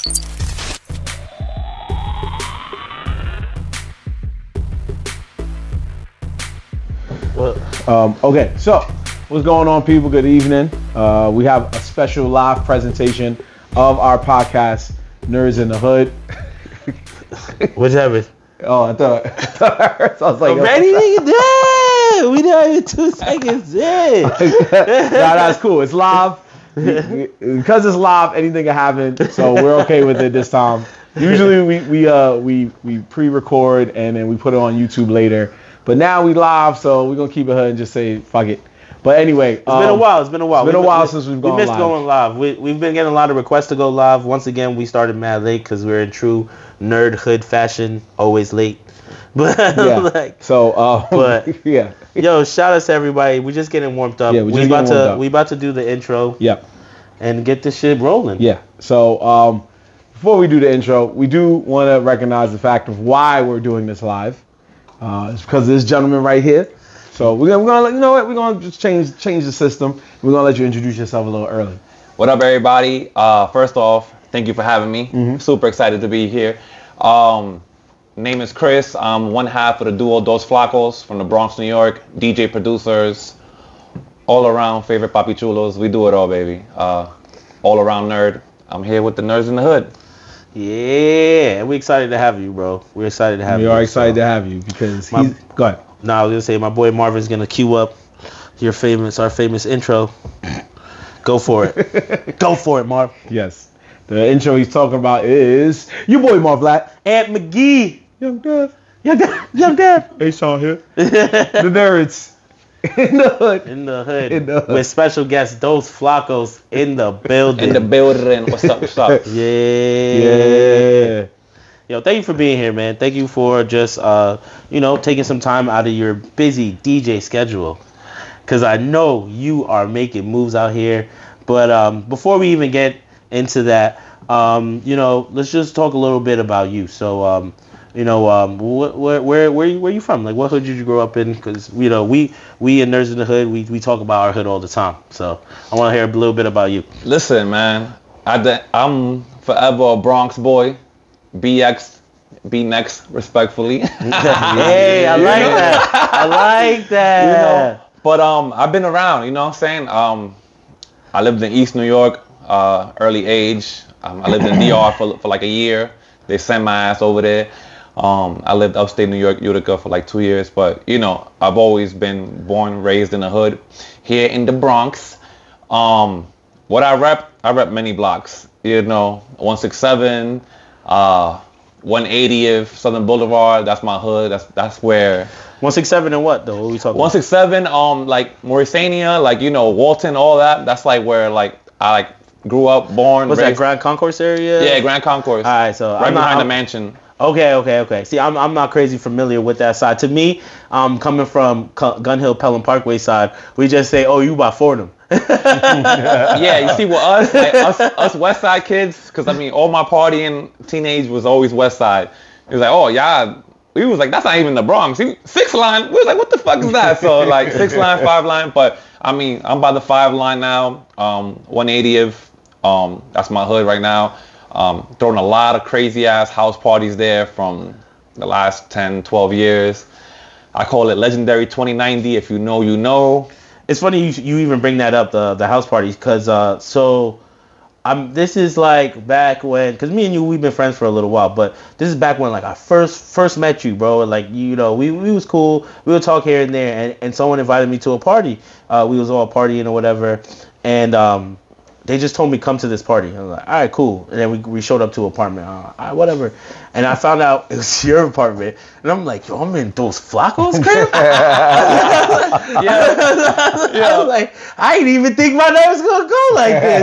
Okay, so what's going on, people? Good evening. We have a special live presentation of our podcast, Nerds in the Hood. What's happening? Oh, I thought I was like, ready? Yeah, we not even 2 seconds in. Nah, that's cool. It's live. Because it's live, anything can happen. So we're okay with it this time. Usually we pre-record and then we put it on YouTube later. But now we live, so we're gonna keep it hood and just say fuck it. But anyway, it's been a while. It's been a while since we've gone live. We missed going live. We've been getting a lot of requests to go live. Once again, we started mad late because we're in true nerd hood fashion, always late. But yeah. but yeah. Yo, shout out to everybody. We're just getting warmed up. Yeah, we about to do the intro. Yep. And get this shit rolling. Yeah. So before we do the intro, we do want to recognize the fact of why we're doing this live. It's because of this gentleman right here. So we're gonna you know what? We're gonna just change the system. We're gonna let you introduce yourself a little early. What up, everybody? First off, thank you for having me. Mm-hmm. Super excited to be here. Name is Chris. I'm one half of the duo Dos Flakos from the Bronx, New York. DJ producers, all around favorite papi chulos. We do it all, baby. All around nerd. I'm here with the Nerds in the Hood. Yeah, we're excited to have you, bro. We're excited to have you. We are excited to have you because go ahead. Nah, I was gonna say my boy Marvin's gonna cue up our famous intro. Go for it. Go for it, Marv. Yes. The intro he's talking about is your boy Marv Black. Aunt McGee. Young Dev. Hey, Sean here. The Nerds. In the hood. With special guest Dos Flakos in the building. What's up? Yeah. Yo, thank you for being here, man. Thank you for just taking some time out of your busy DJ schedule. Cause I know you are making moves out here. But before we even get into that, let's just talk a little bit about you. So where you from? Like, what hood did you grow up in? Because we in Nerds in the Hood, we talk about our hood all the time. So I want to hear a little bit about you. Listen, man, I'm forever a Bronx boy. BX, B next, respectfully. Hey, I like that. But I've been around. You know what I'm saying? I lived in East New York, early age. I lived in DR for like a year. They sent my ass over there. I lived upstate New York, Utica for like 2 years, but I've always been born, raised in the hood. Here in the Bronx, what I rep many blocks. 167, 180th, Southern Boulevard. That's my hood. That's where. 167 and what though? What are we talking? 167, like Mauritania, like Walton, all that. That's like where I grew up, born. What's raised. that, Grand Concourse area? Yeah, Grand Concourse. All right, so right behind the mansion. Okay. See, I'm not crazy familiar with that side. To me, coming from Gun Hill, Pelham Parkway side, we just say, "Oh, you by Fordham." Yeah, you see, with us West Side kids, because all my partying teenage was always West Side. It was like, oh yeah, we was like, that's not even the Bronx. 6 line, we was like, what the fuck is that? So like 6 line, 5 line, but I'm by the 5 line now. 180th, that's my hood right now. Throwing a lot of crazy ass house parties there from the last 10, 12 years. I call it Legendary 2090. If you know, you know. It's funny you even bring that up, the house parties, because this is like back when, because me and you, we've been friends for a little while, but this is back when like I first met you, bro. Like, we was cool. We would talk here and there, and someone invited me to a party. We was all partying or whatever, and they just told me come to this party. I was like, all right, cool. And then we showed up to an apartment. All right, whatever. And I found out it was your apartment. And I'm like, yo, I'm in Dos Flakos crib? I was like, I didn't even think my night was going to go like this.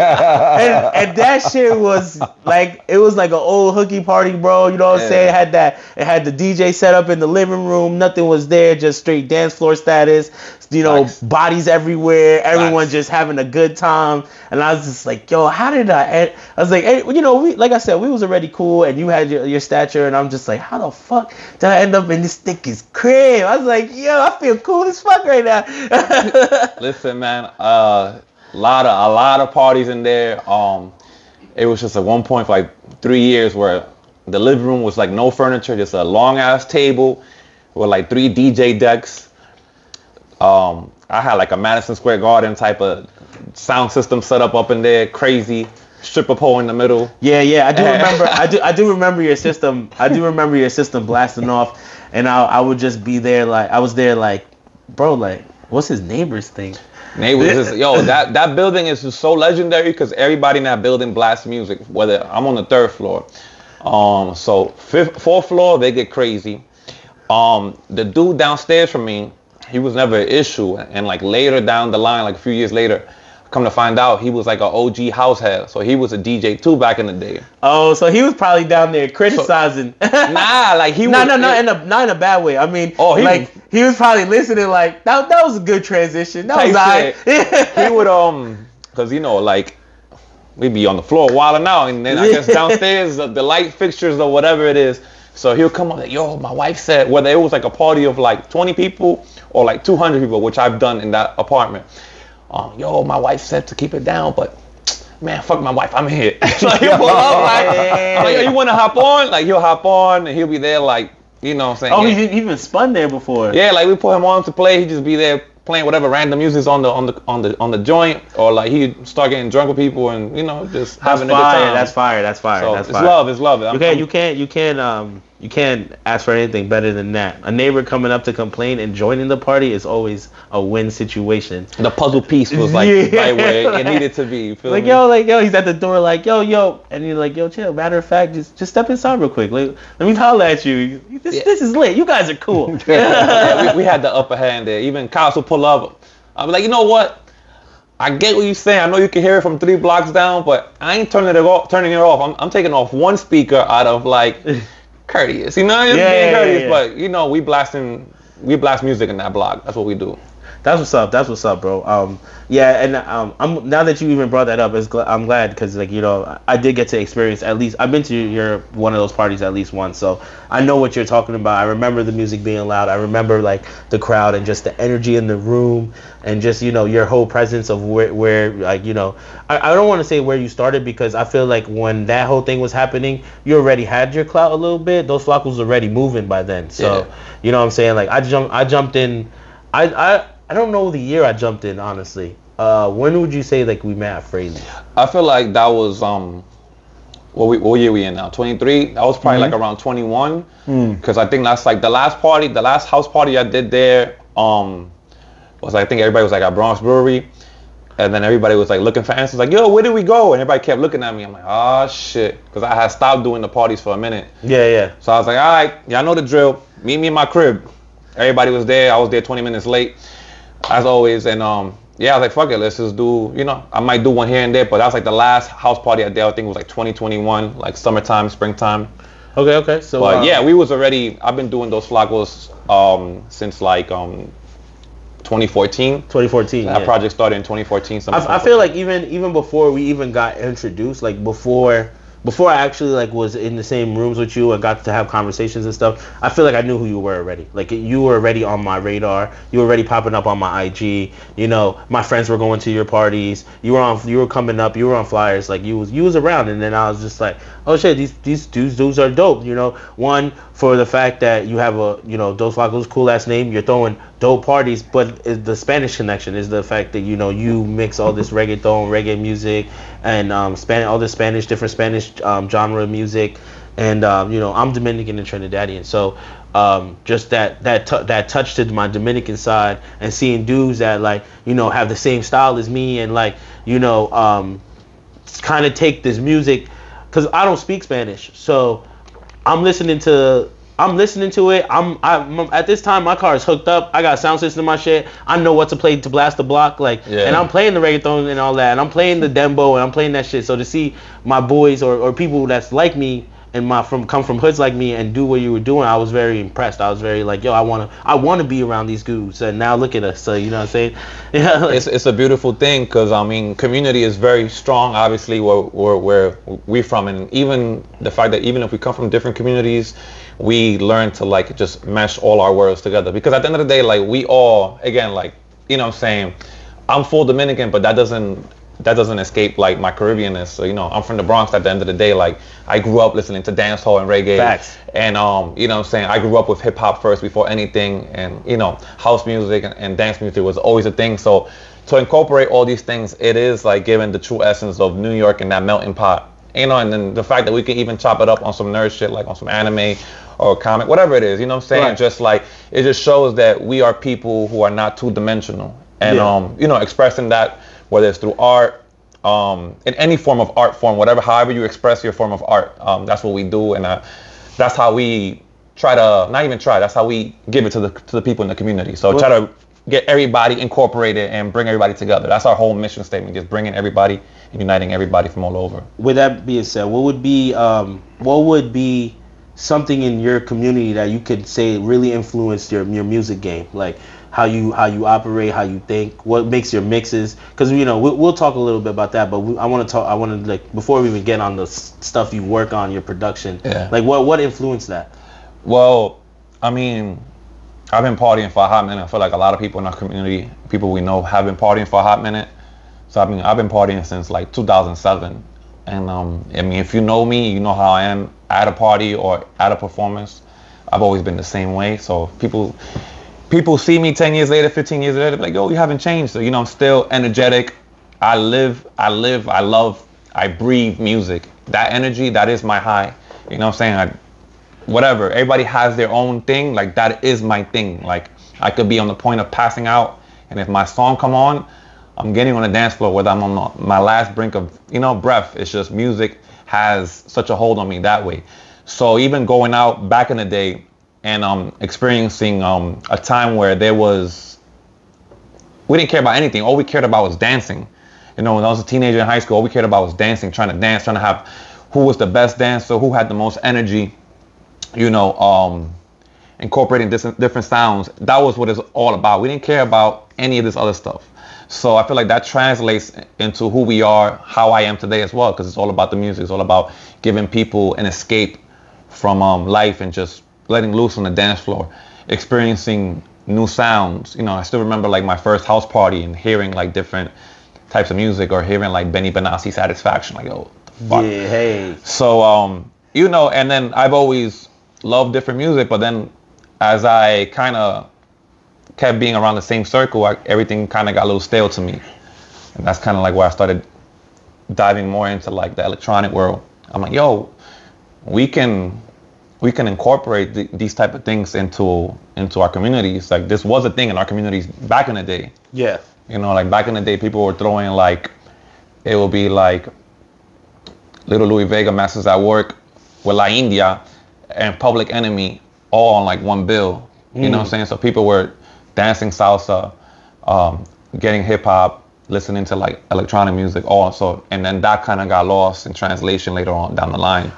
And that shit was like, it was like an old hooky party, bro. You know what I'm saying? It had the DJ set up in the living room. Nothing was there, just straight dance floor status. Bodies everywhere. Everyone just having a good time. And I was just like, yo, how did I was like, hey, like I said, we was already cool, and you had your stature, and I'm just like, how the fuck did I end up in this thickest crib? I was like, yo, I feel cool as fuck right now. Listen, man, a lot of parties in there. It was just at one point for like 3 years where the living room was like no furniture, just a long ass table with like 3 DJ decks. I had like a Madison Square Garden type of sound system set up in there, crazy stripper pole in the middle. Yeah, I do remember. I do remember your system. I do remember your system blasting off, and I would just be there like I was there like, bro, like what's his neighbor's thing? Neighbors, that building is just so legendary because everybody in that building blasts music. Whether I'm on the 3rd floor, so 4th floor they get crazy. The dude downstairs from me, he was never an issue, and like later down the line, like a few years later, come to find out he was like an OG house head, so he was a DJ too back in the day. Oh, so he was probably down there criticizing. Nah, like he was not in a bad way. I mean, he was probably listening like that was a good transition. That was alright. He would cause like we'd be on the floor wilding out, and then I guess downstairs the light fixtures or whatever it is. So he'll come up like, yo, my wife said, whether it was like a party of like 20 people or like 200 people, which I've done in that apartment. Yo, my wife said to keep it down, but man, fuck my wife, I'm here. So he'll pull up like, yo, you want to hop on? Like he'll hop on and he'll be there like, you know what I'm saying? Oh, he's even spun there before. Yeah, like we put him on to play, he'd just be there playing whatever random music's on the joint, or like he'd start getting drunk with people and just having a good time. That's fire. So it's love. It's love. You can't ask for anything better than that. A neighbor coming up to complain and joining the party is always a win situation. The puzzle piece was like right where it needed to be. You feel me? Yo, he's at the door like, yo, and you're like, yo, chill. Matter of fact, just step inside real quick. Like, let me holler at you. This is lit. You guys are cool. Yeah, we had the upper hand there. Even cops would pull up. I'd be like, you know what? I get what you're saying. I know you can hear it from 3 blocks down, but I ain't turning it off. I'm taking off one speaker out of like courteous, being courteous. But we blast music in that block. That's what we do. That's what's up, bro. I'm now that you even brought that up, I'm glad because I did get to experience at least. I've been to your one of those parties at least once, so I know what you're talking about. I remember the music being loud. I remember like the crowd and just the energy in the room and just your whole presence of where I don't want to say where you started because I feel like when that whole thing was happening, you already had your clout a little bit. Those Flakos was already moving by then, so you know what I'm saying. Like I jumped in. I don't know the year I jumped in, honestly. When would you say like we met at Fraley? I feel like that was what year we in now? 23. That was probably like around 21. Because I think that's like the last house party I did there. Was I think everybody was like at Bronx Brewery, and then everybody was like looking for answers. Like, yo, where did we go? And everybody kept looking at me. I'm like, oh shit, because I had stopped doing the parties for a minute. Yeah. So I was like, all right, y'all know the drill. Meet me in my crib. Everybody was there. I was there 20 minutes late. As always, and I was like, fuck it, let's just do, I might do one here and there, but that was like the last house party I did. I think it was like 2021, like summertime, springtime. Okay. So, but we was already. I've been doing those Flakos since like 2014. 2014. That project started in 2014. I feel like even before we even got introduced, like before I actually like was in the same rooms with you and got to have conversations and stuff, I feel like I knew who you were already. Like you were already on my radar. You were already popping up on my IG. My friends were going to your parties. You were coming up. You were on flyers. Like you was around. And then I was just like, oh shit, these dudes are dope. One for the fact that you have Dos Flakos, cool ass name. You're throwing dope parties, but the Spanish connection is the fact that you mix all this reggae music, and all this different Spanish genre music, and I'm Dominican and Trinidadian, so just that touch to my Dominican side, and seeing dudes that have the same style as me, and kind of take this music, because I don't speak Spanish, so I'm listening to it. I'm at this time my car is hooked up. I got a sound system in my shit. I know what to play to blast the block, and I'm playing the reggaeton and all that, and I'm playing the dembo and I'm playing that shit. So to see my boys or people that's like me and come from hoods like me and do what you were doing, I was very impressed. I was very like, yo, I wanna be around these dudes, and now look at us. So you know what I'm saying? Yeah. It's a beautiful thing, because community is very strong. Obviously, where we're from, and even the fact that even if we come from different communities, we learn to just mesh all our worlds together. Because at the end of the day, we all, again, what I'm saying, I'm full Dominican, but that doesn't that doesn't escape like my Caribbeanness. So I'm from the Bronx. At the end of the day, like I grew up listening to dancehall and reggae. Facts. And what I'm saying, I grew up with hip hop first before anything, and house music and dance music was always a thing. So to incorporate all these things, it is like giving the true essence of New York and that melting pot. And then the fact that we can even chop it up on some nerd shit, like on some anime or comic, whatever it is, you know what I'm saying? Right. Just like, it just shows that we are people who are not two-dimensional. And, expressing that, whether it's through art, in any form of art form, however you express your form of art, that's what we do. And that's how we that's how we give it to the people in the community. So try to get everybody incorporated and bring everybody together. That's our whole mission statement, just bringing everybody and uniting everybody from all over. With that being said, what would be something in your community that you could say really influenced your music game, like how you operate, how you think, what makes your mixes? Because we'll talk a little bit about that, but I want to like before we even get on the stuff you work on, your production, like what influenced that? Well, I mean, I've been partying for a hot minute. I feel like a lot of people in our community, people we know, have been partying for a hot minute. So I've been partying since like 2007. And I mean, if you know me, you know how I am at a party or at a performance. I've always been the same way. So people see me 10 years later, 15 years later, they're like, yo, you haven't changed. So I'm still energetic. I live, I love, I breathe music. That energy, that is my high. You know what I'm saying? Whatever, everybody has their own thing. Like that is my thing. Like I could be on the point of passing out, and if my song come on, I'm getting on the dance floor, whether I'm on my last brink of breath. It's just music has such a hold on me that way. So even going out back in the day and experiencing a time where we didn't care about anything. All we cared about was dancing. When I was a teenager in high school, all we cared about was dancing, trying to dance, trying to have who was the best dancer, who had the most energy. Incorporating different sounds. That was what it's all about. We didn't care about any of this other stuff. So I feel like that translates into who we are, how I am today as well, because it's all about the music. It's all about giving people an escape from life and just letting loose on the dance floor, experiencing new sounds. I still remember like my first house party and hearing like different types of music, or hearing like Benny Benassi Satisfaction. Like, oh, fuck. Yeah, hey. So and then I've always loved different music, but then as I kind of kept being around the same circle, everything kind of got a little stale to me, and that's kind of like where I started diving more into like the electronic world. I'm like, yo, we can incorporate these type of things into our communities. Like this was a thing in our communities back in the day. Yeah. Like back in the day, people were throwing like, it would be like Little Louis Vega, Masters at Work with La India and Public Enemy all on like one bill. You know what I'm saying? So people were dancing salsa, getting hip hop, listening to like electronic music also, and then that kind of got lost in translation later on down the line.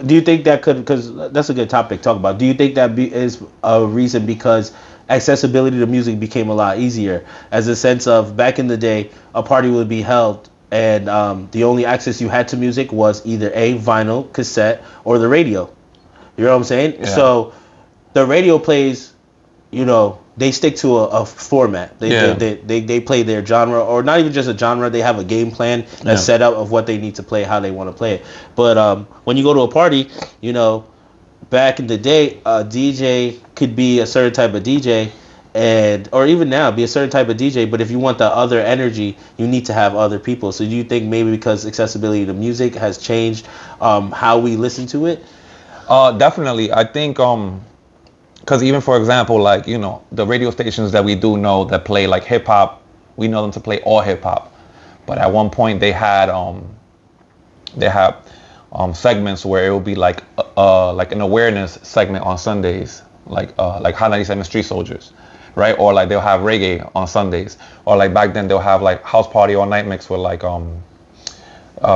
Do you think that could, because that's a good topic to talk about, do you think that is a reason because accessibility to music became a lot easier, as a sense of back in the day, a party would be held and the only access you had to music was either a vinyl, cassette, or the radio. You know what I'm saying? Yeah. So the radio plays, they stick to a format. They play their genre, or not even just a genre. They have a game plan that's set up of what they need to play, how they want to play it. But when you go to a party, back in the day, a DJ could be a certain type of DJ, or even now be a certain type of DJ. But if you want the other energy, you need to have other people. So do you think maybe because accessibility to music has changed how we listen to it? Definitely. I think because even for example, like the radio stations that we do know that play like hip hop, we know them to play all hip hop. But at one point they had segments where it would be like an awareness segment on Sundays, like Hot 97 Street Soldiers, right? Or like they'll have reggae on Sundays, or like back then they'll have like house party all night mix with like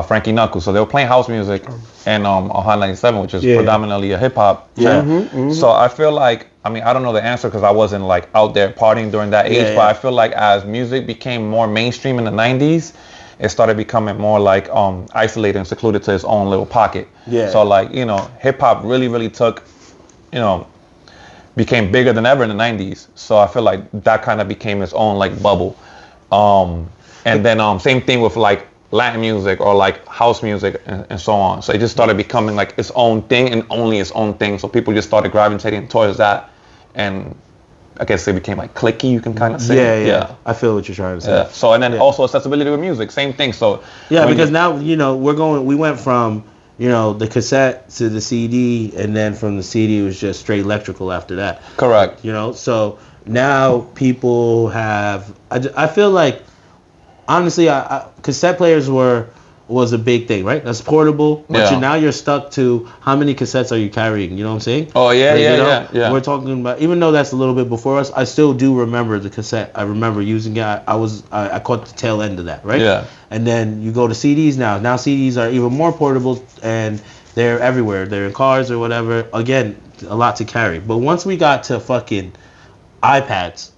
Frankie Knuckles. So they were playing house music and on Hot 97, which is predominantly a hip hop channel. So I feel like, I don't know the answer because I wasn't like out there partying during that age, but I feel like as music became more mainstream in the 90s, it started becoming more like isolated and secluded to its own little pocket. Yeah. So like, hip hop really took, became bigger than ever in the 90s. So I feel like that kind of became its own like bubble. And then same thing with like Latin music or like house music and so on. So it just started becoming like its own thing and only its own thing. So people just started gravitating towards that, and I guess it became like clicky. You can kind of say. Yeah. I feel what you're trying to say. Yeah. So and then also accessibility with music, same thing. So because now we went from the cassette to the CD, and then from the CD it was just straight electrical after that. Correct. So now people have. I feel like honestly, cassette players was a big thing, right? That's portable, but now you're stuck to how many cassettes are you carrying? You know what I'm saying? Oh yeah. We're talking about, even though that's a little bit before us, I still do remember the cassette. I remember using it. I caught the tail end of that, right? Yeah. And then you go to CDs now. Now CDs are even more portable, and they're everywhere. They're in cars or whatever. Again, a lot to carry. But once we got to fucking iPads.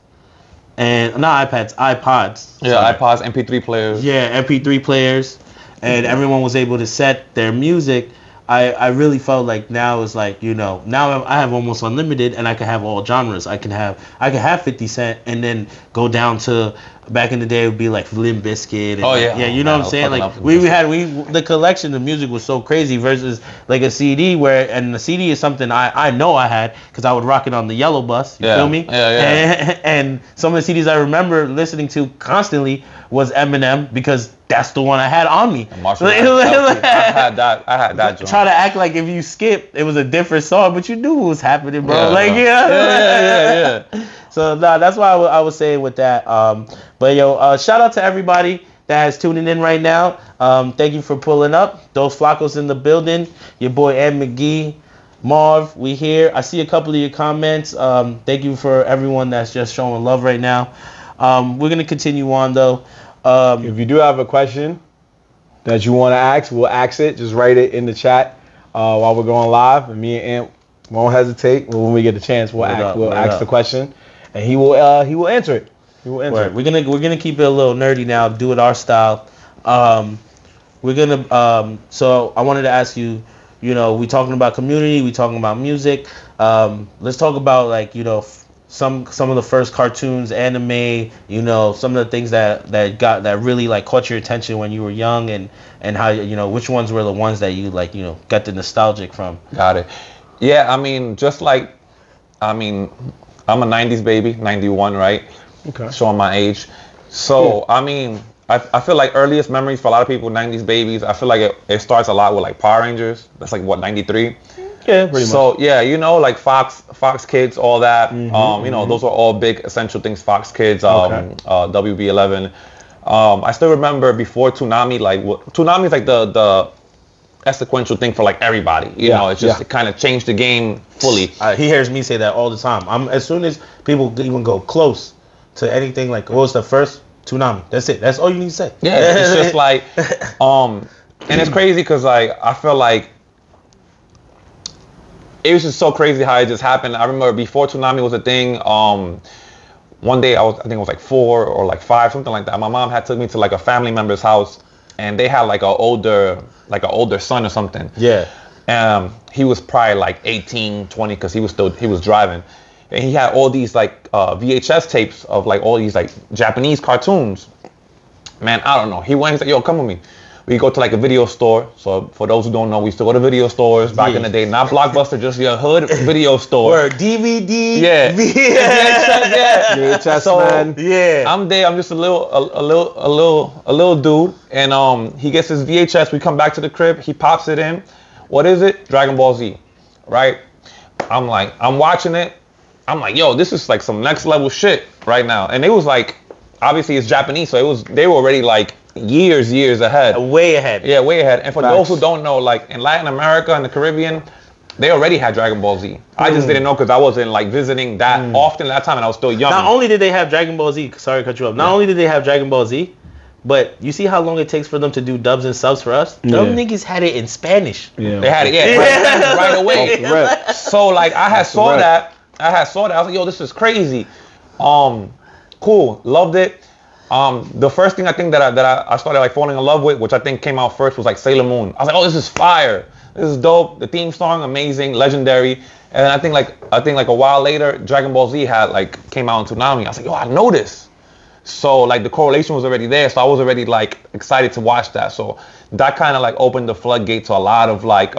And not iPads, iPods. Yeah, iPods, MP3 players. Yeah, MP3 players, and everyone was able to set their music. I really felt like now it's like now I have almost unlimited, and I can have all genres. I can have 50 Cent, and then go down to back in the day it would be like Limp Bizkit. And you know what I'm saying? Like the collection of music was so crazy versus like a CD and the CD is something I know I had because I would rock it on the yellow bus. You feel me? Yeah. And some of the CDs I remember listening to constantly was Eminem because that's the one I had on me. I had that. Try to act like if you skip, it was a different song, but you knew what was happening, bro. Yeah. So that's why I was saying with that. But shout out to everybody that is tuning in right now. Thank you for pulling up. Those Flakos in the building. Your boy Ed McGee, Marv, we here. I see a couple of your comments. Thank you for everyone that's just showing love right now. We're gonna continue on though. If you do have a question that you want to ask, we'll ask it. Just write it in the chat while we're going live, and me and Ant won't hesitate. When we get the chance, we'll ask the question, and he will answer it. We're gonna keep it a little nerdy now. Do it our style. We're gonna. So I wanted to ask you. We talking about community. We talking about music. Let's talk about like some of the first cartoons, anime, some of the things that really like caught your attention when you were young, and how which ones were the ones that you like got the nostalgic from. Got it. Yeah, I mean, I'm a 90s baby, 91, right? Okay. Showing my age. So, I mean, I feel like earliest memories for a lot of people, 90s babies, I feel like it starts a lot with like Power Rangers. That's like, what, 93? Yeah, pretty much. So, yeah, like Fox Kids, all that. Those were all big essential things, Fox Kids, WB11. I still remember before Toonami, Toonami is like the sequential thing for like everybody. It kind of changed the game fully. He hears me say that all the time. As soon as people even go close to anything like what was the first Toonami, that's it. That's all you need to say. Yeah, it's just like, and it's crazy because like I feel like it was just so crazy how it just happened. I remember before Toonami was a thing. One day I think it was like 4 or like 5, something like that. My mom had took me to like a family member's house, and they had like an older son or something. Yeah. He was probably like 18, 20 because he was driving, and he had all these like VHS tapes of like all these like Japanese cartoons. Man, I don't know. He went and said, "Yo, come with me." We go to like a video store. So for those who don't know, we used to go to video stores back in the day. Not Blockbuster, just your hood video store. Or DVD. Yeah. VHS, so, man. Yeah. I'm there. I'm just a little dude, and he gets his VHS. We come back to the crib. He pops it in. What is it? Dragon Ball Z, right? I'm watching it. I'm like, yo, this is like some next level shit right now. And it was like, obviously it's Japanese, so they were already like years ahead. Way ahead. Yeah, way ahead. And for those who don't know, like in Latin America and the Caribbean, they already had Dragon Ball Z. I just didn't know because I wasn't like visiting that often at that time, and I was still young. Not only did they have Dragon Ball Z, sorry to cut you off. Not only did they have Dragon Ball Z, but you see how long it takes for them to do dubs and subs for us? Them niggas had it in Spanish. Yeah. They had it, right away. So like I saw that. I was like, yo, this is crazy. Cool, loved it. The first thing I think that I started like falling in love with, which I think came out first, was like Sailor Moon. I was like, oh, this is fire. This is dope. The theme song, amazing, legendary. And I think like a while later, Dragon Ball Z came out in Toonami. I was like, yo, I know this. So like the correlation was already there, so I was already like excited to watch that. So that kind of like opened the floodgate to a lot of like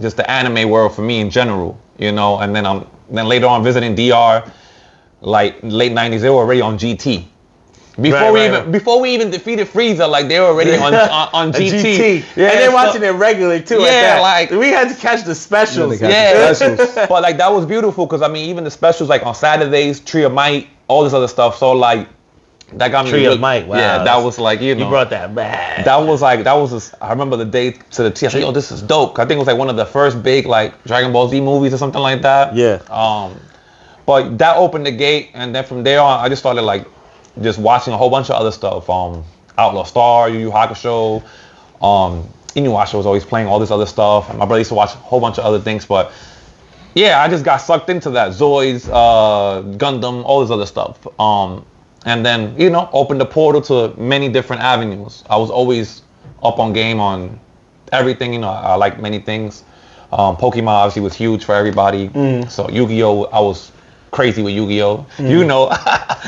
just the anime world for me in general, you know. And then later on visiting DR, like late 90s, they were already on GT. Before we even defeated Frieza, like they were already on GT. Yeah, and they're watching it regularly too. Yeah, like we had to catch the specials. But like that was beautiful because I mean even the specials like on Saturdays, Tree of Might, all this other stuff. So like that got me. Tree of Might. Wow. Yeah, that was like you brought that back. That was I remember the day to the T. I was like, yo, this is dope. I think it was like one of the first big like Dragon Ball Z movies or something like that. Yeah. But that opened the gate, and then from there on, I just started like just watching a whole bunch of other stuff. Outlaw Star, Yu Yu Hakusho. Inuyasha was always playing all this other stuff. My brother used to watch a whole bunch of other things, but yeah, I just got sucked into that. Zoids, Gundam, all this other stuff. And then, opened the portal to many different avenues. I was always up on game on everything, I like many things. Pokemon obviously was huge for everybody. So Yu-Gi-Oh! I was crazy with Yu-Gi-Oh!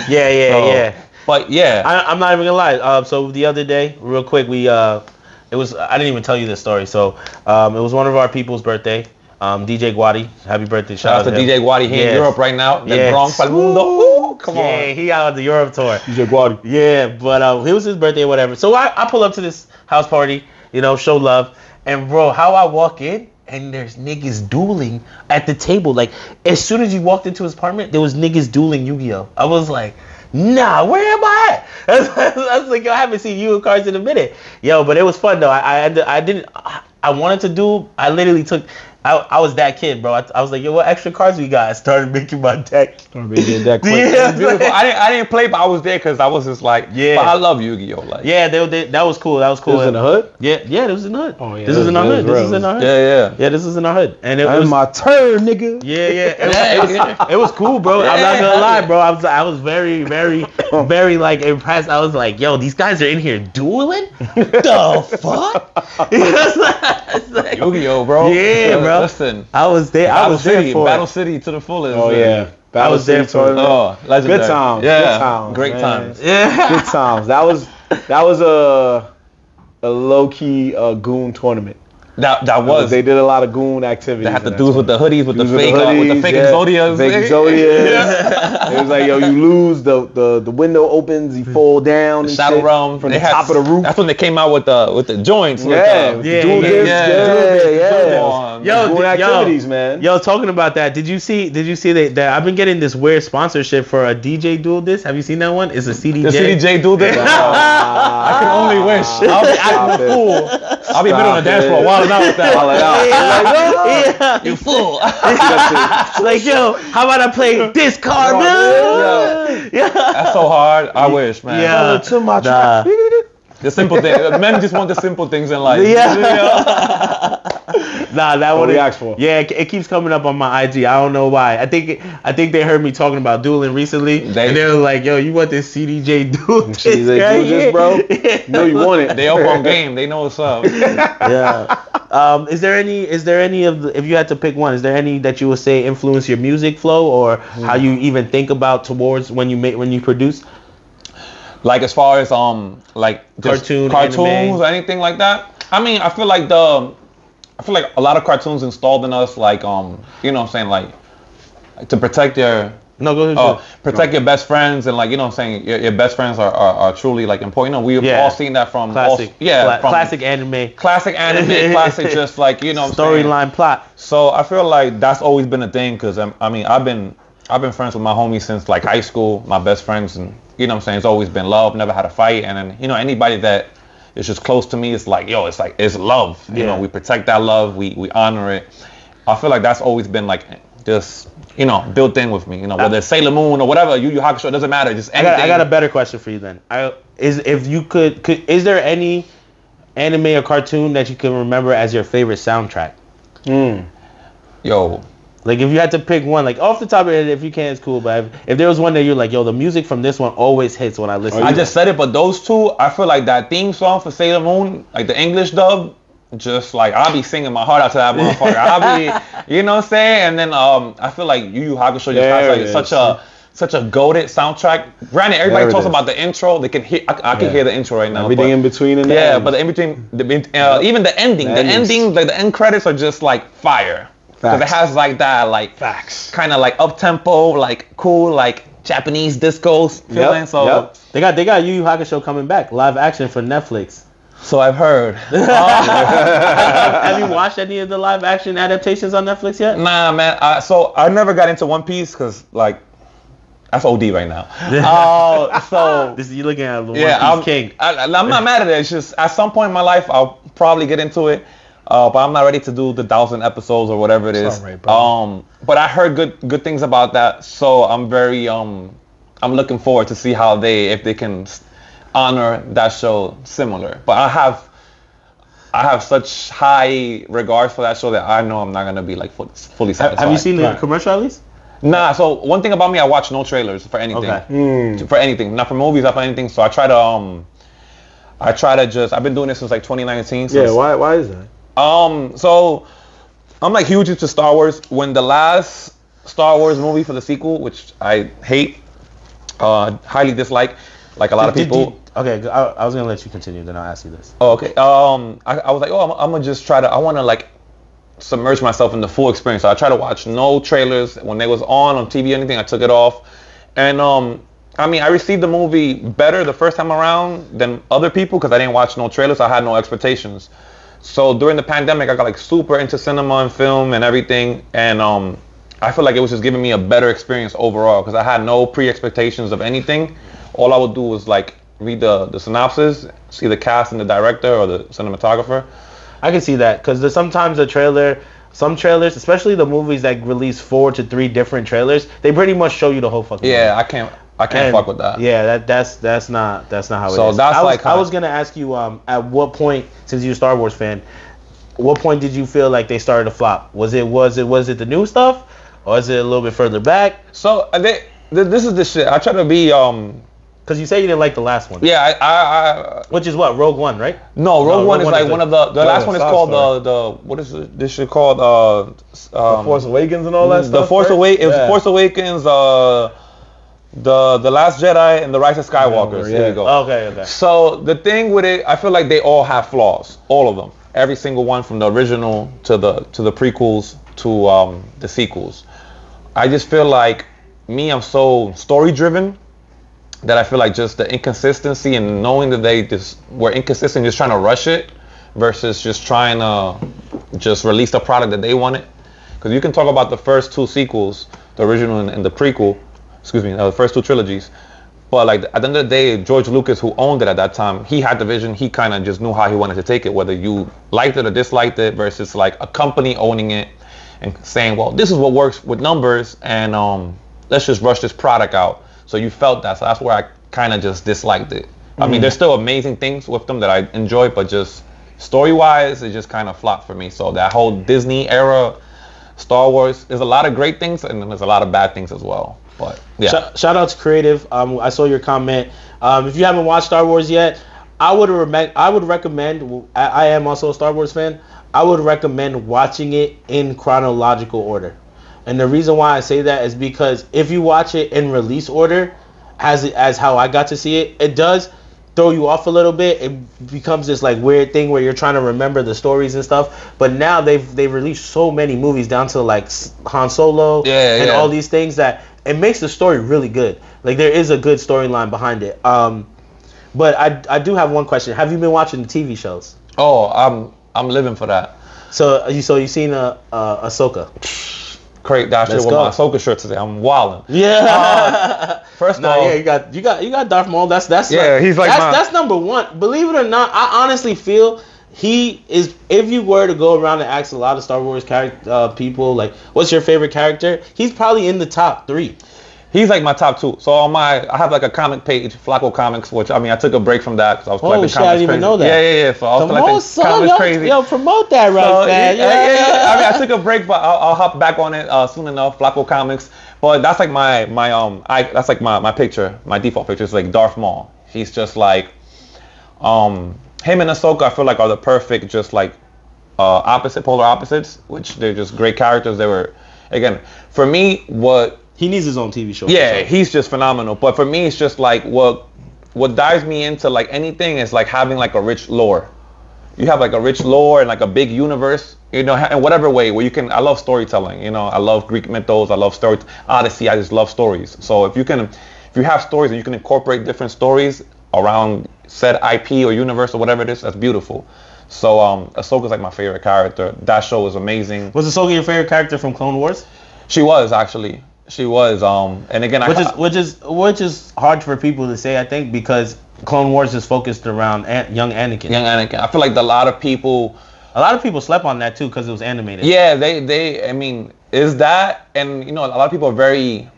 Yeah. But yeah. I'm not even gonna lie. So the other day, real quick, I didn't even tell you this story. So it was one of our people's birthday. DJ Guadi, happy birthday! Shout out to DJ Guadi. He in Europe right now. Yeah. Bronx, Palmundo. Come on. Yeah, he out on the Europe tour. DJ Guadi. Yeah, but it was his birthday or whatever. So I pull up to this house party, show love. And bro, how I walk in, and there's niggas dueling at the table. Like, as soon as you walked into his apartment, there was niggas dueling Yu-Gi-Oh! I was like, nah, where am I at? I was like, yo, I haven't seen Yu-Gi-Oh! Cards in a minute. Yo, but it was fun, though. I wanted to duel. I literally took... I was that kid, bro. I was like, yo, what extra cards we got? I started making my deck. Started making deck quick. Yeah, beautiful. I didn't play, but I was there because I was just like, yeah. But I love Yu-Gi-Oh! Like, yeah, that was cool. That was cool. This was in the hood? Yeah, it was in the hood. Oh yeah. This was in our hood. This is in our hood. Yeah. Yeah, this is in our hood. And it was my turn, nigga. Yeah. It was cool, bro. I'm not gonna lie, bro. I was very, very, very like impressed. I was like, yo, these guys are in here dueling? The fuck? Like, Yu-Gi-Oh, bro. Yeah, bro. Listen. I was there. I was there for Battle City to the fullest. Oh yeah. I was there for it. Oh, legendary. Good times. Yeah. Good times. Great man. times. Yeah. Good times. That was a low key goon tournament. That was. They did a lot of goon activities. They had the dudes with the hoodies, with the fake Exodias. Fake Exodias. It was like, yo, you lose, the window opens, you fall down. And Shadow shit Realm from the top of the roof. That's when they came out with the joints. Yeah. Goon activities, man. Yo, talking about that, did you see that I've been getting this weird sponsorship for a DJ Duel This? Have you seen that one? It's a CDJ. The CDJ Duel This? I can only wish. I'll be acting a fool. I'll be middle on the dance floor while out with that. You fool. Like, yo, how about I play this card, man? Yeah. That's so hard. I wish, man. Yeah. To my track. The simple things. Men just want the simple things in life. Yeah. Nah, that one we asked for. Yeah, it keeps coming up on my IG. I don't know why. I think they heard me talking about dueling recently, and they were like, "Yo, you want this CDJ duel? CDJ duel, bro? You know you want it. They up on game. They know what's up." Yeah. Is there any of the, if you had to pick one, is there any that you would say influence your music flow or how you even think about towards when you produce? Like as far as like cartoons or anything like that. I mean, I feel like a lot of cartoons installed in us, like you know what I'm saying, like to protect your your best friends, and like, you know what I'm saying, your best friends are truly like important. You know, we've all seen that from classic classic anime, classic just like, you know what I'm saying, storyline plot. So I feel like that's always been a thing, because I mean I've been friends with my homies since like high school, my best friends, and you know what I'm saying, it's always been love, never had a fight. And then, you know, anybody that is just close to me, it's like, yo, it's love. You know, we protect that love, we honor it. I feel like that's always been like just, you know, built in with me. You know, whether it's Sailor Moon or whatever, Yu Yu Hakusho, it doesn't matter. Just anything. I got a better question for you then. Is there any anime or cartoon that you can remember as your favorite soundtrack? Yo. Like, if you had to pick one, like off the top of your head, if you can, it's cool. But if there was one that you're like, yo, the music from this one always hits when I listen. I just said it, but those two, I feel like that theme song for Sailor Moon, like the English dub, just like I'll be singing my heart out to that motherfucker. I'll be, you know what I'm saying? And then I feel like Yu Yu Hakusho just has like such a goated soundtrack. Granted, everybody talks about the intro. They can hear. I can hear the intro right now. Everything in between and but the in between, even the ending, like the end credits are just like fire. Because it has like that, like kind of like up tempo, like cool, like Japanese disco feeling. So they got Yu Yu Hakusho coming back, live action for Netflix. So I've heard. Have you watched any of the live action adaptations on Netflix yet? Nah, man. So I never got into One Piece because like that's OD right now. So this is you looking at the One Piece king. I'm not mad at it. It's just at some point in my life I'll probably get into it. But I'm not ready to do the 1,000 episodes or whatever it is. Right, bro. But I heard good things about that, so I'm very I'm looking forward to see how if they can honor that show similar. But I have such high regards for that show that I know I'm not gonna be like fully satisfied. Have you seen the commercial at least? Nah. So one thing about me, I watch no trailers for anything. Okay. For anything, not for movies, not for anything. So I try to I've been doing this since like 2019. So why is that? So I'm like huge into Star Wars. When the last Star Wars movie for the sequel, which I hate, highly dislike, like a lot of people. Okay, I was gonna let you continue, then I'll ask you this. Oh, okay. I was like, I'm gonna just I wanna like submerge myself in the full experience. So I try to watch no trailers. When they was on TV or anything, I took it off. And I mean, I received the movie better the first time around than other people because I didn't watch no trailers. So I had no expectations. So during the pandemic, I got like super into cinema and film and everything, and I feel like it was just giving me a better experience overall because I had no pre-expectations of anything. All I would do was like read the synopsis, see the cast and the director or the cinematographer. I can see that because sometimes some trailers, especially the movies that release 4 to 3 different trailers, they pretty much show you the whole fucking movie. I can't fuck with that. Yeah, that's not how it is. So I was gonna ask you at what point, since you're a Star Wars fan, what point did you feel like they started to flop? Was it the new stuff, or is it a little bit further back? So this is the shit. I try to be because you say you didn't like the last one. Yeah, I which is what, Rogue One, right? No, Rogue One is like one of the last one is called the what is it? This shit called The Force Awakens and all that stuff. The Force Awakens. The Last Jedi and The Rise of Skywalker. There you go. Okay. So the thing with it, I feel like they all have flaws, all of them, every single one from the original to the prequels to the sequels. I just feel like I'm so story driven that I feel like just the inconsistency and knowing that they just were inconsistent, just trying to rush it versus just trying to just release the product that they wanted. Because you can talk about the first 2 sequels, the original and the prequel. The first 2 trilogies. But like at the end of the day, George Lucas, who owned it at that time, he had the vision. He kind of just knew how he wanted to take it, whether you liked it or disliked it, versus like a company owning it and saying, well, this is what works with numbers, and let's just rush this product out. So you felt that. So that's where I kind of just disliked it. I mean, there's still amazing things with them that I enjoy, but just story-wise, it just kind of flopped for me. So that whole Disney era, Star Wars, there's a lot of great things, and then there's a lot of bad things as well. But yeah. Shout out to Creative. I saw your comment. If you haven't watched Star Wars yet, I would recommend. I am also a Star Wars fan. I would recommend watching it in chronological order. And the reason why I say that is because if you watch it in release order, as how I got to see it, it does throw you off a little bit. It becomes this like weird thing where you're trying to remember the stories and stuff. But now they've released so many movies down to like Han Solo and all these things that it makes the story really good. Like there is a good storyline behind it. But I do have one question. Have you been watching the TV shows? Oh, I'm living for that. So you seen Ahsoka? Great, that shit with my Ahsoka shirt today. I'm wilding. Yeah. First of all, you got Darth Maul. That's he's like that's number one. Believe it or not, I honestly feel he is. If you were to go around and ask a lot of Star Wars people, like, what's your favorite character? He's probably in the top 3. He's like my top 2. So I have like a comic page, Flakos Comics, which I mean I took a break from that because I was collecting comics. I didn't even know that. Yeah. So I was collecting comics crazy. Yo, promote that fast. Yeah. I mean I took a break, but I'll hop back on it soon enough. Flakos Comics, but that's like that's like my picture, my default picture is like Darth Maul. He's just like him and Ahsoka. I feel like are the perfect just like polar opposites, which they're just great characters. They were, again, for me, what He needs his own TV show. Yeah, he's just phenomenal. But for me, it's just like what dives me into like anything is like having like a rich lore. You have like a rich lore and like a big universe, you know, in whatever way where you can. I love storytelling. You know, I love Greek mythos. I love Odyssey. I just love stories. So if you have stories and you can incorporate different stories around said IP or universe or whatever it is, that's beautiful. So Ahsoka's like my favorite character. That show is amazing. Was Ahsoka your favorite character from Clone Wars? She was actually. She was. And again, which is hard for people to say, I think, because Clone Wars is focused around young Anakin. Young Anakin. I feel like a lot of people slept on that too because it was animated. Yeah, they. I mean, is that, and you know, a lot of people are very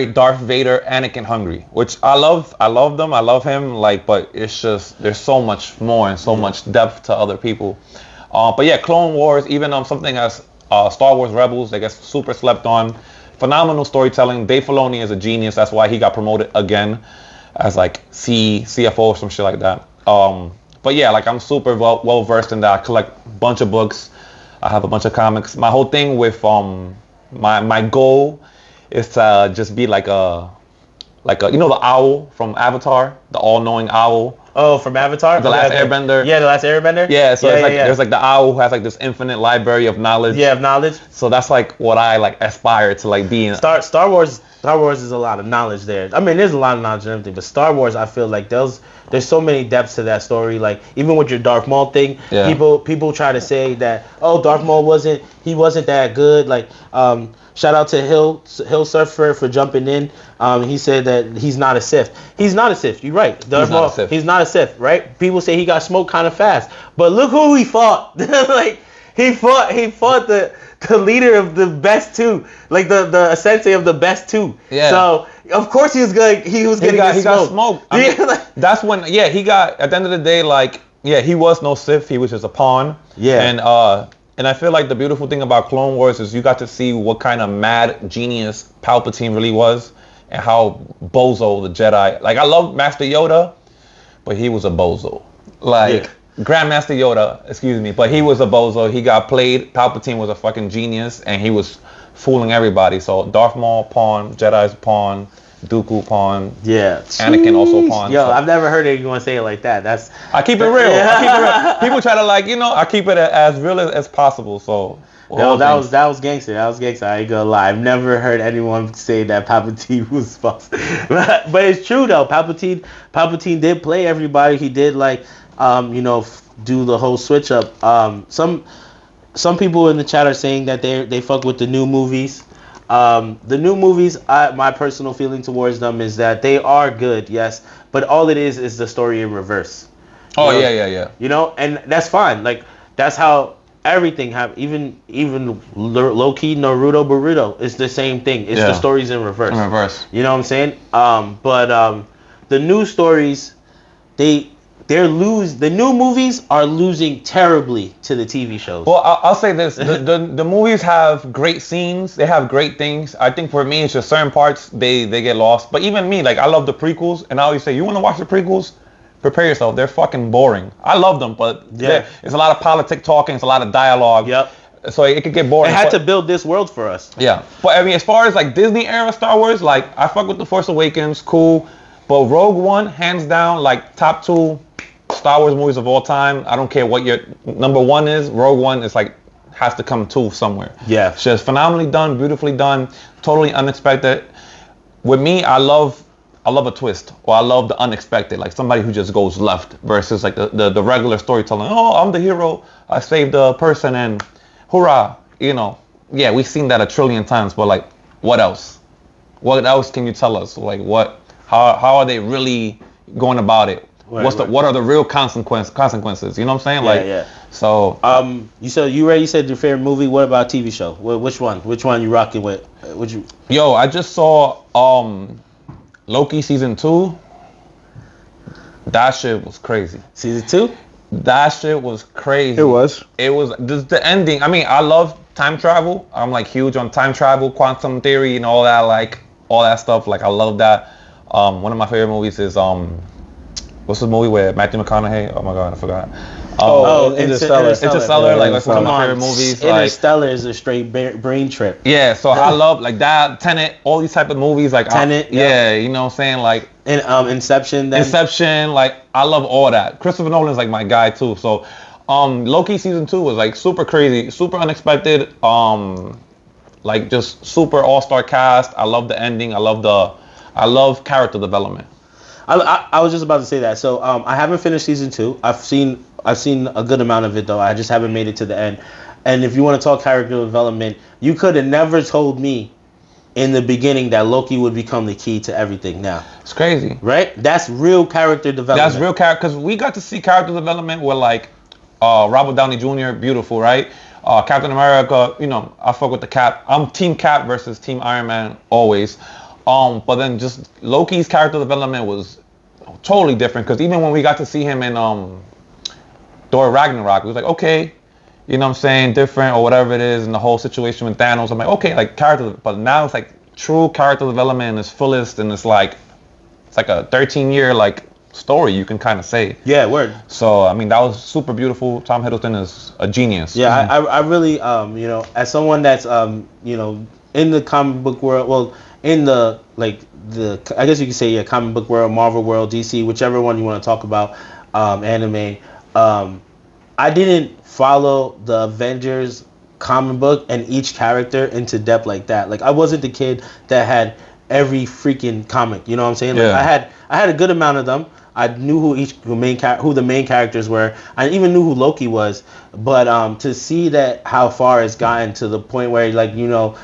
Darth Vader, Anakin hungry, which I love. I love them. I love him. Like, but it's just there's so much more and so much depth to other people. But yeah, Clone Wars, even something as Star Wars Rebels, they get super slept on. Phenomenal storytelling. Dave Filoni is a genius. That's why he got promoted again as like CFO or some shit like that. But yeah, like I'm super well versed in that. I collect a bunch of books. I have a bunch of comics. My whole thing with my goal is to just be like a you know the owl from Avatar, the all-knowing owl. Oh, from Avatar? The Last Airbender. Yeah, The Last Airbender? Yeah, so there's like the owl who has like this infinite library of knowledge. Yeah, of knowledge. So that's like what I like aspire to like be in. Star Wars is a lot of knowledge there. I mean, there's a lot of knowledge and everything, but Star Wars, I feel like there's so many depths to that story. Like even with your Darth Maul thing, people try to say that, oh, Darth Maul wasn't that good. Like shout out to Hill Surfer for jumping in. He said that he's not a Sith. He's not a Sith. You're right. Darth Maul, he's not a Sith, right? People say he got smoked kind of fast, but look who he fought. Like he fought the leader of the best two, like the sensei of the best two. Yeah. So of course he got smoked. I mean, that's when he got, at the end of the day, like he was no Sith. He was just a pawn. Yeah. And I feel like the beautiful thing about Clone Wars is you got to see what kind of mad genius Palpatine really was and how bozo the Jedi. Like I love Master Yoda, but he was a bozo. Like Grandmaster Yoda, excuse me, but he was a bozo. He got played. Palpatine was a fucking genius, and he was fooling everybody. So Darth Maul pawn, Jedi's pawn, Dooku pawn. Yeah. Anakin also pawn. Yo, so I've never heard anyone say it like that. I keep it real. I keep it real. People try to I keep it as real as possible. So. No, that was gangster. That was gangster. I ain't gonna lie. I've never heard anyone say that Palpatine was false. But it's true though. Palpatine did play everybody. He did do the whole switch up. Some people in the chat are saying that they fuck with the new movies. The new movies, my personal feeling towards them is that they are good, yes, but all it is the story in reverse. Oh, yeah. You know, and that's fine. Like that's how everything even low key Naruto Boruto is the same thing. It's the stories in reverse. In reverse. You know what I'm saying? But the new stories, the new movies are losing terribly to the TV shows. Well, I'll say this: the movies have great scenes, they have great things. I think for me, it's just certain parts they get lost. But even me, like I love the prequels, and I always say, you want to watch the prequels? Prepare yourself. They're fucking boring. I love them, but it's a lot of politic talking, it's a lot of dialogue. Yep. So it could get boring. They had to build this world for us. Yeah, but I mean, as far as like Disney era Star Wars, like I fuck with The Force Awakens, cool. But Rogue One, hands down, like top 2 Star Wars movies of all time. I don't care what your number 1 is. Rogue One is like has to come 2 somewhere. Yeah. It's just phenomenally done, beautifully done, totally unexpected. With me, I love a twist, or I love the unexpected, like somebody who just goes left versus like the regular storytelling. Oh, I'm the hero. I saved a person and hoorah. You know, yeah, we've seen that a trillion times, but like, what else? What else can you tell us? Like what? How are they really going about it? What are the real consequences? You know what I'm saying? Yeah. So you already said your favorite movie. What about TV show? Which one? Which one you rocking with? Yo, I just saw Loki season 2. That shit was crazy. Season 2? That shit was crazy. It was just the ending. I mean, I love time travel. I'm like huge on time travel, quantum theory, and all that stuff. Like I love that. One of my favorite movies is what's the movie with Matthew McConaughey? Oh my god, I forgot. Interstellar. Interstellar, like that's one of my favorite movies. Interstellar is a straight brain trip. Yeah, so I love like that, Tenet, all these type of movies. Like Tenet, yeah, you know what I'm saying? Like Inception. Inception, like I love all that. Christopher Nolan's like my guy too. So Loki season 2 was like super crazy, super unexpected. Like just super all-star cast. I love the ending. I love character development. I was just about to say that. So I haven't finished season 2. I've seen a good amount of it though. I just haven't made it to the end. And if you want to talk character development, you could have never told me in the beginning that Loki would become the key to everything now. It's crazy. Right? That's real character development. That's real character, because we got to see character development with like Robert Downey Jr., beautiful, right? Captain America, you know, I fuck with the Cap. I'm Team Cap versus Team Iron Man always. But then just Loki's character development was totally different, because even when we got to see him in Thor Ragnarok, it was like, okay, you know what I'm saying, different or whatever it is, and the whole situation with Thanos, I'm like, okay, like character, but now it's like true character development in its fullest, and it's like a 13-year like story, you can kind of say. Yeah, word. So I mean, that was super beautiful. Tom Hiddleston is a genius. Yeah, I really, you know, as someone that's, you know, in the comic book world, well, in the I guess you could say, yeah, comic book world, Marvel world, DC, whichever one you want to talk about, anime. I didn't follow the Avengers comic book and each character into depth like that. Like I wasn't the kid that had every freaking comic. You know what I'm saying? Like I had a good amount of them. I knew who the main characters were. I even knew who Loki was. But to see that how far it's gotten to the point where, like, you know,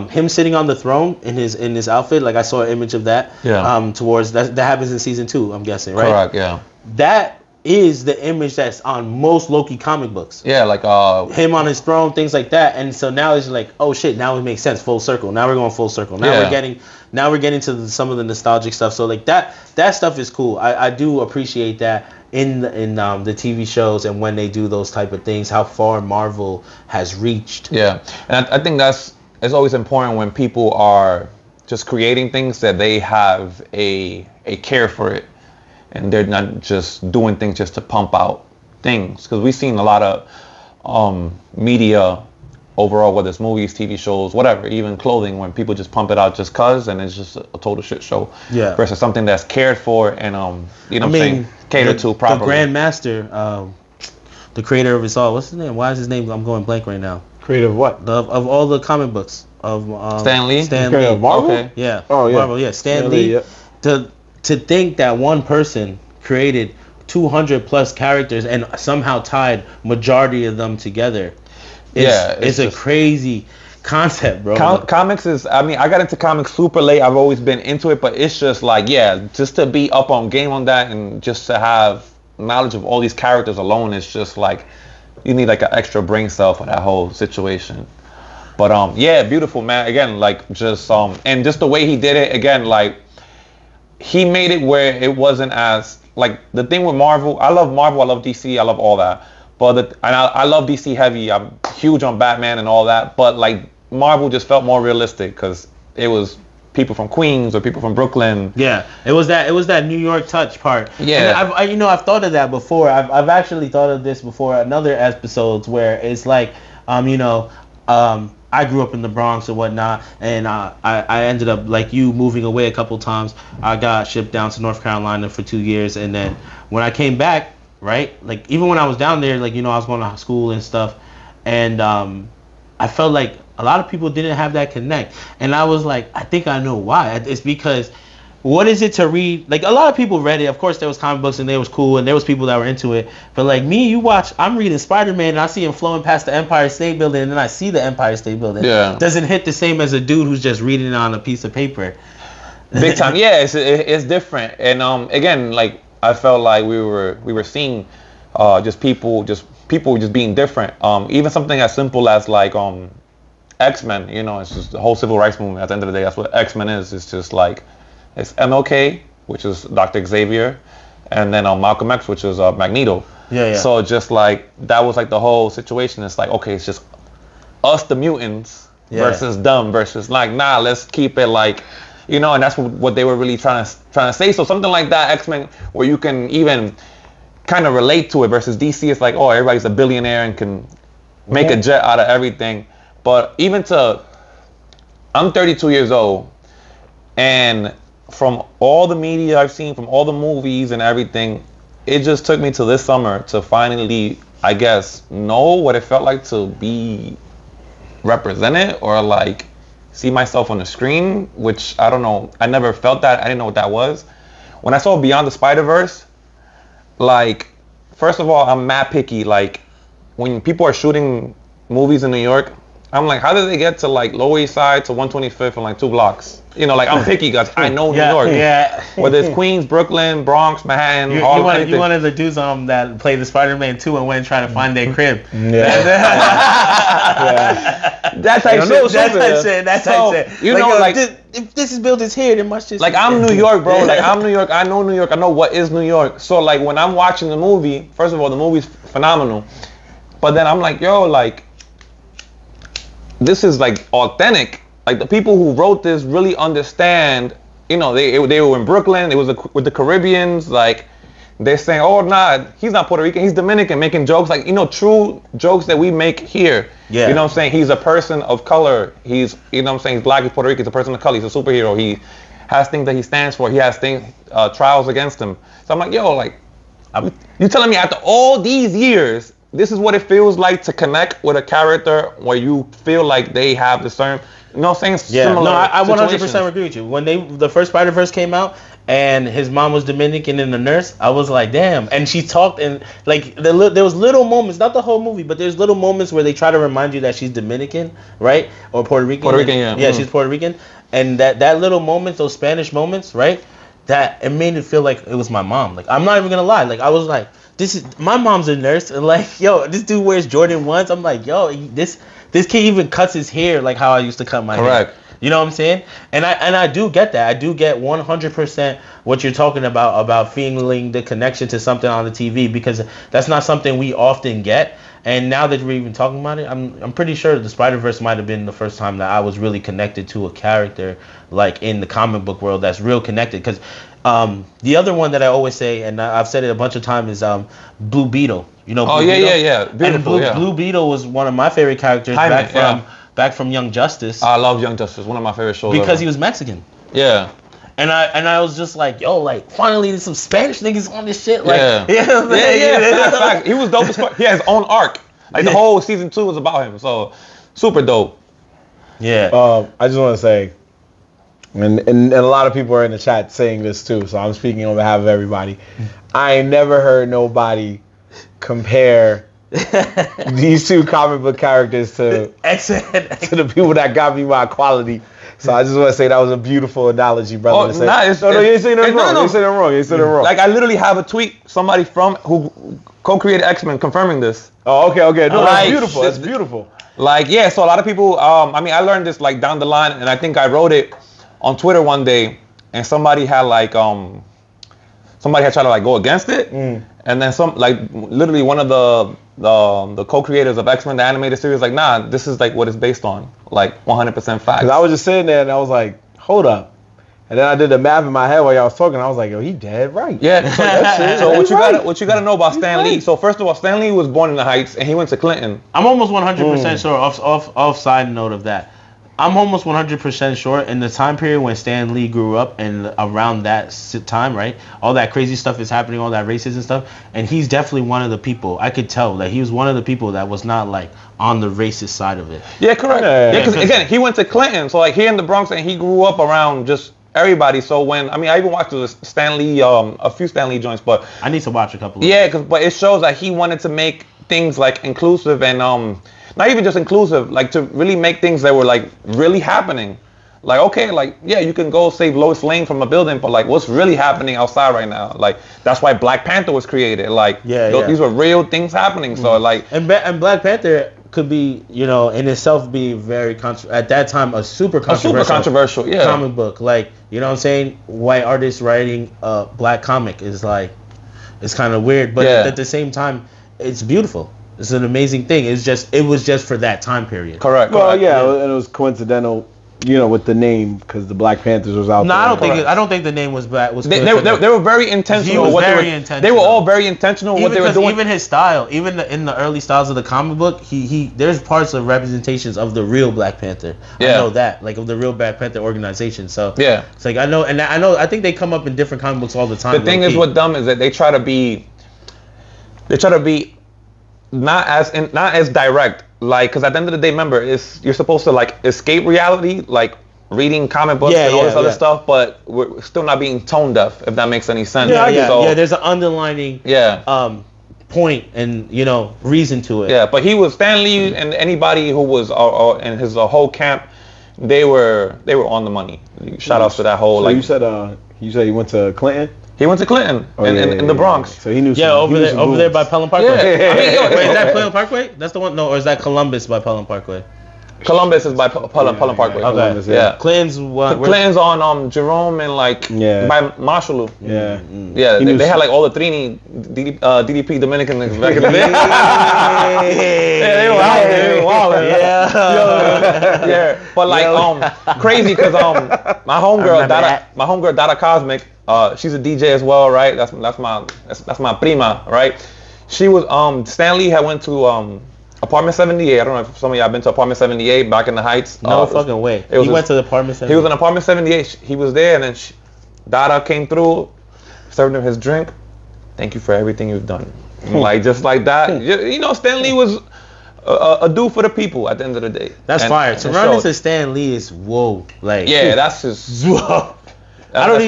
him sitting on the throne in his outfit, like I saw an image of that. Yeah. Towards that happens in season 2, I'm guessing, right? Correct. Yeah. That is the image that's on most Loki comic books. Yeah, like him on his throne, things like that. And so now it's like, oh shit, now it makes sense, full circle. Now we're going full circle. Now we're getting to some of the nostalgic stuff. So like that stuff is cool. I do appreciate that in the TV shows, and when they do those type of things, how far Marvel has reached. Yeah, and I think it's always important when people are just creating things that they have a care for it, and they're not just doing things just to pump out things. Because we've seen a lot of media overall, whether it's movies, TV shows, whatever, even clothing, when people just pump it out just cause, and it's just a total shit show. Yeah. Versus something that's cared for and you know what I'm saying, catered to properly. The Grandmaster, the creator of it all, what's his name? Why is his name? I'm going blank right now. Creator of what? Of all the comic books of Stan Lee. Creator of Marvel? Okay. Yeah. Oh yeah. Marvel. Yeah. Stan Lee. Yeah. To think that one person created 200 plus characters and somehow tied majority of them together. It's a crazy concept, bro. Comics is, I mean, I got into comics super late. I've always been into it, but it's just like, yeah, just to be up on game on that, and just to have knowledge of all these characters alone, is just like, you need like an extra brain cell for that whole situation. But yeah, beautiful, man. Again, like just and just the way he did it, again, like he made it where it wasn't as like the thing with Marvel. I love Marvel, I love DC, I love all that. But I love DC heavy. I'm huge on Batman and all that. But like Marvel just felt more realistic because it was people from Queens or people from Brooklyn. Yeah, it was that New York touch part. Yeah, and I've thought of that before. I've actually thought of this before in other episodes where it's like, I grew up in the Bronx and whatnot, and I ended up like you moving away a couple times. I got shipped down to North Carolina for 2 years, and then when I came back, right, like even when I was down there, like, you know, I was going to school and stuff, and I felt like a lot of people didn't have that connect, and I was like, I think I know why. It's because what is it to read? Like, a lot of people read it. Of course, there was comic books and they was cool, and there was people that were into it. But like me, I'm reading Spider-Man and I see him flowing past the Empire State Building, and then I see the Empire State Building. Yeah. Doesn't hit the same as a dude who's just reading it on a piece of paper. Big time. Yeah, it's different. And again, like I felt like we were seeing just people being different. Even something as simple as like X-Men. You know, it's just the whole civil rights movement. At the end of the day, that's what X-Men is. It's just like, it's MLK, which is Dr. Xavier, and then Malcolm X, which is Magneto. Yeah. So just like that was like the whole situation. It's like, okay, it's just us, the mutants, versus them, versus like, nah, let's keep it like you know, and that's what they were really trying to say. So something like that, X-Men, where you can even kind of relate to it, versus DC, it's like, oh, everybody's a billionaire and can make a jet out of everything. But I'm 32 years old, and from all the media I've seen, from all the movies and everything, it just took me to this summer to finally, I guess, know what it felt like to be represented, or like see myself on the screen, which I don't know. I never felt that. I didn't know what that was. When I saw Beyond the Spider-Verse, like, first of all, I'm mad picky. Like, when people are shooting movies in New York, I'm like, how did they get to like Lower East Side to 125th in like 2 blocks? You know, like, I'm picky because I know New York. Yeah. Whether it's Queens, Brooklyn, Bronx, Manhattan, Harlem, you wanted the dudes that played the Spider-Man 2 and went trying to find their crib. Yeah. That type shit. That type shit. You know, like, if this is built is here, then must just. Like, I'm New York, bro. Like, I'm New York. I know New York. I know what is New York. So, like, when I'm watching the movie, first of all, the movie's phenomenal. But then I'm like, yo, like, this is like authentic. Like, the people who wrote this really understand. You know, they were in Brooklyn. It was with the Caribbeans. Like, they're saying, oh, nah, he's not Puerto Rican. He's Dominican, making jokes. Like, you know, true jokes that we make here. Yeah. You know what I'm saying? He's a person of color. He's, you know what I'm saying? He's black, he's Puerto Rican. He's a person of color. He's a superhero. He has things that he stands for. He has things, trials against him. So I'm like, yo, like, you telling me after all these years, this is what it feels like to connect with a character where you feel like they have the same, you know what I'm saying? Yeah, no, I 100% agree with you. When the first Spider-Verse came out and his mom was Dominican and the nurse, I was like, damn. And she talked, and like there was little moments, not the whole movie, but there's little moments where they try to remind you that she's Dominican, right? Or Puerto Rican. Puerto Rican, yeah. Yeah, she's Puerto Rican. And that little moments, those Spanish moments, right? That it made it feel like it was my mom. Like, I'm not even gonna lie. Like, I was like, my mom's a nurse, and like, yo, this dude wears Jordan 1s. I'm like, yo, this kid even cuts his hair like how I used to cut my hair. You know what I'm saying? And I do get that. I do get 100% what you're talking about feeling the connection to something on the TV, because that's not something we often get. And now that we're even talking about it, I'm pretty sure the Spider-Verse might have been the first time that I was really connected to a character like in the comic book world that's real connected. Because the other one that I always say, and I've said it a bunch of times, is Blue Beetle. You know? Blue Beetle? Yeah. Beautiful. And Blue Beetle was one of my favorite characters back from Young Justice. I love Young Justice. One of my favorite shows. Because he was Mexican. Yeah. And I was just like, yo, like, finally there's some Spanish niggas on this shit. Like, yeah. He was dope as fuck. He has his own arc. Like, the whole season 2 was about him. So, super dope. Yeah. I just want to say, and a lot of people are in the chat saying this too, so I'm speaking on behalf of everybody. I ain't never heard nobody compare these two comic book characters to the people that got me my quality. So I just want to say that was a beautiful analogy, brother. You ain't saying nothing wrong. You ain't saying nothing wrong. Like, I literally have a tweet, somebody who co-created X-Men confirming this. Oh, okay. No, that's beautiful. That's beautiful. Like, yeah, so a lot of people, I mean, I learned this like down the line, and I think I wrote it on Twitter one day, and somebody had like, somebody had tried to like go against it, and then literally one of the co-creators of X-Men, the animated series, like, nah, this is like what it's based on, like 100% fact. Because I was just sitting there and I was like, hold up. And then I did the math in my head while y'all was talking. I was like, yo, he dead right. Yeah. So what you gotta know about Stan Lee. So first of all, Stan Lee was born in the Heights and he went to Clinton. I'm almost 100% sure. Off side note of that, I'm almost 100% sure in the time period when Stan Lee grew up and around that time, right? All that crazy stuff is happening, all that racism stuff, and he's definitely one of the people. I could tell that he was one of the people that was not like on the racist side of it. Yeah, correct. Yeah, because again, he went to Clinton, so like he in the Bronx and he grew up around just everybody. So I even watched a few Stan Lee joints, but I need to watch a couple of them. But it shows that he wanted to make things like inclusive and not even just inclusive, like to really make things that were like really happening. Like, okay, like, yeah, you can go save Lois Lane from a building, but like what's really happening outside right now? Like, that's why Black Panther was created. Like, these were real things happening. So like, and Black Panther could be, you know, in itself be very at that time a super controversial comic book. Like, you know what I'm saying? White artists writing a black comic is like, it's kind of weird, but at the same time, it's beautiful. It's an amazing thing. It was just for that time period. Correct. Well, yeah, and it was coincidental with the name because the Black Panthers was out No, there. I don't think the name was bad. They were very intentional. They were all very intentional what they were doing. Even his style, even in the early styles of the comic book, he there's parts of representations of the real Black Panther. Yeah. I know that, like of the real Black Panther organization. So yeah, it's like I think they come up in different comic books all the time. The thing is with them is that they try to be not as direct, like, because at the end of the day, remember, you're supposed to like escape reality, like reading comic books and all this other stuff, but we're still not being tone deaf, if that makes any sense. So, there's an underlining point and reason to it. Yeah, but he was Stan Lee and anybody who was in his whole camp, they were on the money. Shout outs to that whole. So like you said he went to Clinton. He went to Clinton in the Bronx. So he knew. Over there by Pelham Parkway. Yeah. Wait, is that Pelham Parkway? That's the one. No, or is that Columbus by Pelham Parkway? Columbus is by Pelham Parkway. Okay. Columbus, Clinton's Clinton's on Jerome and by Marshall. Yeah. Yeah. They had like all the Trini DDP Dominicans back in the day. They were out there. Yeah. But like crazy because my homegirl Dada Cosmic. She's a DJ as well, right? That's my prima, right? She was Stan Lee had went to Apartment 78. I don't know if some of y'all been to Apartment 78 back in the Heights. No fucking way. He went to the Apartment 78. He was in Apartment 78. He was there, and then Dada came through, served him his drink. Thank you for everything you've done. Like just like that. Stan Lee was a dude for the people at the end of the day. That's fire. Surrounding to Stan Lee is whoa. Like that's just whoa. I don't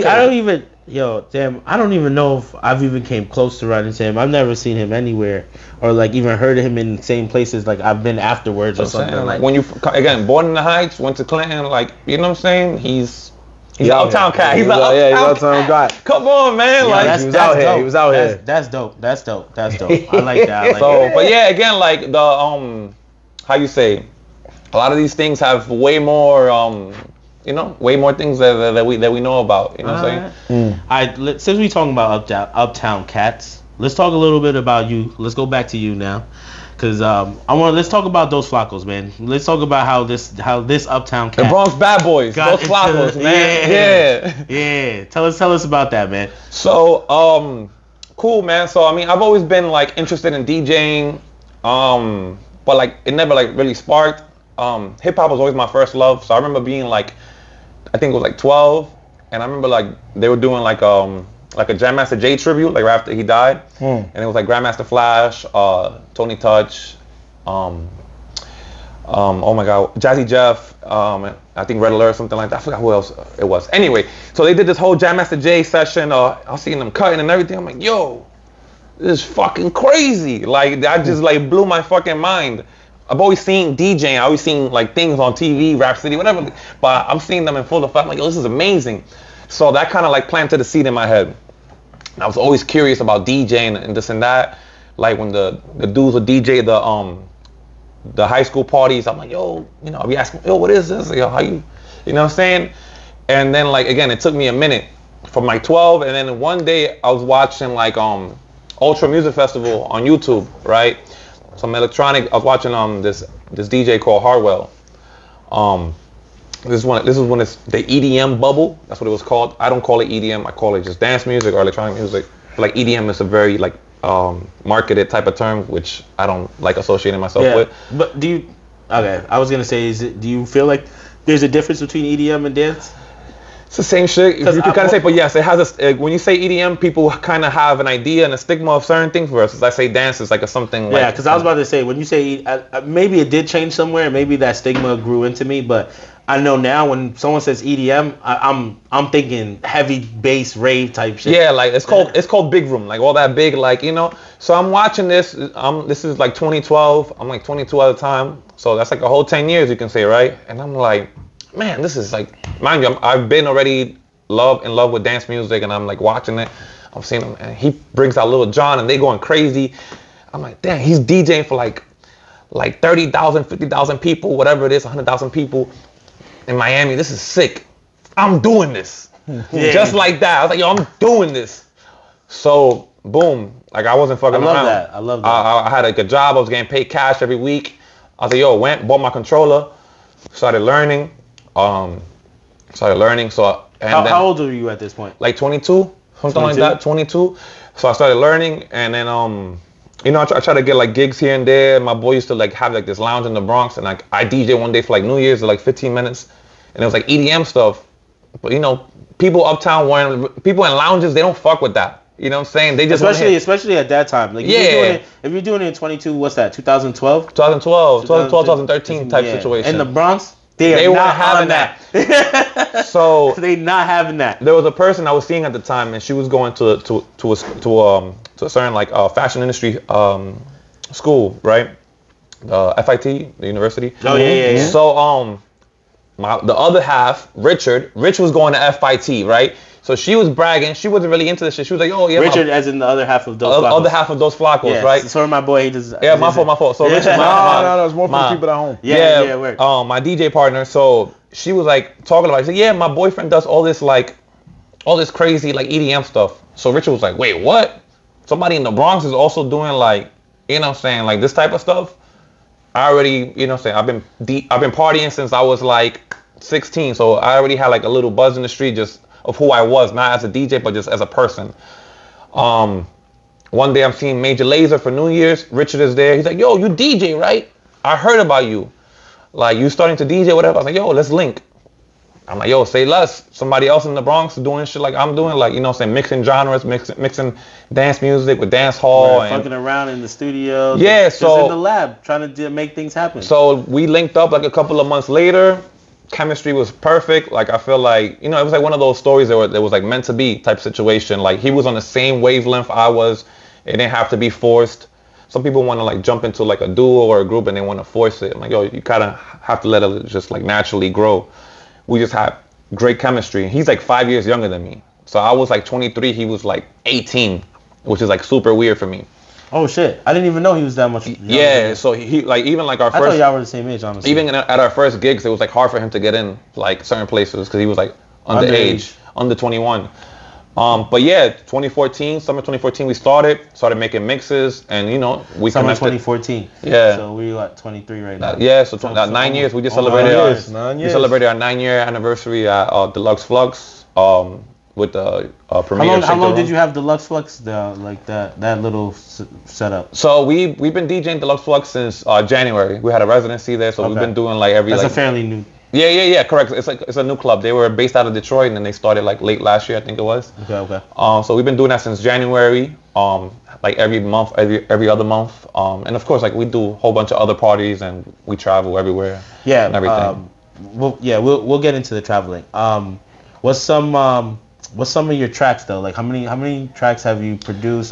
even know if I've even came close to running to him. I've never seen him anywhere or like even heard of him in the same places like I've been afterwards or something. Like when you again born in the Heights, went to Clinton, like you know what I'm saying? He's an uptown cat. He's an uptown guy. Come on, man! Yeah, he was out here. That's dope. I like that. But yeah, again, like the how you say, a lot of these things have way more way more things that we know about. You know what I'm saying? All right, since we talking about uptown cats, let's talk a little bit about you. Let's go back to you now, cause let's talk about those Flakos, man. Let's talk about how this uptown cat. The Bronx bad boys, those Flakos, man. Yeah. Tell us about that, man. So cool, man. So I mean, I've always been like interested in DJing, but like it never like really sparked. Hip hop was always my first love. So I remember being like, I think it was like 12, and I remember like they were doing like a Jam Master Jay tribute, like right after he died, and it was like Grandmaster Flash, Tony Touch, oh my God, Jazzy Jeff, I think Red Alert, something like that. I forgot who else it was. Anyway, so they did this whole Jam Master Jay session. I was seeing them cutting and everything. I'm like, yo, this is fucking crazy. Like that just like blew my fucking mind. I've always seen DJing, I always seen like things on TV, Rhapsody, whatever, but I'm seeing them in full effect. I'm like, yo, this is amazing. So that kind of like planted a seed in my head. I was always curious about DJing and this and that. Like when the dudes would DJ the high school parties, I'm like, yo, I'll be asking, yo, what is this? Yo, how you know what I'm saying? And then like, again, it took me a minute from like 12, and then one day I was watching like Ultra Music Festival on YouTube, right? Some electronic. I was watching this DJ called Harwell. This is when it's the EDM bubble. That's what it was called. I don't call it EDM. I call it just dance music or electronic music. But like EDM is a very like marketed type of term, which I don't like associating myself with. But I was gonna say, do you feel like there's a difference between EDM and dance? It's the same shit. You can kind of say, but yes, it has when you say EDM, people kind of have an idea and a stigma of certain things. Versus I say dance is like a something. Yeah, because I was about to say when you say maybe it did change somewhere, maybe that stigma grew into me, but I know now when someone says EDM, I'm thinking heavy bass rave type shit. Yeah, like it's called big room, like all that big, like So I'm watching this. This is like 2012. I'm like 22 at the time, so that's like a whole 10 years you can say, right? And I'm like, man, this is like, mind you, I've been already in love with dance music, and I'm like watching it. I'm seeing him, and he brings out Lil Jon, and they going crazy. I'm like, damn, he's DJing for like 30,000, 50,000 people, whatever it is, 100,000 people in Miami. This is sick. I'm doing this. Yeah. Just like that. I was like, yo, I'm doing this. So, boom. Like, I wasn't fucking around. I love that. I had like a job. I was getting paid cash every week. I was like, yo, bought my controller, started learning. Started learning. So How old were you at this point? Like 22, something 22? like that. 22. So I started learning, and then you know, I try to get like gigs here and there. My boy used to like have like this lounge in the Bronx, and like I DJ one day for like New Year's, like 15 minutes, and it was like EDM stuff. But you know, people uptown people in lounges, they don't fuck with that. You know what I'm saying? They just especially at that time. Like if you're doing it in 22, what's that? 2012? 2013 type situation. In the Bronx, they weren't having that. So they not having that. There was a person I was seeing at the time, and she was going to a certain like fashion industry school, right? FIT, the university. Oh yeah. So the other half, Rich was going to FIT, right? So she was bragging. She wasn't really into this shit. She was like, "Oh yeah." Richard, as in the other half of those. Other half of those Flakos, right? So my boy, he does. Yeah, my fault. So Richard, no, it's more for the people at home. Yeah. Word. My DJ partner. So she was like talking about it. She said, "Yeah, my boyfriend does all this crazy like EDM stuff." So Richard was like, "Wait, what? Somebody in the Bronx is also doing like, you know what I'm saying, like this type of stuff?" I already, you know what I'm saying, I've been partying since I was like 16, so I already had like a little buzz in the street just of who I was, not as a DJ, but just as a person. One day I'm seeing Major Lazer for New Year's. Richard is there. He's like, "Yo, you DJ, right? I heard about you. Like, you starting to DJ, whatever." I was like, "Yo, let's link." I'm like, "Yo, say less." Somebody else in the Bronx doing shit like I'm doing, like, you know what I'm saying, mixing genres, mixing dance music with dance hall. And fucking around in the studio. Yeah, just in the lab, trying to make things happen. So we linked up like a couple of months later. Chemistry was perfect. Like, I feel like, you know, it was like one of those stories that was like meant to be type situation. Like, he was on the same wavelength I was. It didn't have to be forced. Some people want to like jump into like a duo or a group and they want to force it. I'm like, yo, you kind of have to let it just like naturally grow. We just had great chemistry. He's like 5 years younger than me. So I was like 23. He was like 18, which is like super weird for me. Oh shit! I didn't even know he was that much. Yeah, so he like even like our first. I thought y'all were the same age, honestly. Even at our first gigs, it was like hard for him to get in like certain places because he was like underage, under 21. But yeah, summer 2014, we started making mixes, and you know we summer connected. 2014. Yeah. So we're at 23 right now. Yeah, so 9 years. We just celebrated our 9-year anniversary at Deluxe Flux. With the premiere. How long did you have Deluxe Flux, that little setup? So we've been DJing Deluxe Flux since January. We had a residency there, so we've been doing like every. That's like, a fairly new. Yeah, correct. It's a new club. They were based out of Detroit, and then they started like late last year, I think it was. Okay. So we've been doing that since January. Like every month, every other month. And of course, like we do a whole bunch of other parties, and we travel everywhere. Yeah. And everything. We'll get into the traveling. What's some of your tracks though? Like how many tracks have you produced?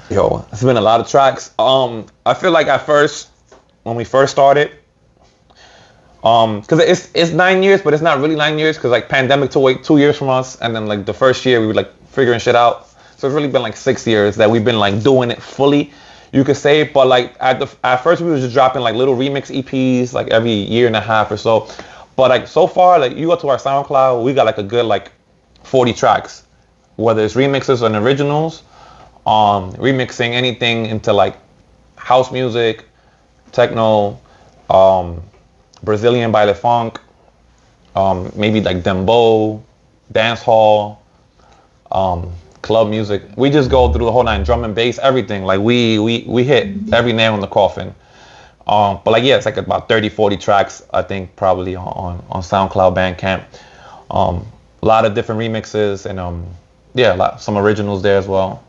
Yo, it's been a lot of tracks. I feel like when we first started, because it's 9 years, but it's not really 9 years because like pandemic took away 2 years from us, and then like the first year we were like figuring shit out. So it's really been like 6 years that we've been like doing it fully, you could say. But like at first we were just dropping like little remix EPs like every year and a half or so. But like so far, like you go to our SoundCloud, we got like a good like 40 tracks, whether it's remixes or originals, remixing anything into like house music, techno, Brazilian baile funk, maybe like dembow, dance hall, club music. We just go through the whole nine, drum and bass, everything. Like we hit every nail in the coffin. But like yeah, it's like about 30-40 tracks I think probably on SoundCloud, Bandcamp. A lot of different remixes and some originals there as well.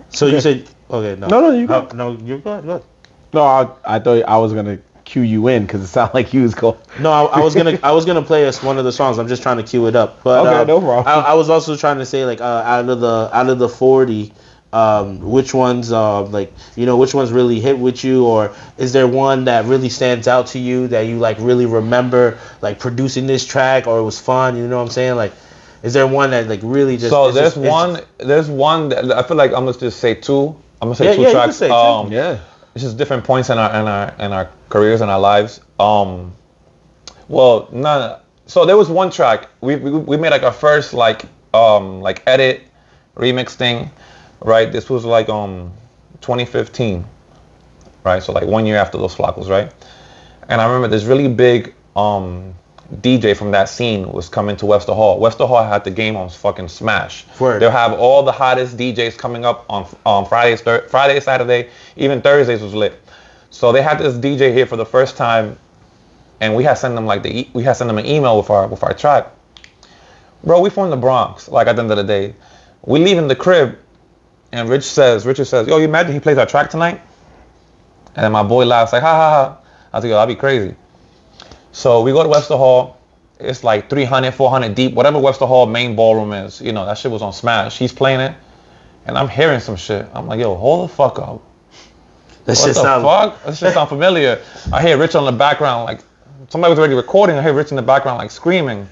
So you said okay? No, you go. No, you go ahead. No, I thought I was gonna cue you in because it sounded like you was going. No, I was gonna play us one of the songs. I'm just trying to cue it up. But okay, no problem. I was also trying to say like out of the 40. Which ones which ones really hit with you, or is there one that really stands out to you that you like really remember like producing this track, or it was fun, you know what I'm saying? Like, is there one that like really just? So there's one that I feel like I'm gonna just say two. I'm gonna say two tracks. You can say two. It's just different points in our careers and our lives. So there was one track we made like our first like edit remix thing. Right, this was like 2015, right? So like 1 year after those Flakos, right? And I remember this really big DJ from that scene was coming to Webster Hall. Webster Hall had the game on fucking smash. Word. They'll have all the hottest DJs coming up on Friday, Saturday, even Thursdays was lit. So they had this DJ here for the first time, and we had sent them an email with our track. Bro, we from the Bronx. Like at the end of the day, we leaving the crib, and Richard says, yo, you imagine he plays our track tonight? And my boy laughs like, ha ha ha. I was like, yo, that'd be crazy. So we go to Webster Hall. It's like 300, 400 deep, whatever Webster Hall main ballroom is. You know, that shit was on smash. He's playing it, and I'm hearing some shit. I'm like, yo, hold the fuck up. What the fuck? That shit sound familiar. I hear Rich on the background, like somebody was already recording. I hear Rich in the background, like screaming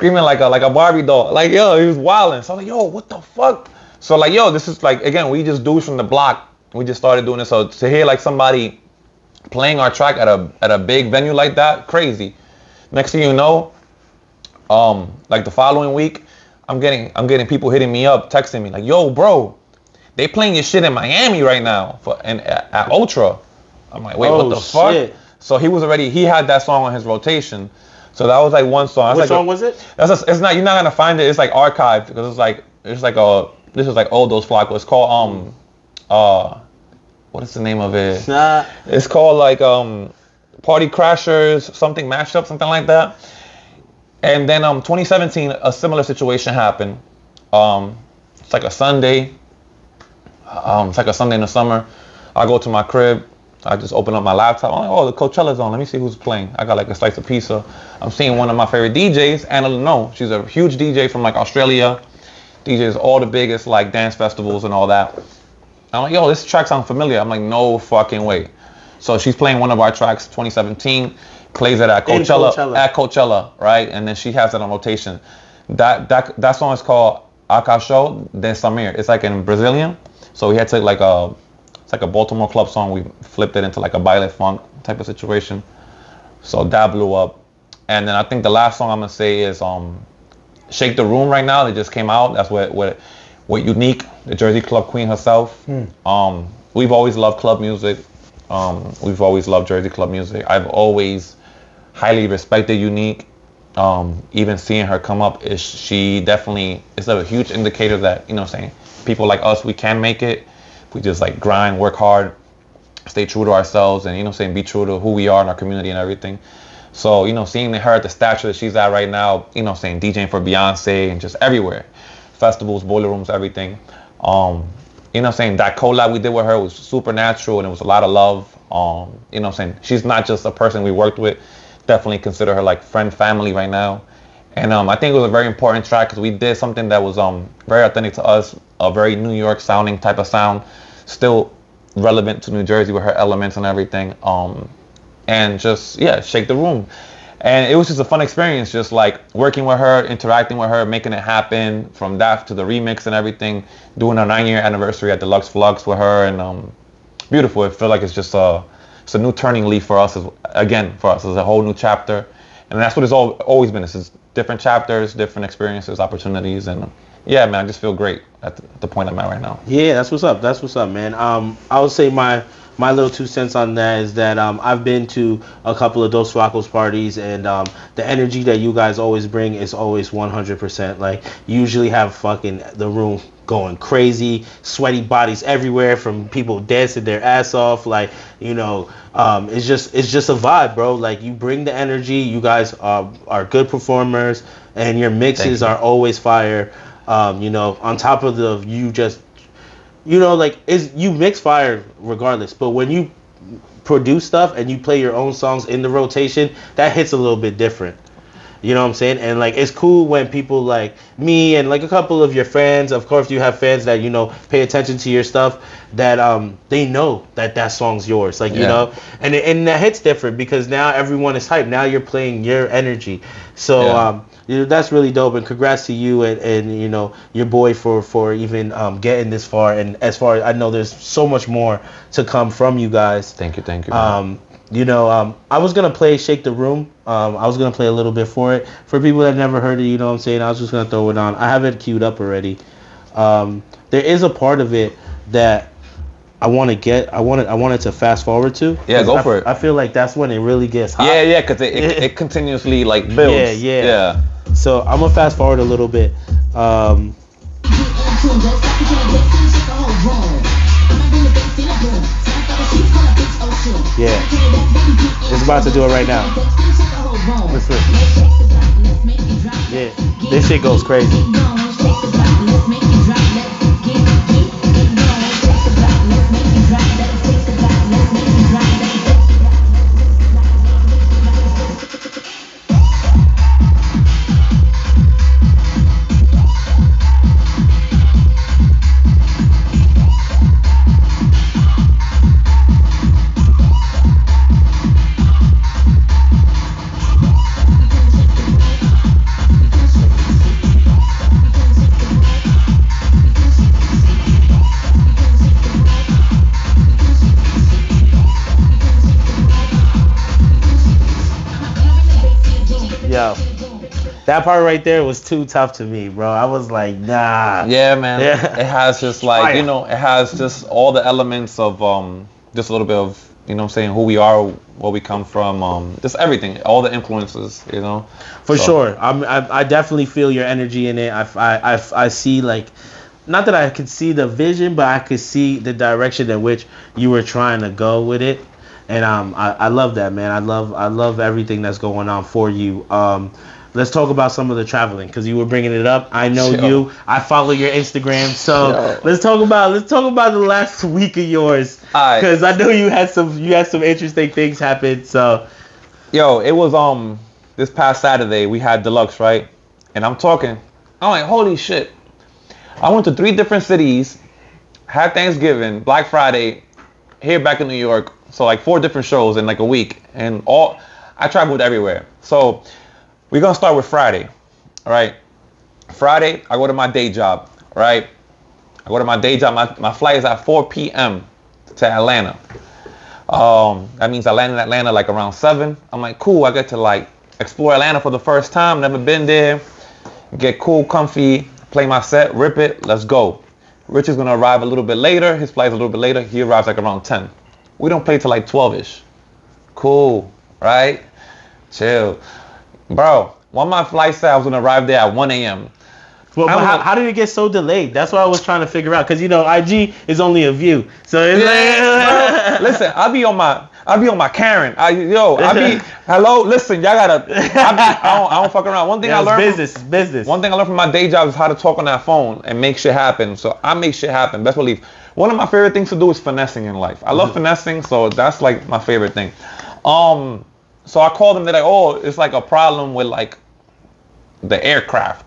like a Barbie doll. Like, yo, he was wilding. So I'm like, yo, what the fuck? So like, yo, this is like, again, we just dudes from the block. We just started doing this. So to hear like somebody playing our track at a big venue like that, crazy. Next thing you know, like the following week, I'm getting people hitting me up, texting me like, yo, bro, they playing your shit in Miami right now at Ultra. I'm like, wait, what the fuck? So he had that song on his rotation. So that was like one song. What song was it? It's not, you're not gonna find it. It's like archived because this is like old those Flakos. It's called what is the name of it? It's called like Party Crashers, something mashup, something like that. And then 2017, a similar situation happened. It's like a Sunday. It's like a Sunday in the summer. I go to my crib. I just open up my laptop. I'm like, oh, the Coachella's on. Let me see who's playing. I got like a slice of pizza. I'm seeing one of my favorite DJs, Anna Leno. She's a huge DJ from like Australia. DJs all the biggest like dance festivals and all that. I'm like, yo, this track sounds familiar. I'm like, no fucking way. So she's playing one of our tracks, 2017, plays it at Coachella, right? And then she has it on rotation. That song is called Acaso de Samir. It's like in Brazilian. So we had to it's like a Baltimore club song. We flipped it into like a baile funk type of situation. So that blew up. And then I think the last song I'm gonna say is Shake the Room right now. They just came out. That's what Unique, the Jersey club queen herself. We've always loved club music. We've always loved Jersey club music. I've always highly respected Unique. Even seeing her come up, she definitely is a huge indicator that, you know what I'm saying, people like us, we can make it. We just like grind, work hard, stay true to ourselves, and, you know what I'm saying, be true to who we are in our community and everything. So, you know, seeing her at the stature that she's at right now, you know what I'm saying, DJing for Beyonce and just everywhere, festivals, boiler rooms, everything. You know what I'm saying, that collab we did with her was super natural, and it was a lot of love. You know what I'm saying, she's not just a person we worked with. Definitely consider her like friend, family right now. And I think it was a very important track because we did something that was very authentic to us, a very New York sounding type of sound, still relevant to New Jersey with her elements and everything. And just, yeah, shake the room. And it was just a fun experience, just like working with her, interacting with her, making it happen, from that to the remix and everything, doing our 9-year anniversary at Deluxe Flux with her, and beautiful. I feel like it's just it's a new turning leaf for us, for us. It's a whole new chapter. And that's what it's always been. It's just different chapters, different experiences, opportunities, and yeah, man, I just feel great at the point I'm at right now. Yeah, that's what's up. That's what's up, man. I would say my little 2 cents on that is that I've been to a couple of Dos Flakos parties, and the energy that you guys always bring is always 100%. Like, you usually have fucking the room going crazy, sweaty bodies everywhere from people dancing their ass off. Like, you know, it's just a vibe, bro. Like, you bring the energy. You guys are good performers, and your mixes are always fire. You know, on top of you mix fire regardless, but when you produce stuff and you play your own songs in the rotation, that hits a little bit different. You know what I'm saying? And like, it's cool when people like me and like a couple of your fans, of course you have fans that, you know, pay attention to your stuff, that they know that song's yours, like, you know, and that hits different because now everyone is hyped. Now you're playing your energy. So you know, that's really dope, and congrats to you and you know, your boy for even getting this far. And as far as I know, there's so much more to come from you guys. Thank you. You know, I was gonna play Shake the Room. I was gonna play a little bit for it for people that never heard it. You know what I'm saying? I was just gonna throw it on. I have it queued up already. There is a part of it that I wanted to fast forward to. Yeah, go for it. I feel like that's when it really gets hot. Yeah, because it continuously like builds. Yeah. So I'm gonna fast forward a little bit. Yeah, it's about to do it right now. Listen. Yeah, this shit goes crazy. Yo, that part right there was too tough to me, bro. I was like, nah. Yeah, man. Yeah. It has just like, you know, it has just all the elements of just a little bit of, you know what I'm saying, who we are, where we come from, just everything, all the influences, you know. For sure. I definitely feel your energy in it. I see, like, not that I could see the vision, but I could see the direction in which you were trying to go with it. And I love that, man. I love everything that's going on for you. Let's talk about some of the traveling, because you were bringing it up. I know you. I follow your Instagram, so let's talk about the last week of yours, because I know you had some interesting things happen. So, yo, it was this past Saturday we had Deluxe, right? And I'm like, holy shit! I went to 3 different cities, had Thanksgiving, Black Friday, here back in New York. So like 4 different shows in like a week, and I traveled everywhere. So we're gonna start with Friday, all right? Friday, I go to my day job, right? I go to my day job. My flight is at 4 p.m. to Atlanta. That means I land in Atlanta like around 7. I'm like, cool. I get to like explore Atlanta for the first time. Never been there. Get cool, comfy, play my set, rip it. Let's go. Rich is gonna arrive a little bit later. His flight's a little bit later. He arrives like around 10. We don't play till like 12ish. Cool, right? Chill. Bro, one of my flights said I was going to arrive there at 1 a.m. Well, how did it get so delayed? That's what I was trying to figure out. Because, you know, IG is only a view. So it's bro, listen, I'll be on my Karen. Hello, listen, y'all gotta, I don't fuck around. One thing I learned. Business. One thing I learned from my day job is how to talk on that phone and make shit happen. So I make shit happen. Best believe. One of my favorite things to do is finessing in life. I love finessing, so that's like my favorite thing. So I called them. They're like, oh, it's like a problem with like the aircraft.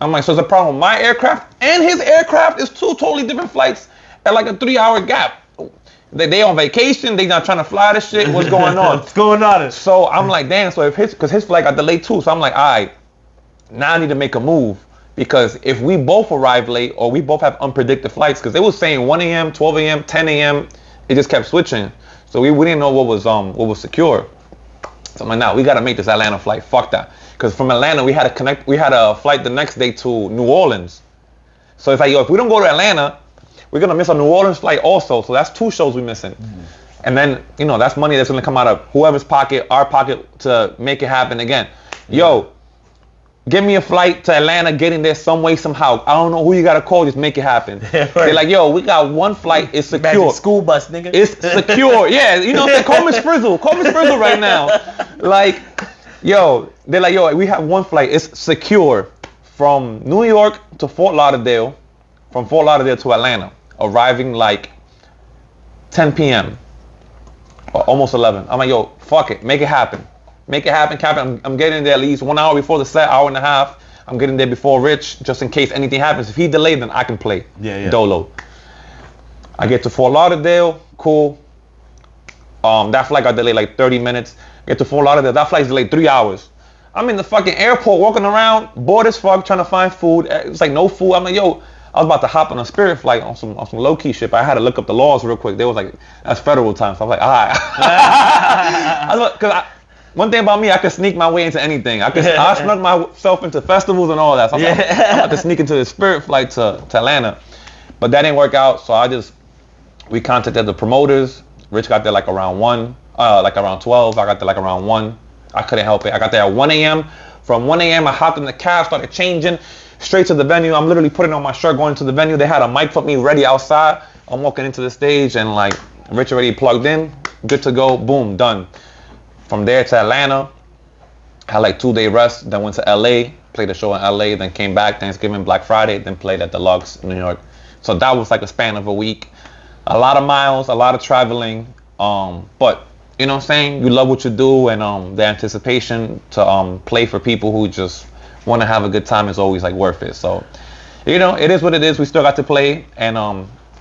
I'm like, so it's a problem with my aircraft and his aircraft? Is 2 totally different flights at like a 3-hour gap. They on vacation. They not trying to fly this shit. What's going on? What's going on? So I'm like, damn. So because his flight got delayed too. So I'm like, all right, now I need to make a move. Because if we both arrive late or we both have unpredicted flights, because they was saying 1 a.m., 12 a.m., 10 a.m., it just kept switching. So we didn't know what was secure. So I'm like, nah, we got to make this Atlanta flight. Fuck that. Because from Atlanta, we had a flight the next day to New Orleans. So it's like, yo, if we don't go to Atlanta, we're going to miss a New Orleans flight also. So that's 2 shows we're missing. And then, you know, that's money that's going to come out of whoever's pocket, our pocket, to make it happen again. Yo. Give me a flight to Atlanta, getting there some way, somehow. I don't know who you got to call, just make it happen. Right. They're like, yo, we got 1 flight, it's secure. Magic school bus, nigga. It's secure. Yeah, you know what I'm saying? Call Miss Frizzle. Call Miss Frizzle right now. Like, yo, they're like, yo, we have 1 flight, it's secure from New York to Fort Lauderdale, from Fort Lauderdale to Atlanta, arriving like 10 p.m. or almost 11. I'm like, yo, fuck it, make it happen. Make it happen, Captain. I'm getting there at least 1 hour before the set, hour and a half. I'm getting there before Rich, just in case anything happens. If he delayed, then I can play Dolo. I get to Fort Lauderdale, cool. That flight got delayed like 30 minutes. Get to Fort Lauderdale, that flight's delayed 3 hours. I'm in the fucking airport walking around, bored as fuck, trying to find food. It's like no food. I'm like, yo, I was about to hop on a Spirit flight on some low-key shit, but I had to look up the laws real quick. They was like, that's federal time. So I was like, all right. One thing about me, I could sneak my way into anything. I snuck myself into festivals and all that. So I'm about to sneak into the Spirit flight to Atlanta. But that didn't work out, so I just We contacted the promoters. Rich got there like around 1, like around 12. I got there like around 1. I couldn't help it. I got there at 1 a.m. From 1 a.m. I hopped in the cab, started changing straight to the venue. I'm literally putting on my shirt, going to the venue. They had a mic for me ready outside. I'm walking into the stage and like Rich already plugged in, good to go, boom, done. From there to Atlanta, had like 2-day rest, then went to LA, played a show in LA, then came back Thanksgiving, Black Friday, then played at the Lux, New York. So that was like a span of a week. A lot of miles, a lot of traveling, but you know what I'm saying? You love what you do, and the anticipation to play for people who just want to have a good time is always like worth it. So, you know, it is what it is. We still got to play, and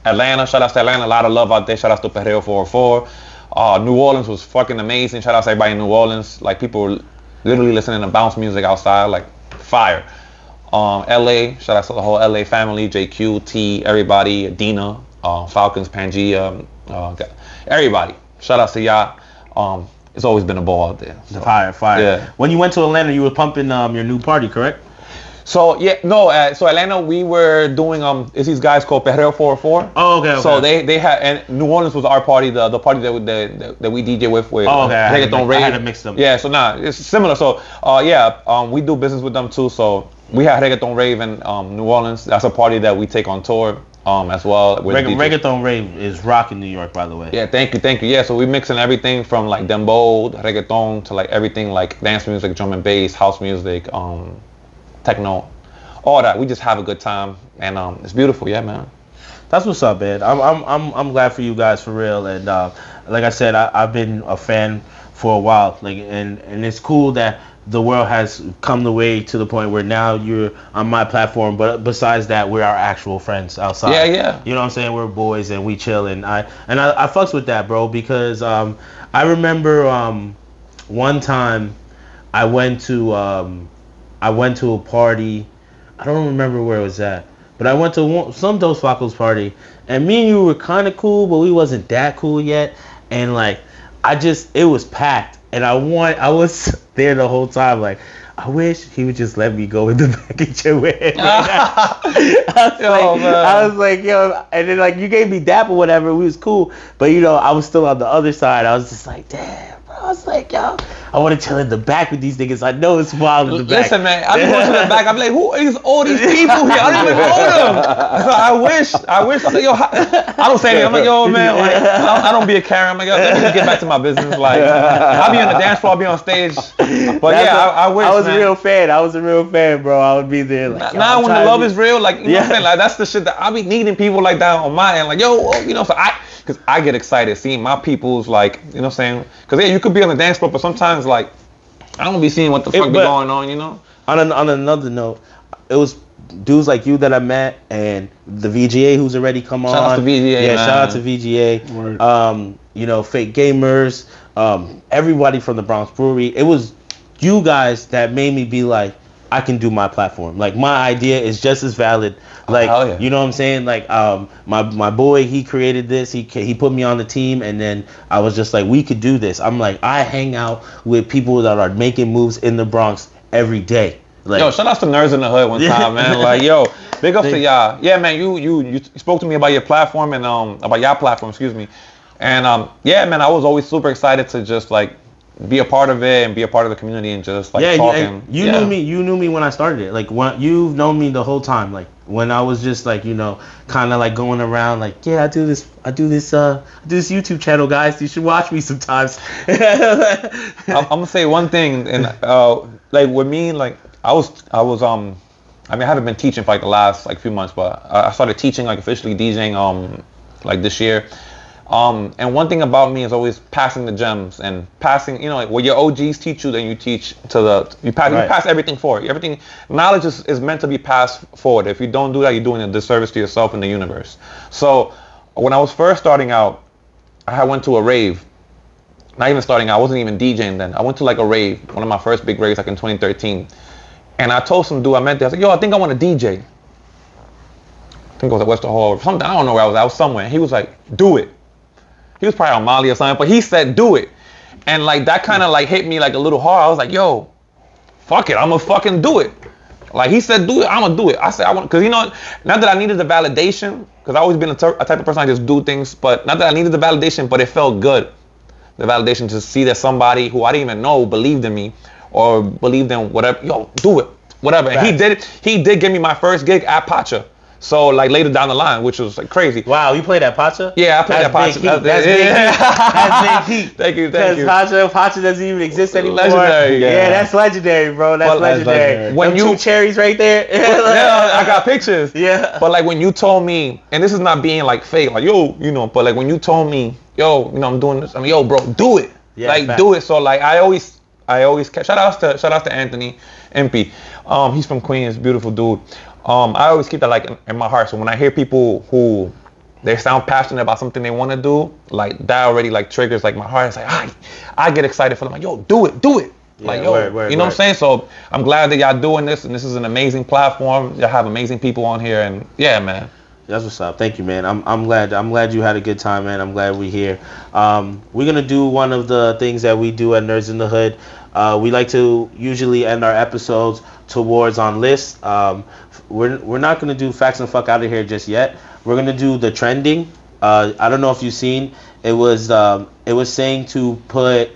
Atlanta, shout out to Atlanta, a lot of love out there. Shout out to Perreo 404. New Orleans was fucking amazing. Shout out to everybody in New Orleans. Like people were literally listening to bounce music outside, like fire. LA, shout out to the whole LA family, JQ, T, everybody, Dina, Falcons, Pangea, everybody. Shout out to y'all. It's always been a ball out there. So. Fire. Yeah. When you went to Atlanta, you were pumping your new party, correct? So so Atlanta, we were doing it's these guys called Perreo 404. Oh, okay. So they had, and New Orleans was our party, the party that we DJ with Reggaeton Rave. I had to mix them. Yeah, so it's similar. So we do business with them too. So we had Reggaeton Rave in New Orleans. That's a party that we take on tour as well. Reggaeton Rave is rocking New York, by the way. Yeah, thank you. Yeah, so we mixing everything from like dembow, reggaeton to like everything like dance music, drum and bass, house music, techno, all that. We just have a good time, and it's beautiful. Yeah, man. That's what's up, man. I'm glad for you guys, for real. And like I said, I've been a fan for a while. Like, and it's cool that the world has come the way to the point where now you're on my platform. But besides that, we're our actual friends outside. Yeah. You know what I'm saying? We're boys and we chill. And I fucks with that, bro, because I remember one time I went to a party. I don't remember where it was at, but I went to some Dos Flakos party, and me and you were kind of cool, but we wasn't that cool yet. And like, it was packed, and I was there the whole time. Like, I wish he would just let me go in the back and chill with him. I was like, yo, and then like you gave me dap or whatever. We was cool, but you know, I was still on the other side. I was just like, damn. I was like, yo, I want to chill in the back with these niggas. I know it's wild in the back. Listen, man, I be going to the back. I'm like, who is all these people here? I don't even know them. So I wish. I'm like, yo, I don't say anything. I'm like, yo, man, like, I don't be a Karen. I'm like, yo, let me just get back to my business. Like, I'll be on the dance floor, I'll be on stage. But I wish, I was man. a real fan. I was a real fan, bro. I would be there. Like, now when the love is real, like, you know what I'm saying? Like, that's the shit that I be needing people like that on my end. Like, yo, you know, so because I get excited seeing my people's, like, you know what I'm saying? Because, yeah, you could be on the dance floor, but sometimes, like, I don't be seeing what the fuck be going on, you know? On another note, it was dudes like you that I met, and the VGA who's already come on. Shout out to VGA, yeah, man. shout out to VGA. You know, Fake Gamers, everybody from the Bronx Brewery. It was you guys that made me be like, I can do my platform. Like, my idea is just as valid. Like, yeah. You know what I'm saying? Like, my boy, he created this. He put me on the team, and then I was just like, we could do this. I'm like, I hang out with people that are making moves in the Bronx every day. Like, yo, shout out to Nerds in the Hood one time, man. Like, yo, big up to y'all. Yeah, man, you spoke to me about your platform and about your platform, excuse me. And yeah, man, I was always super excited to just like be a part of it and be a part of the community and just like talking. You knew me when I started it. Like, when you've known me the whole time. Like, when I was just like, you know, kind of like going around like, yeah, I do this YouTube channel, guys. You should watch me sometimes. I'm gonna say one thing, and like with me, like I haven't been teaching for like the last like few months, but I started teaching like officially DJing like this year. And one thing about me is always passing the gems and passing, you know, like what your OGs teach you, then you teach you pass everything forward. Everything, knowledge is meant to be passed forward. If you don't do that, you're doing a disservice to yourself and the universe. So when I was first starting out, I went to a rave. Not even starting out, I wasn't even DJing then. I went to like a rave, one of my first big raves like in 2013. And I told some dude I met there, I was like, yo, I think I want to DJ. I think it was at Western Hall or something. I don't know where I was somewhere. And he was like, do it. He was probably on Molly or something, but he said, do it. And like that kind of like hit me like a little hard. I was like, yo, fuck it, I'm gonna fucking do it. Like he said, do it. I'm gonna do it. I said, I want, cause you know, not that I needed the validation, cause I always been a type of person I just do things, but not that I needed the validation, but it felt good. The validation to see that somebody who I didn't even know believed in me or believed in whatever. Yo, do it, whatever. And he did it. He did give me my first gig at Pacha. So like later down the line, which was like crazy. Wow, you played at Pacha? Yeah, I played at Pacha. That's big heat. That's big heat. Thank you. Because Pacha doesn't even exist anymore. Legendary. Yeah, that's legendary, bro. That's legendary. When you 2 cherries right there. Yeah, I got pictures. Yeah. But like when you told me, and this is not being like fake, like yo, you know, but like when you told me, yo, you know, I'm doing this. I mean, yo, bro, do it. Yeah, like do it. So like I always shout out to Anthony MP. He's from Queens, beautiful dude. I always keep that like in my heart. So when I hear people who they sound passionate about something they want to do, like that already like triggers like my heart. It's like I get excited for them. Like yo, do it. Yeah, like yo, you know what I'm saying? So I'm glad that y'all doing this, and this is an amazing platform. Y'all have amazing people on here, and yeah, man. That's what's up. Thank you, man. I'm glad you had a good time, man. I'm glad we're here. We're gonna do one of the things that we do at Nerds in the Hood. We like to usually end our episodes towards on lists. We're not gonna do facts and fuck out of here just yet. We're gonna do the trending. I don't know if you've seen. It was saying to put.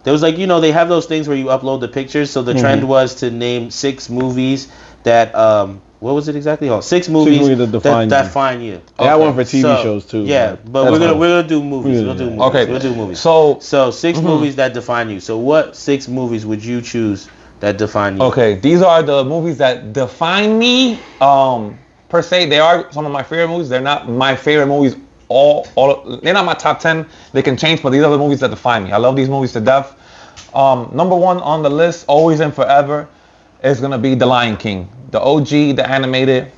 There was like, you know, they have those things where you upload the pictures. So the trend was to name 6 movies that what was it exactly? 6 movies that define you. They had one for TV shows too. Yeah, but we're gonna do movies. We'll do movies. Okay. We'll do movies. So 6 movies that define you. So what 6 movies would you choose that define you? Okay, these are the movies that define me. Per se, they are some of my favorite movies. They're not my favorite movies. They're not my top 10. They can change, but these are the movies that define me. I love these movies to death. Number 1 on the list, always and forever, is gonna be The Lion King, the OG, the animated.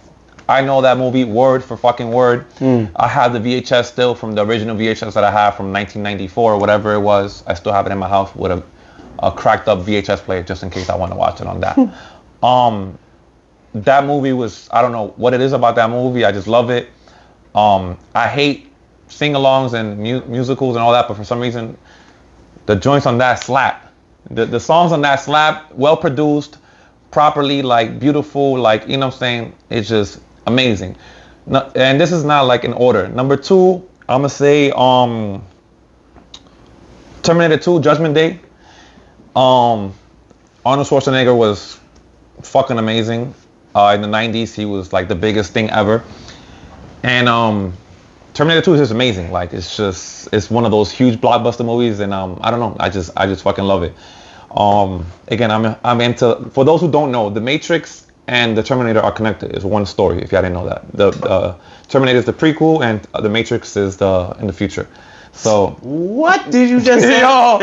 I know that movie word for fucking word. I have the VHS still from the original VHS that I have from 1994 or whatever it was. I still have it in my house with a cracked up VHS player just in case I want to watch it on that. That movie was, I don't know what it is about that movie. I just love it. I hate sing-alongs and musicals and all that, but for some reason, the joints on that slap. The songs on that slap, well produced, properly, like beautiful, like, you know what I'm saying? It's just amazing. No, and this is not like in order. Number 2, I'm gonna say Terminator 2, Judgment Day. Arnold Schwarzenegger was fucking amazing. In the 90s, he was like the biggest thing ever. And Terminator 2 is just amazing. Like it's one of those huge blockbuster movies, and I don't know, I just fucking love it. Again, I'm into, for those who don't know, The Matrix and the Terminator are connected. It's one story, if y'all didn't know that. The Terminator is the prequel, and the Matrix is in the future. So what did you just say? Yo,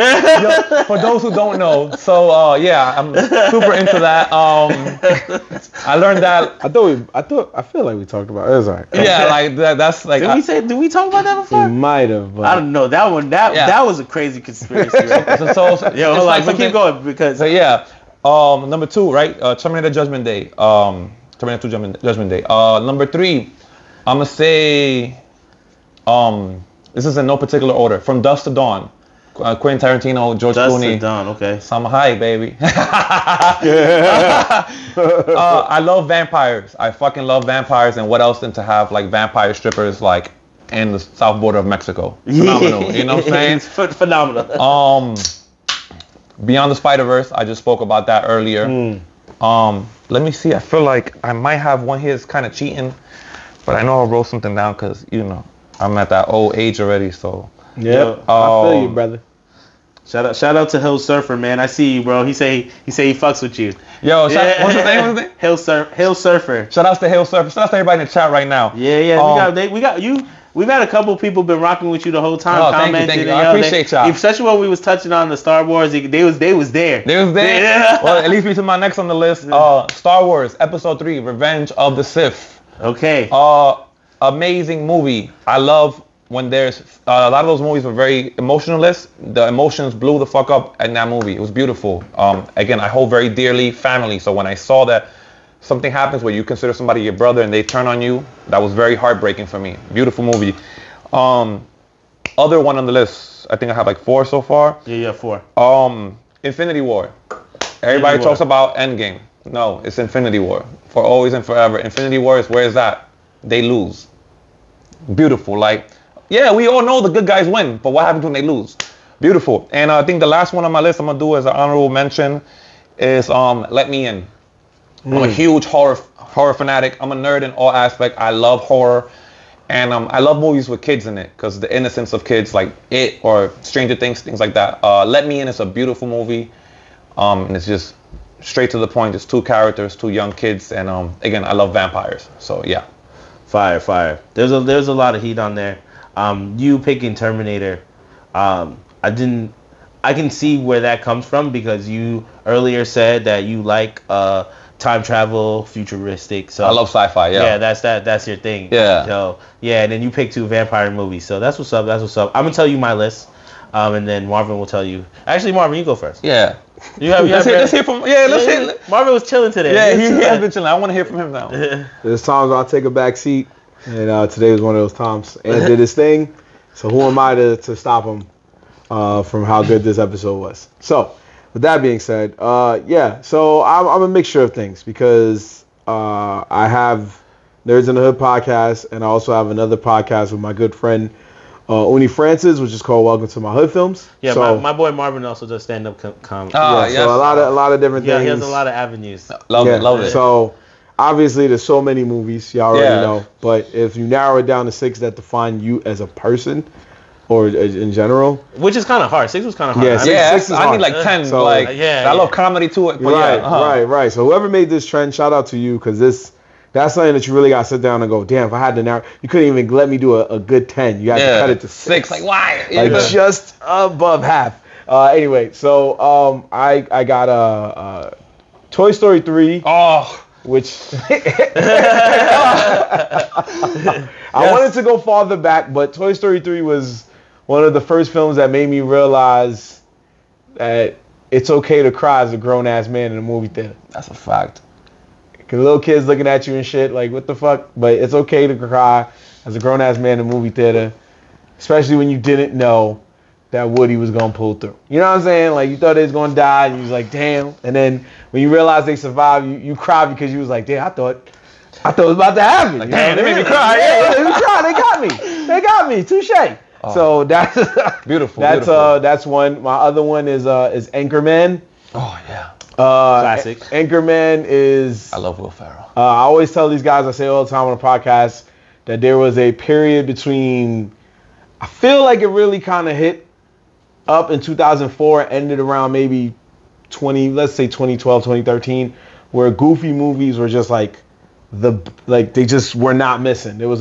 for those who don't know, so yeah, I'm super into that. I learned that. I feel like we talked about it. It's all right. Yeah, like that's like. Did we talk about that before? We might have. I don't know that one. That was a crazy conspiracy. Right? so yo, hold on, but keep going because. So yeah, number 2, right? Terminator Judgment Day. Terminator 2 Judgment Day. Number 3, I'm gonna say. This is in no particular order. From Dusk to Dawn, Quentin Tarantino, George Clooney. Dusk to Dawn, okay. Some high, baby. I love vampires. I fucking love vampires, and what else than to have like vampire strippers like in the south border of Mexico? Phenomenal. You know what I'm saying? It's phenomenal. Beyond the Spider-Verse, I just spoke about that earlier. Let me see. I feel like I might have one here that's kind of cheating, but I know I wrote something down because, you know, I'm at that old age already, so. Yeah, I feel you, brother. Shout out to Hill Surfer, man. I see you, bro. He say he fucks with you. Yo, what's his name? Hill Surfer. Shout out to Hill Surfer. Shout out to everybody in the chat right now. Yeah. We got you. We've had a couple people been rocking with you the whole time, commenting. Thank you. I appreciate y'all. Especially when we was touching on the Star Wars, they was there. They was there. Yeah. Well, it leads me to my next on the list. Star Wars Episode 3, Revenge of the Sith. Okay. Amazing movie. I love when there's a lot of those movies were very emotionless. The emotions blew the fuck up in that movie. It was beautiful. Again, I hold very dearly family. So when I saw that something happens where you consider somebody your brother and they turn on you, that was very heartbreaking for me. Beautiful movie. Other one on the list, I think I have like 4 so far. Yeah, 4. Infinity War. Everybody talks about Endgame. No, it's Infinity War. For always and forever. Infinity War is, where is that? They lose. Beautiful. Like, yeah, we all know the good guys win, but what happens when they lose? Beautiful. And I think the last one on my list I'm gonna do as an honorable mention is Let Me In. I'm a huge horror fanatic. I'm a nerd in all aspects. I love horror. And I love movies with kids in it because the innocence of kids, like It or Stranger Things, things like that. Let Me In is a beautiful movie. And it's just straight to the point. It's 2 characters, 2 young kids. And again, I love vampires. So yeah. Fire. There's a lot of heat on there. You picking Terminator, I can see where that comes from because you earlier said that you like time travel, futuristic. So I love sci-fi. Yeah. That's your thing. Yeah. So and then you pick 2 vampire movies. So that's what's up. I'm gonna tell you my list, and then Marvin will tell you. Actually, Marvin, you go first. Yeah. Let's hear from. Yeah, let's hear. Marvin was chilling today. Yeah, he has been chilling. I want to hear from him now. There's times I'll take a back seat, and today was one of those times. And did his thing. So who am I to stop him from how good this episode was? So with that being said, so I'm a mixture of things because I have Nerds in the Hood podcast, and I also have another podcast with my good friend Uni Francis, which is called Welcome to My Hood Films. Yeah, so, my boy Marvin also does stand-up comedy. Yes. So a lot of different things. Yeah, he has a lot of avenues. Love it. So obviously there's so many movies, y'all already know. But if you narrow it down to 6 that define you as a person or in general, which is kind of hard. 6 was kind of hard. Yeah, 6 is hard. I need like 10. So, I love comedy too. But right. So whoever made this trend, shout out to you because that's something that you really got to sit down and go, damn, if I had to narrow, you couldn't even let me do a good 10. You had to cut it to 6. Like, why? Like, just above half. Anyway, so I got a Toy Story 3. Oh. Which I wanted to go farther back, but Toy Story 3 was one of the first films that made me realize that it's okay to cry as a grown-ass man in a movie theater. That's a fact. Because little kids looking at you and shit, like, what the fuck? But it's okay to cry as a grown-ass man in a movie theater, especially when you didn't know that Woody was going to pull through. You know what I'm saying? Like, you thought they was going to die, and you was like, damn. And then when you realized they survived, you cried because you was like, damn, I thought it was about to happen. Like, damn, they made me cry. Yeah, they made me cry. They got me. Touche. Oh. So that's beautiful. That's one. My other one is Anchorman. Oh, yeah. Classic. Anchorman is... I love Will Ferrell. I always tell these guys, I say all the time on the podcast, that there was a period between... I feel like it really kind of hit up in 2004, ended around maybe 2012, 2013, where goofy movies were just like they just were not missing. There was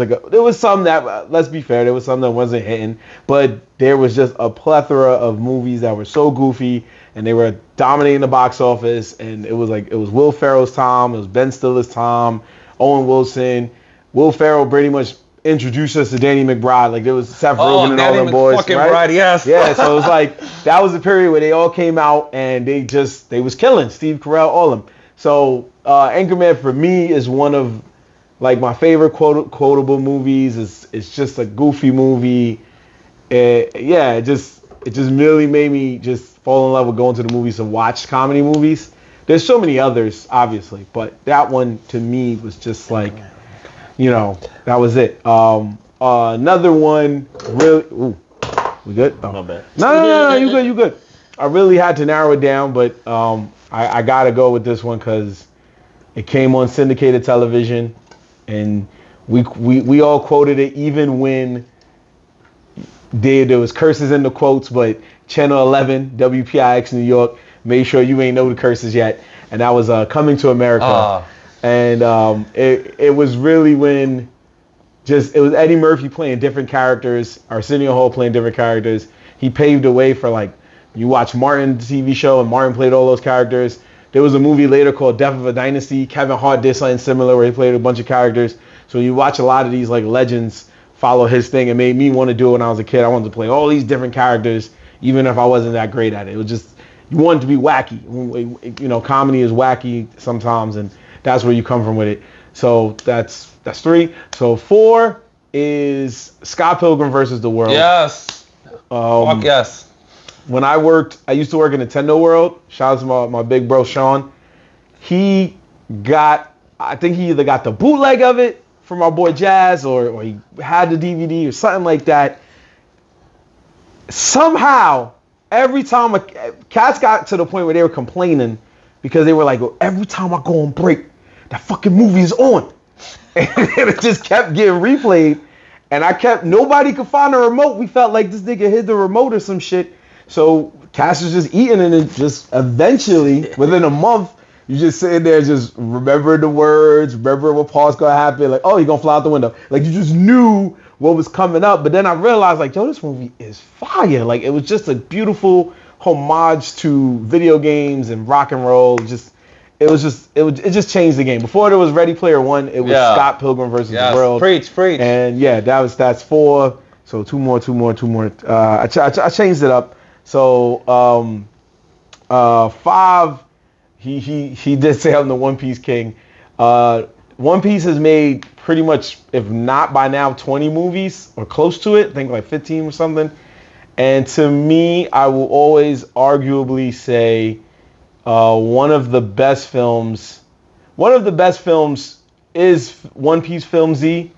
some that, let's be fair, there was some that wasn't hitting, but there was just a plethora of movies that were so goofy and they were dominating the box office. And it was Will Ferrell's time, it was Ben Stiller's time, Owen Wilson. Will Ferrell pretty much introduced us to Danny McBride. Like, there was Seth Rogen and all them boys, right? Bride, yes. Yeah, so it was like, that was the period where they all came out and they was killing. Steve Carell, all of them. So, Anchorman for me is one of, like, my favorite quotable movies. It's just a goofy movie. It just really made me just fall in love with going to the movies and watch comedy movies. There's so many others, obviously, but that one to me was just like, you know, that was it. Another one, really... Ooh, we good? Oh. My bad. No, you good. I really had to narrow it down, but I got to go with this one because it came on syndicated television, and we all quoted it even when there was curses in the quotes, but Channel 11, WPIX New York, made sure you ain't know the curses yet, and that was Coming to America. And it was really when it was Eddie Murphy playing different characters, Arsenio Hall playing different characters. He paved the way for, like, you watch Martin's TV show and Martin played all those characters. There was a movie later called Death of a Dynasty. Kevin Hart did something similar where he played a bunch of characters. So you watch a lot of these, like, legends follow his thing. It made me want to do it when I was a kid. I wanted to play all these different characters, even if I wasn't that great at it. It was just, you wanted to be wacky. You know, comedy is wacky sometimes, and that's where you come from with it. So that's 3. So 4 is Scott Pilgrim versus the World. Yes. Fuck yes. When I used to work in Nintendo World. Shout out to my big bro Sean. he got, I think he either got the bootleg of it from our boy Jazz, or he had the DVD or something like that. Somehow, every time cats got to the point where they were complaining because they were like, every time I go on break, that fucking movie is on. And it just kept getting replayed. And nobody could find the remote. We felt like this nigga hid the remote or some shit. So Cass was just eating, and it just eventually, within a month, you just sitting there just remembering the words, remembering what part's gonna happen. Like, oh, you're gonna fly out the window. Like, you just knew what was coming up. But then I realized, like, yo, this movie is fire. Like, it was just a beautiful homage to video games and rock and roll. It just changed the game. Before there was Ready Player One, it was Scott Pilgrim versus the World. Preach. And yeah, that's 4. So two more. I changed it up. So 5. He did say I'm the One Piece king. One Piece has made pretty much, if not by now, 20 movies or close to it. I think like 15 or something. And to me, I will always arguably say one of the best films is One Piece Film Z,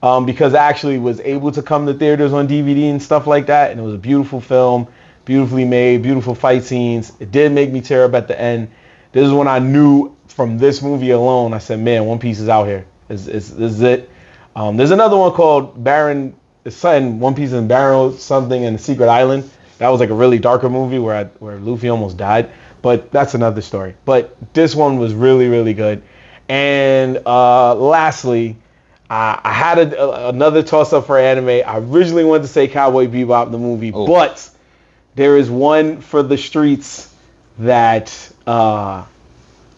because I actually was able to come to theaters on DVD and stuff like that, and it was a beautiful film, beautifully made, beautiful fight scenes. It did make me tear up at the end. This is when I knew from this movie alone, I said, man, One Piece is out here. This is it. There's another one called One Piece and Baron something and the Secret Island. That was like a really darker movie where Luffy almost died. But that's another story. But this one was really, really good. And lastly, I had another toss-up for anime. I originally wanted to say Cowboy Bebop, the movie. Oh. But there is one for the streets that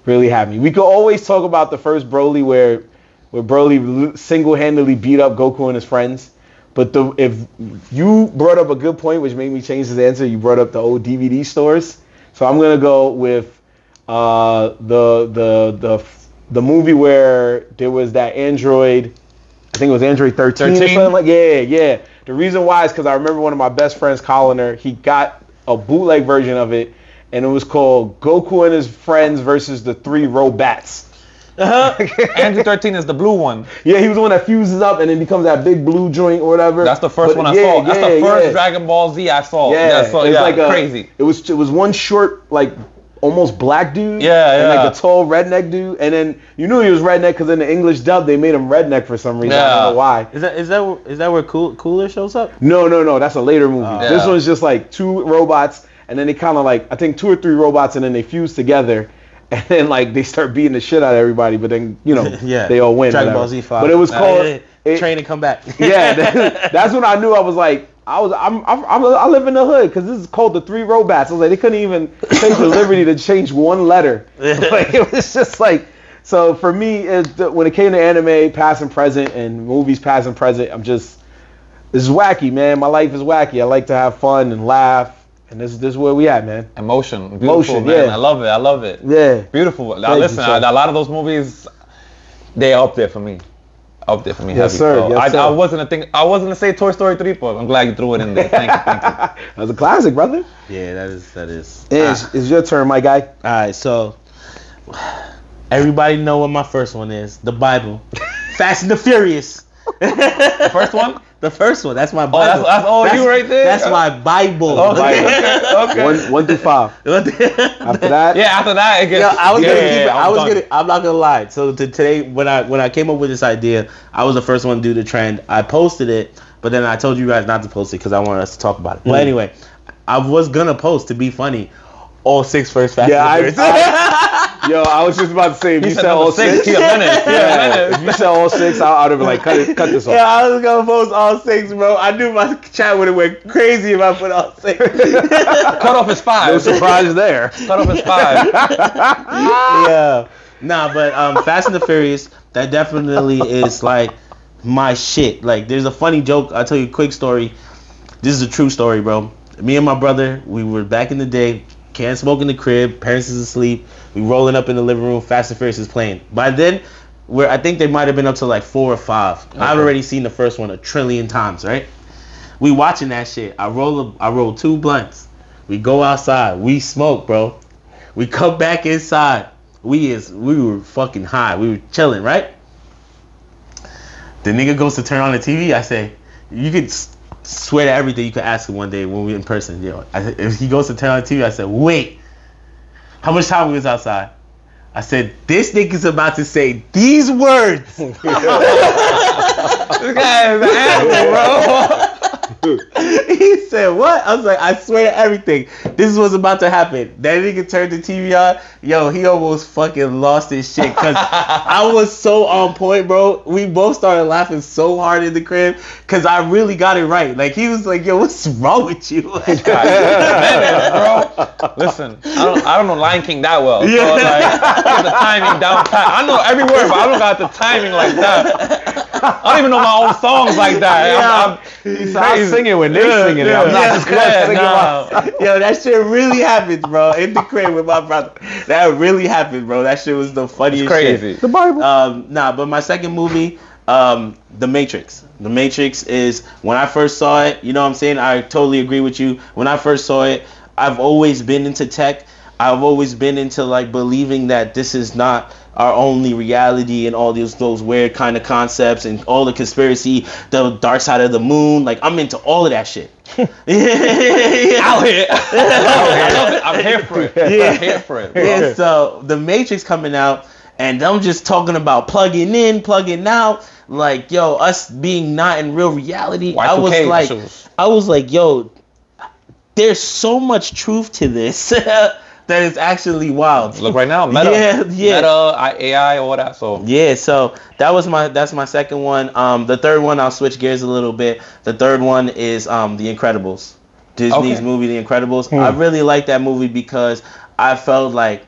really had me. We could always talk about the first Broly where Broly single-handedly beat up Goku and his friends. But if you brought up a good point, which made me change his answer, you brought up the old DVD stores. So I'm gonna go with the movie where there was that Android. I think it was Android 13 or something like. Yeah. The reason why is because I remember one of my best friends, Colliner. He got a bootleg version of it, and it was called Goku and his friends versus the 3 Robats. Android 13 is the blue one. Yeah, he was the one that fuses up and then becomes that big blue joint or whatever. That's the first one I saw. That's the first Dragon Ball Z I saw. Yeah, like crazy. It was one short, like almost black dude. Yeah. And like a tall redneck dude. And then you knew he was redneck because in the English dub they made him redneck for some reason. I don't know why. Is that where Cooler shows up? No. That's a later movie. This one's just like 2 robots, and then they kind of like, I think 2 or 3 robots, and then they fuse together. And then like they start beating the shit out of everybody, but then they all win. Dragon Ball Z 5. But it was called Train and Come Back. Yeah, that's when I knew I was like, I live in the hood because this is called the 3 Robats. I was like, they couldn't even take the liberty to change one letter. Like, it was just like, so for me, when it came to anime, past and present, and movies past and present, this is wacky, man. My life is wacky. I like to have fun and laugh. And this is where we at, man. Beautiful, man. Yeah. I love it. Yeah. Beautiful. Now listen, a lot of those movies, they're up there for me. Yes, sir. So I wasn't gonna say Toy Story 3, but I'm glad you threw it in there. Thank you. That was a classic, brother. Yeah, that is. It's your turn, my guy. All right, so everybody know what my first one is. The Bible. Fast and the Furious. The first one? The first one. That's my Bible. That's all you right there? That's my Bible. Okay. 1 through 5. After that? Yeah, after that it gets. I'm not gonna lie. So today, when I came up with this idea, I was the first one to do the trend. I posted it, but then I told you guys not to post it because I wanted us to talk about it. But anyway, I was gonna post to be funny all 6 first Fast and Furious. Yo, I was just about to say, if you said all 6, if you said all 6, I'd have been like, cut this off. Yeah, I was gonna post all 6, bro. I knew my chat would have went crazy if I put all 6. Cut off his 5. No surprise there. Cut off his 5. Yeah. Nah, but Fast and the Furious, that definitely is like my shit. Like, there's a funny joke. I'll tell you a quick story. This is a true story, bro. Me and my brother, we were back in the day, can't smoke in the crib, parents is asleep. We rolling up in the living room, Fast and Furious is playing. By then, I think they might have been up to like 4 or 5. Okay. I've already seen the first one 1 trillion times, right? We watching that shit. I roll 2 blunts. We go outside. We smoke, bro. We come back inside. we were fucking high. We were chilling, right? The nigga goes to turn on the TV. I say, you could swear to everything you could ask him one day when we in person. If he goes to turn on the TV, I said, wait, how much time we was outside? I said, this nigga's about to say these words. This guy is an animal, bro. He said, what? I was like, I swear to everything, this is what's about to happen. That nigga turned the TV on. Yo, he almost fucking lost his shit because I was so on point, bro. We both started laughing so hard in the crib because I really got it right. Like, he was like, yo, what's wrong with you? Bro. Listen, I don't know Lion King that well. So, Yeah. like, get the timing down pat. I know every word, but I don't got the timing like that. I don't even know my own songs like that. Yeah. I sing it when they singing it. I'm not just going to sing it myself. Yo, that shit really happened, bro. In the crib with my brother. That really happened, bro. That shit was the funniest crazy. shit. The Bible. But my second movie, The Matrix. The Matrix is, when I first saw it, you know what I'm saying? I totally agree with you. When I first saw it, I've always been into tech. I've always been into like believing that this is not our only reality and all those weird kind of concepts and all the conspiracy, the dark side of the moon. Like, I'm into all of that shit. Out here. I love it. I'm here for it. Yeah. I'm here for it, bro. Yeah, so The Matrix coming out, and I'm just talking about plugging in, plugging out. Like, yo, us being not in real reality. I was like, yo, there's so much truth to this. That is actually wild. Look right now, Meta, Meta, AI, all that. So yeah, so that's my second one. The third one, I'll switch gears a little bit. The third one is The Incredibles, Disney's movie, The Incredibles. I really like that movie because I felt like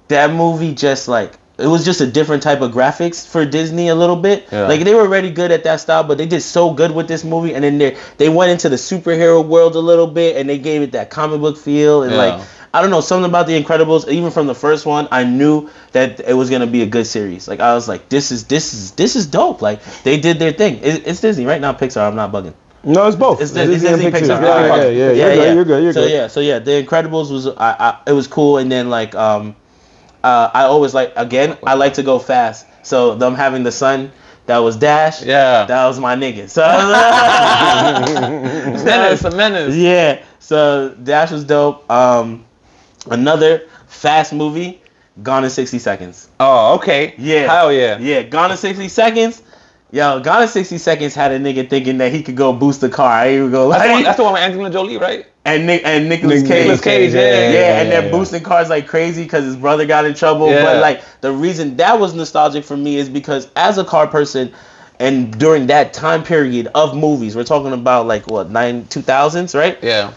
that movie just like it was just a different type of graphics for Disney a little bit. Yeah. Like, they were already good at that style, but they did so good with this movie, and then they went into the superhero world a little bit, and they gave it that comic book feel, and like, I don't know, something about The Incredibles, even from the first one, I knew that it was gonna be a good series. Like, I was like, this is dope. Like, they did their thing. It's Disney, right? Now Pixar, I'm not bugging. No, it's both. It's Disney and Pixar. Yeah. You're good. So yeah, The Incredibles was it was cool, and then like I always like, again, I like to go fast. So them having the son that was Dash, that was my nigga. So menace. Yeah. So Dash was dope. Another fast movie, Gone in 60 Seconds. Oh, okay. Yeah. Hell yeah. Yeah, Gone in 60 Seconds. Yo, Gone in 60 Seconds had a nigga thinking that he could go boost the car. I even go like, that's the one with Angelina Jolie, right? And Nicolas Cage. Nicolas Cage, yeah. And they're boosting cars like crazy because his brother got in trouble. Yeah. But like, the reason that was nostalgic for me is because as a car person, and during that time period of movies, we're talking about like what, 2000s, right? Yeah.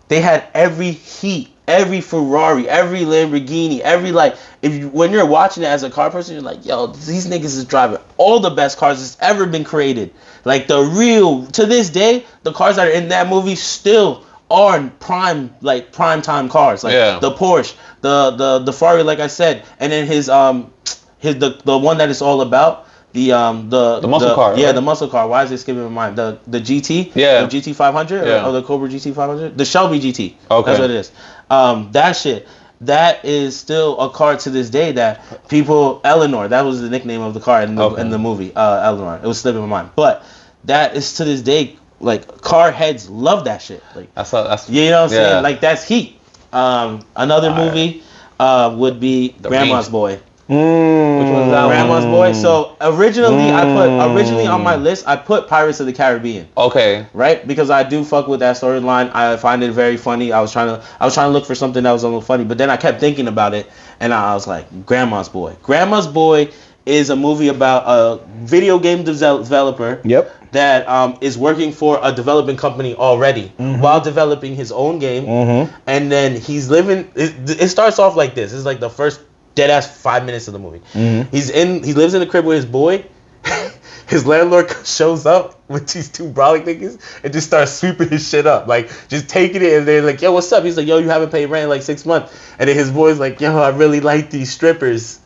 They had every Heat, every Ferrari, every Lamborghini, every like. When you're watching it as a car person, you're like, yo, these niggas is driving all the best cars that's ever been created. Like, to this day, the cars that are in that movie still are prime time cars. Like the Porsche, the Ferrari, like I said, and then the one that it's all about. The muscle car. Yeah, right? the muscle car. Why is it skipping my mind? The GT. Yeah. The GT 500 or the Cobra GT 500. The Shelby GT. Okay. That's what it is. That shit. That is still a car to this day that people. Eleanor. That was the nickname of the car in the movie. Eleanor. It was slipping my mind. But that is to this day, like, car heads love that shit. Like, that's you know what I'm saying? Like, that's heat. Another movie would be Grandma's Boy. Which one's that Grandma's Boy. So originally on my list I put Pirates of the Caribbean. Okay. Right? Because I do fuck with that storyline. I find it very funny. I was trying to look for something that was a little funny, but then I kept thinking about it and I was like, Grandma's Boy. Grandma's Boy is a movie about a video game developer. Yep. That is working for a development company already while developing his own game. And then he's living. It starts off like this. It's like the first dead ass 5 minutes of the movie. He lives in the crib with his boy. His landlord shows up with these two brolic niggas and just starts sweeping his shit up, like just taking it, and they're like, yo, what's up? He's like, yo, you haven't paid rent in like 6 months. And then his boy's like, yo, I really like these strippers.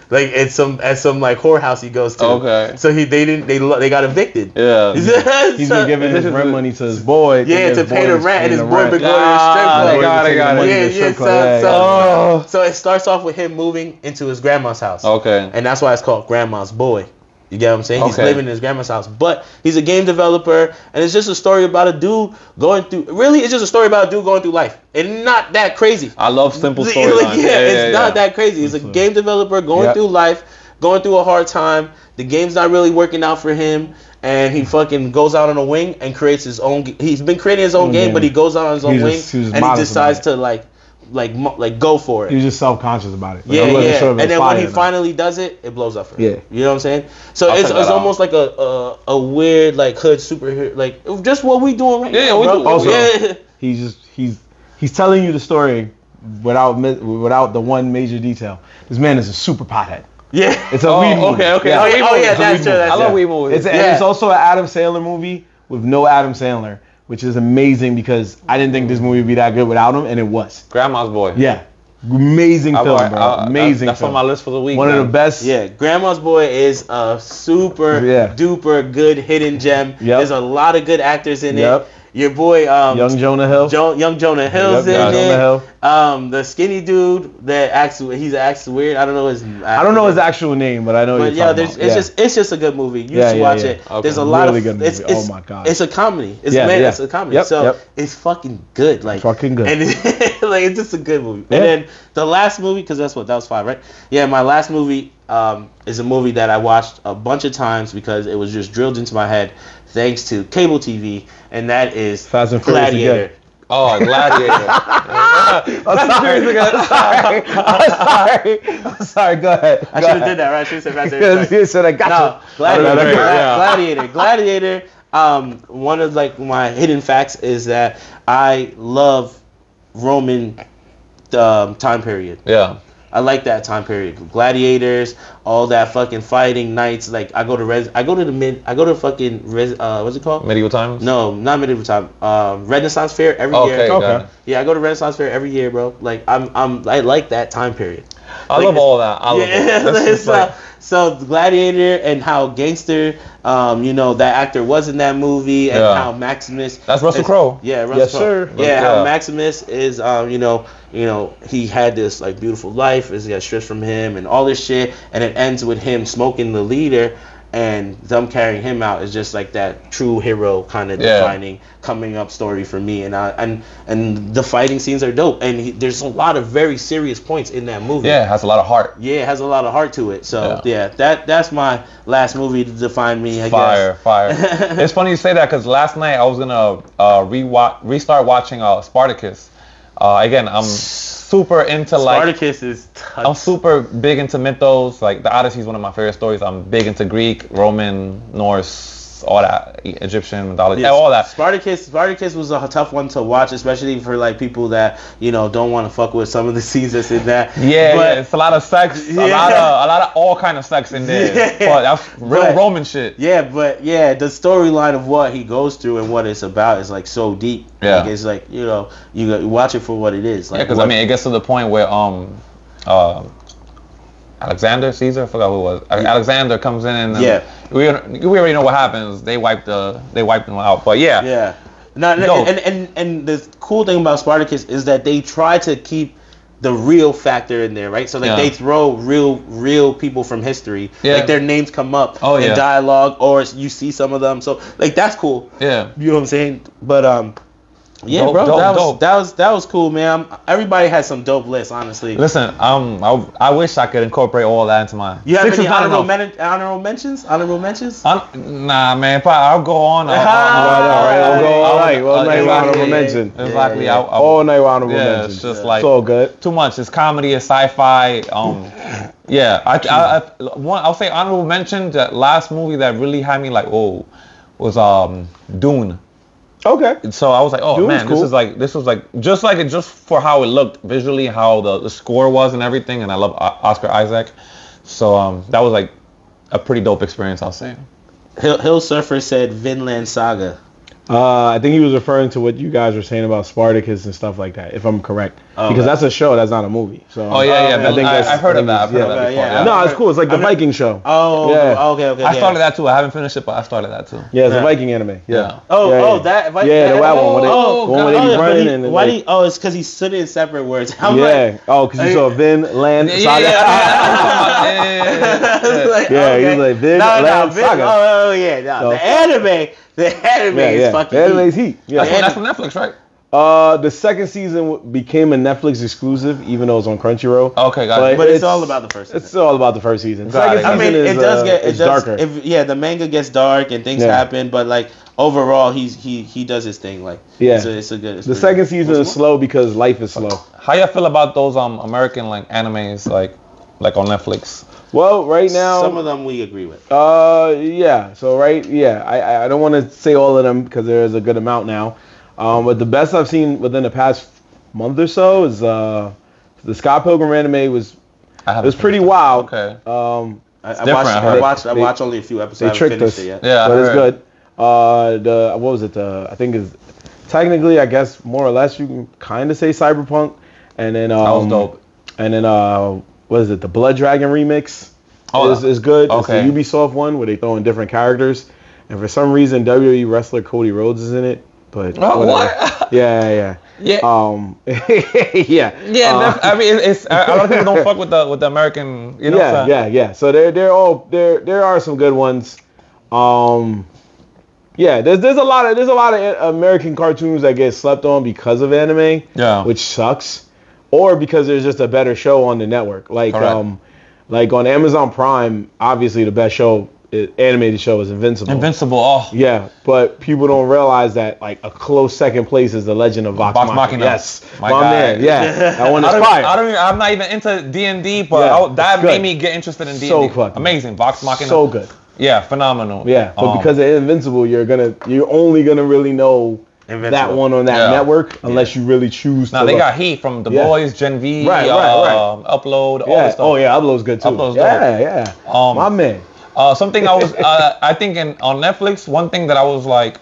like at some like whorehouse he goes to. Okay. So they got evicted. Yeah. He's been giving his rent money to his boy. Yeah, to pay the rent, and his boy been going to the strip club. Got it. So it starts off with him moving into his grandma's house. Okay. And that's why it's called Grandma's Boy. You get what I'm saying? He's Okay. living in his grandma's house. But he's a game developer, and it's just a story about a dude going through... Really, it's just a story about a dude going through life. And not that crazy. I love simple storylines. It's not that crazy. It's a game developer going through life, going through a hard time. The game's not really working out for him. And he fucking goes out on a wing and creates his own... He's been creating his own game, but he goes out on his own wing, and he decides to like go for it. He was just self-conscious about it. Yeah. And then when he finally does it, it blows up for him. Yeah. You know what I'm saying? So it's almost like a weird like hood superhero, like just what we doing right now. we do. Also, he's telling you the story without the one major detail. This man is a super pothead. Yeah. It's a weed movie. Okay. Yeah. That's true. I love weed movies. And it's also an Adam Sandler movie with no Adam Sandler, which is amazing because I didn't think this movie would be that good without him, and it was. Grandma's Boy. Yeah. Amazing film, bro. Amazing That's film. on my list for the week. One of the best. Yeah, Grandma's Boy is a super duper good hidden gem. Yep. There's a lot of good actors in Yep. it. Your boy, Young Jonah Hill. Young Jonah Hill's in Jonah it. Hill. The skinny dude that acts weird. I don't know his actual name, but I know. But you're talking about. it's just a good movie. You should watch it. Okay. There's a lot really of good movie. it's oh my god. It's a comedy. It's a comedy. Yep. It's fucking good. Like fucking good. And like it's just a good movie. Yeah. And then the last movie, because that was 5, right? Yeah, my last movie is a movie that I watched a bunch of times because it was just drilled into my head thanks to cable TV, and that is Fast and Furious Gladiator. again. Oh, Gladiator. I'm sorry. Go ahead. I should have did that, right? I should have said Fast and Furious. You said I got you. Gladiator. One of like my hidden facts is that I love Roman time period. Yeah. I like that time period. Gladiators, all that fucking fighting knights. Like I go to what's it called? Medieval times? No, not medieval time. Renaissance fair every year. Okay. Yeah, I go to Renaissance fair every year, bro. Like I like that time period. I love all that. I love all. So Gladiator and how gangster, that actor was in that movie, and how Maximus. That's Russell Crowe. Yeah, Russell Yes, Crowe. sir. Yeah, how Maximus is, he had this like beautiful life, as he got stripped from him, and all this shit, and it ends with him smoking the leader, and them carrying him out is just like that true hero kind of defining coming up story for me, and the fighting scenes are dope, and there's a lot of very serious points in that movie. Yeah, it has a lot of heart. Yeah, it has a lot of heart to it. So that's my last movie to define me. I guess. Fire. It's funny you say that because last night I was gonna restart watching Spartacus. Again, I'm super into Spartacus is touch. I'm super big into mythos. Like the Odyssey is one of my favorite stories. I'm big into Greek, Roman, Norse, all that, Egyptian mythology, all that. Spartacus was a tough one to watch, especially for like people that don't want to fuck with some of the scenes that's in that. Yeah, it's a lot of sex, a lot of all kind of sex in there. But that's real Roman shit. Yeah, but the storyline of what he goes through and what it's about is like so deep. Yeah, like, it's like you watch it for what it is. Like, because it gets to the point where Alexander, Caesar, I forgot who it was. Alexander comes in and we already know what happens. They wiped them out. But yeah. And the cool thing about Spartacus is that they try to keep the real factor in there, right? So they throw real people from history. Yeah. Like their names come up in dialogue, or you see some of them. So like that's cool. Yeah. You know what I'm saying? But yeah, dope, bro, that was cool, man. Everybody has some dope lists, honestly. Listen, I wish I could incorporate all that into mine. You have any honorable mentions? Honorable mentions? Nah, man. I'll go on. I'll go all night. All night with honorable mention. Exactly. All night with honorable mention. It's just like so good. Too much. It's comedy. It's sci-fi. I'll say honorable mention. That last movie that really had me like, whoa, was Dune. Okay. So I was like, oh, man, cool. this was like just for how it looked visually, how the score was and everything, and I love Oscar Isaac. So that was like a pretty dope experience, I'll say. Hill Surfer said Vinland Saga. I think he was referring to what you guys were saying about Spartacus and stuff like that, if I'm correct. Because that's a show, that's not a movie. So I think I've heard of that. I've heard of that before. Yeah. No, it's cool. It's like the Viking show. Oh, yeah. Okay. I started that too. I haven't finished it, but I started that too. Yeah, it's a Viking anime. Yeah. That Viking. Yeah, the wild one. Where they be running and why do you, it's because he stood in separate words. Because you saw Vin, Land, Saga. Yeah, he was like Vin, Land, Saga. The anime is fucking. The anime's heat. Yeah. That's from Netflix, right? The second season became a Netflix exclusive, even though it's on Crunchyroll. Okay, got it. But it's all about the first season. It's all about the first season. Second season is darker. The manga gets dark and things happen, but like overall, he does his thing. Like it's a good. The second season is slow because life is slow. How y'all feel about those American like animes like on Netflix? Well, right now some of them we agree with. Yeah. So I don't want to say all of them because there's a good amount now. But the best I've seen within the past month or so is the Scott Pilgrim anime was pretty wild. Okay. I watched only a few episodes. They tricked us. It yet. Yeah, but it's good. What was it? I think is technically, I guess more or less you can kind of say cyberpunk. And then that was dope. And then what is it? The Blood Dragon remix is good. Okay. It's the Ubisoft one where they throw in different characters, and for some reason WWE wrestler Cody Rhodes is in it. But what? Yeah. Yeah. Yeah. I mean, it's a lot of people don't fuck with the American. You know. Yeah. So there are some good ones. Yeah. There's a lot of American cartoons that get slept on because of anime. Yeah. Which sucks, or because there's just a better show on the network. Like like on Amazon Prime, obviously the best animated show is Invincible. Oh. Yeah, but people don't realize that like a close second place is The Legend of Vox Machina. Yes, my man. Yeah, that one is fire. I'm not even into D&D, but that made me get interested in D&D. So fucking amazing. Vox Machina. So good. Yeah, phenomenal. Yeah, but because of Invincible, you're only gonna really know that one on that network unless you really choose to. Now they got heat from The Boys, Gen V, right. Upload, all this stuff. Oh yeah, Upload's good too. Upload's dope. My man. Something I was, I think on Netflix, one thing that I was like,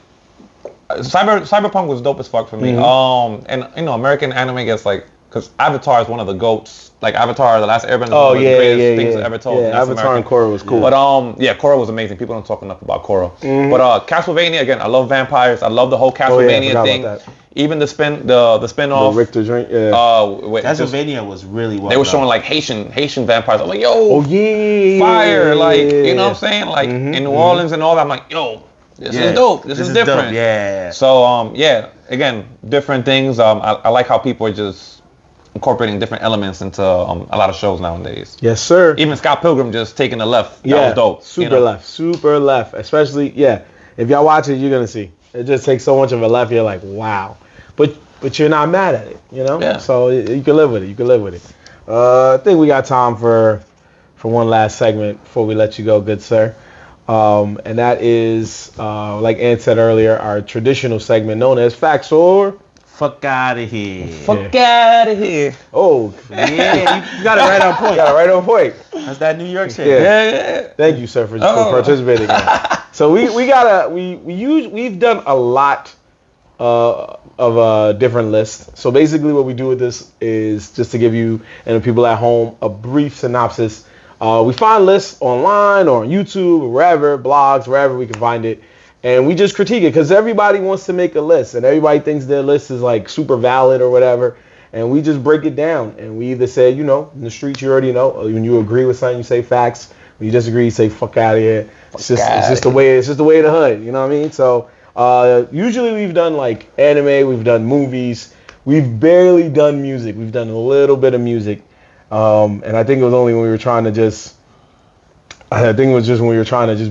Cyberpunk was dope as fuck for me. And American anime gets like, because Avatar is one of the GOATs. Like Avatar, The Last Airbender is one of the greatest things ever told. Yeah, Avatar and Korra was cool. But Korra was amazing. People don't talk enough about Korra. But Castlevania, again, I love vampires. I love the whole Castlevania thing. Even the spin-off. The Richter joint, Castlevania was really well. They were showing like Haitian vampires. I'm like, yo, fire! Like, you know what I'm saying? Like in New Orleans and all that. I'm like, yo, this is dope. This is different. Dope. Yeah. So again, different things. I like how people are just incorporating different elements into a lot of shows nowadays. Yes, sir. Even Scott Pilgrim just taking the left. That was dope. Super left. Especially, if y'all watch it, you're gonna see. It just takes so much of a left. You're like, wow. But you're not mad at it, you know? Yeah. So you can live with it. I think we got time for one last segment before we let you go, good sir. And that is, like Ant said earlier, our traditional segment known as Facts or Fuck out of here. Fuck out of here. Oh. Yeah, you got it right on point. That's that New York shit. Yeah. Thank you, sir, for participating. So we've done a lot of different lists. So basically what we do with this is just to give you and the people at home a brief synopsis. We find lists online or on YouTube or wherever, blogs, wherever we can find it. And we just critique it because everybody wants to make a list and everybody thinks their list is like super valid or whatever. And we just break it down and we either say, in the streets, you already know, when you agree with something, you say facts. When you disagree, you say fuck out of here. It's just the way of the hood. You know what I mean? So usually we've done like anime, we've done movies, we've barely done music. We've done a little bit of music. And I think it was only when we were trying to just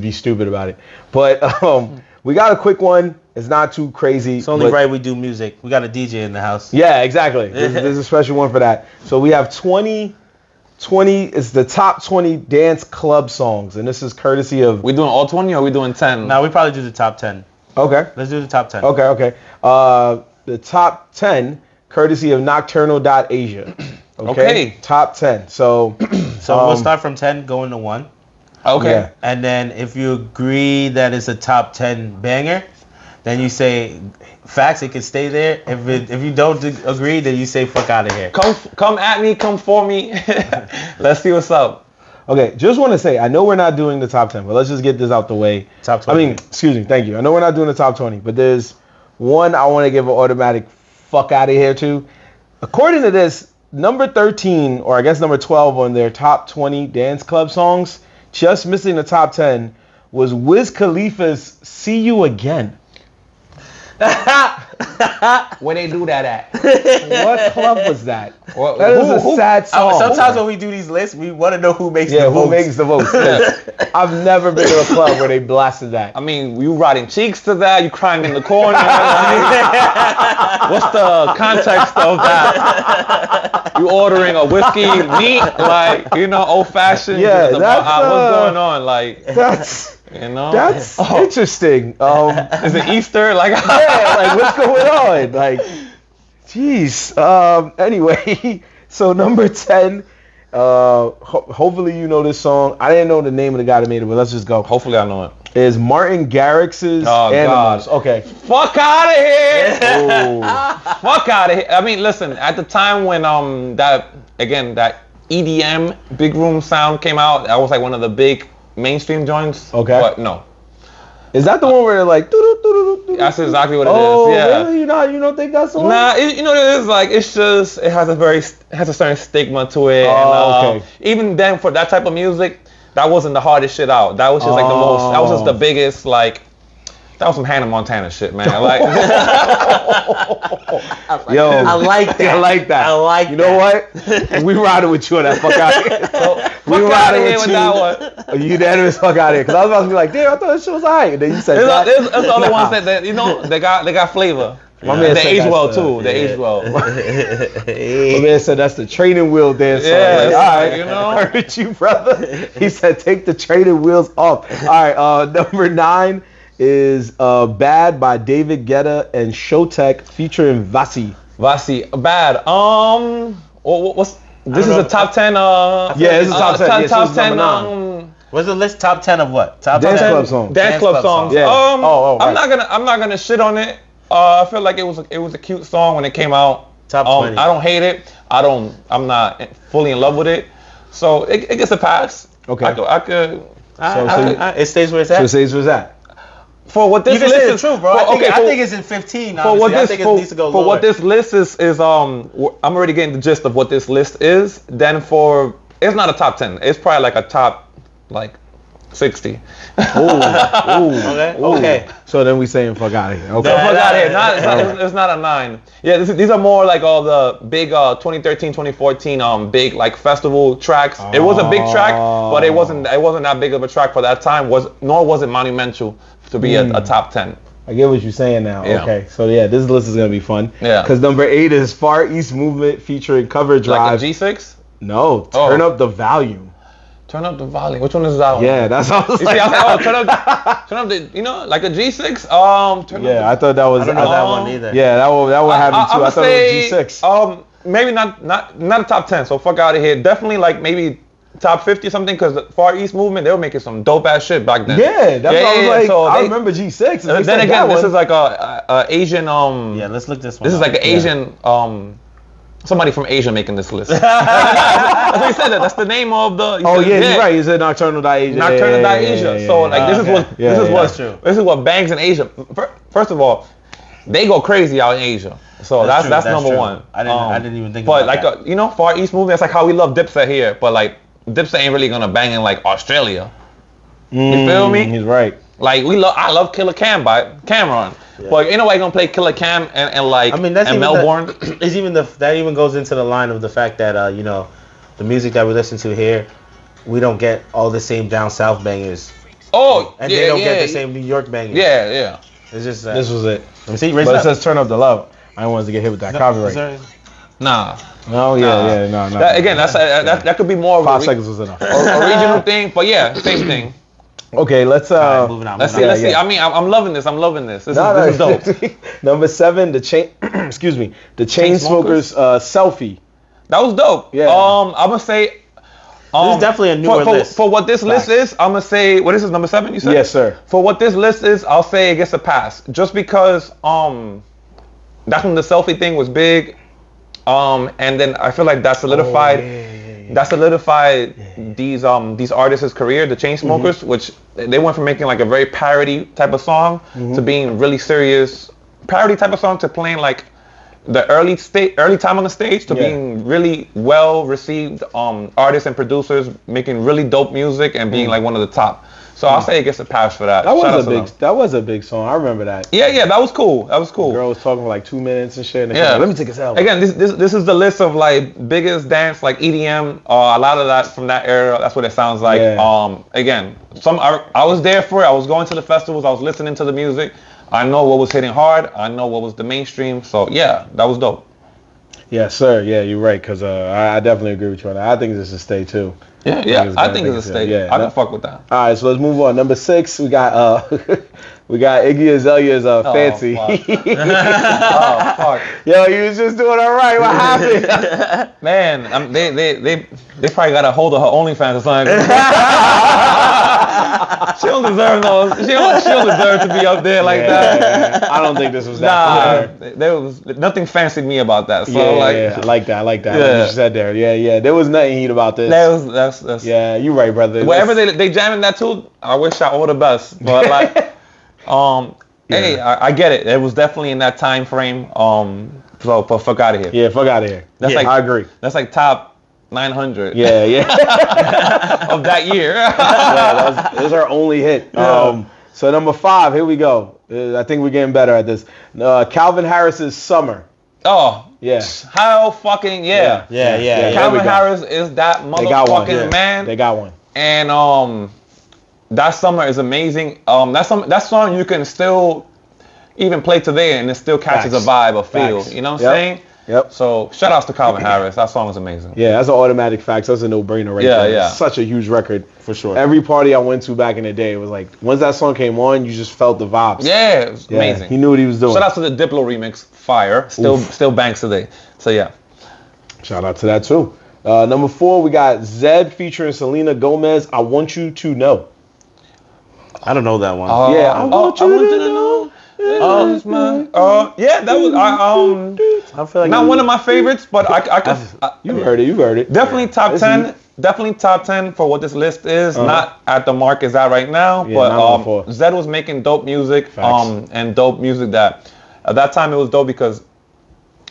be stupid about it. But we got a quick one. It's not too crazy. It's only right we do music. We got a DJ in the house. Yeah, exactly. There's a special one for that. So we have 20 is the top 20 dance club songs. And this is courtesy of... We doing all 20 or are we doing 10? No, we probably do the top 10. Okay. Let's do the top 10. Okay. The top 10, courtesy of Nocturnal.Asia. Okay. Top 10. So we'll start from 10, going to 1. Okay. Yeah. And then if you agree that it's a top 10 banger, then you say facts. It can stay there. If you don't agree, then you say fuck out of here. Come at me. Come for me. Let's see what's up. Okay, just want to say, I know we're not doing the top 10, but let's just get this out the way. Top 20. I mean, excuse me, thank you. I know we're not doing the top 20, but there's one I want to give an automatic fuck out of here to. According to this, number 13, or I guess number 12 on their top 20 dance club songs, just missing the top 10, was Wiz Khalifa's See You Again. Where they do that at? What club was that? That is a sad song. Sometimes when we do these lists, we want to know who makes the votes. Who makes the votes. I've never been to a club where they blasted that. I mean, you riding cheeks to that, you crying in the corner. What's the context of that? You ordering a whiskey neat, like, old fashioned. Yeah, that's what's going on, like. That's. That's Oh. interesting. Is it Easter? Like, yeah, like what's going on? Like, jeez. Anyway, so number 10. Hopefully you know this song. I didn't know the name of the guy that made it, but let's just go. Hopefully I know it. Is Martin Garrix's Animals. God. Okay. Fuck out of here. Fuck out of here. I mean, listen. At the time when that EDM big room sound came out, that was like one of the big mainstream joints. Okay. But no. Is that the one where they're like doo-doo-doo-doo-doo? That's exactly what it Oh, is. Yeah. really? You don't think that's the one? Nah, it is like it has a certain stigma to it. Oh, and, even then, for that type of music, that wasn't the hardest shit out. That was just like the most. That was just the biggest like. That was some Hannah Montana shit, man. Like, yo, I like that. I like that. I like You know what? We riding with you on that fuck out of here. So, we fuck out of riding here with that one. You unanimous fuck out of here. Because I was about to be like, damn, I thought this shit was alright. And then you said that. There's other ones that they got flavor. My man They said age that's well the- too. They age well. My man said that's the training wheel dance song. Yeah, Like, all right, you know? I heard you, brother. He said take the training wheels off. All right, number 9 is Bad by David Guetta and Showtek featuring Vasi. Vasi, bad. What's this is a top 10 Yeah, this is top 10. Yeah, so top this is number 10 9. What's the list? Top 10 of what? Top Dance 10 club songs. Dance club songs. Yeah. Right. I'm not gonna shit on it. I feel like it was a cute song when it came out. Top 20. I don't hate it. I'm not fully in love with it. So it gets a pass. Okay. I could. It stays where it's So at. it says what's that? For what this You can list say the is, truth, bro. I think it's in 15. For what I this think it for, needs to go for lower. what this list is I'm already getting the gist of what this list is. Then it's not a top 10. It's probably like a top 60. Okay. So then we saying fuck out of here. Okay. So fuck out of here. It's not a 9. Yeah, these are more like all the big 2013, 2014 big like festival tracks. It was a big track, but it wasn't that big of a track for that time. Nor was it monumental to be a top 10. I get what you're saying now. Yeah. Okay. So yeah, this list is gonna be fun. Yeah. Because number 8 is Far East Movement featuring Cover Drive. Like a G6? No, turn up the volume. Turn up the volume. Which one is that one? Yeah, that's all I was You like. see, I was like, turn up the, like a G6. Turn Yeah, I thought that was. I don't know that one either. Yeah, that one had me too. I thought it was G6. Maybe not a top 10. So fuck out of here. Definitely like maybe top 50 or something. Because the Far East Movement, they were making some dope ass shit back then. Yeah, that's what I was like. So I remember G6. And then again, this is like a Asian. Yeah, let's look this one. This is like an Asian. Somebody from Asia making this list. That's what he said. That's the name of the. He's right. He said Nocturnal Asia. Nocturnal Asia. So like this is what bangs in Asia. First of all, they go crazy out in Asia. So that's number true. 1. I didn't even think but about that. Far East Movement. That's like how we love Dipset here. But like Dipset ain't really gonna bang in like Australia. You feel me? He's right. Like I love Killer Cam by Cameron. Yeah. But ain't nobody gonna play Killer Cam and like that's Melbourne. That even goes into the line of the fact that the music that we listen to here, we don't get all the same down south bangers. Oh, and they don't get the same New York bangers. Yeah. It's just this was it. Let me see. But it says turn up the love. I didn't want us to get hit with that copyright. Nah. No. That could be more of 5 seconds was enough. a regional thing, but yeah, same thing. Okay, let's moving on. Let's see. I mean, I'm loving this. This is dope. Number 7, the Chainsmokers selfie. That was dope. Yeah. I'm gonna say This is definitely a newer list. For what this list is, I'm gonna say, what is this, number 7? You said? Yes, sir. For what this list is, I'll say it gets a pass, just because that's when the selfie thing was big, and then I feel like that solidified. That solidified these artists' career, the Chainsmokers, which they went from making like a very parody type of song to being really serious parody type of song to playing like the early time on the stage to being really well received artists and producers making really dope music and being like one of the top. So I'll say it gets a pass for that. That was a big song. I remember that. Yeah, that was cool. The girl was talking for like 2 minutes and shit. And let me take this out. Again, this is the list of like biggest dance like EDM. A lot of that from that era. That's what it sounds like. Yeah. Again, I was there for it. I was going to the festivals. I was listening to the music. I know what was hitting hard. I know what was the mainstream. So yeah, that was dope. Yes, sir. Yeah, you're right. Cause I definitely agree with you on that. I think this is a stay too. Yeah. I think it's a stay. Yeah, I can fuck with that. All right, so let's move on. Number 6, we got Iggy Azalea's Fancy. Oh fuck. Yo, you was just doing all right. What happened? Man, they probably got a hold of her OnlyFans or something. She don't deserve no. She don't deserve to be up there like that. I don't think this was that. There was nothing fancied me about that. So I like that. Like you said there. Yeah. There was nothing heat about this. That's. Yeah, you're right, brother. Wherever they jamming that too, I wish I all the best. But like, hey, I get it. It was definitely in that time frame. So but fuck out of here. Yeah, fuck out of here. That's like I agree. That's like top 900. Yeah. Of that year. That was our only hit. Yeah. So number 5, here we go. I think we're getting better at this. Calvin Harris's Summer. Oh. Yeah. How fucking Yeah. Calvin Harris is that motherfucking man. They got one. And that Summer is amazing. That song you can still even play today and it still catches a vibe, a feel. You know what I'm saying? Yep. So shout outs to Calvin Harris. That song is amazing. Yeah, that's an automatic fact. That's a no-brainer right there. Yeah. It's such a huge record. For sure. Every party I went to back in the day, it was like, once that song came on, you just felt the vibes. Yeah, it was amazing. He knew what he was doing. Shout out to the Diplo remix, Fire. Still banks today. So yeah. Shout out to that too. Number 4, we got Zed featuring Selena Gomez, I Want You to Know. I don't know that one. I want you to know. Yeah, that was I feel like not one of my favorites, but I could. You've heard it. Definitely top 10. Definitely top 10 for what this list is. Not at the mark it's at right now, but Zed was making dope music. And dope music that at that time it was dope because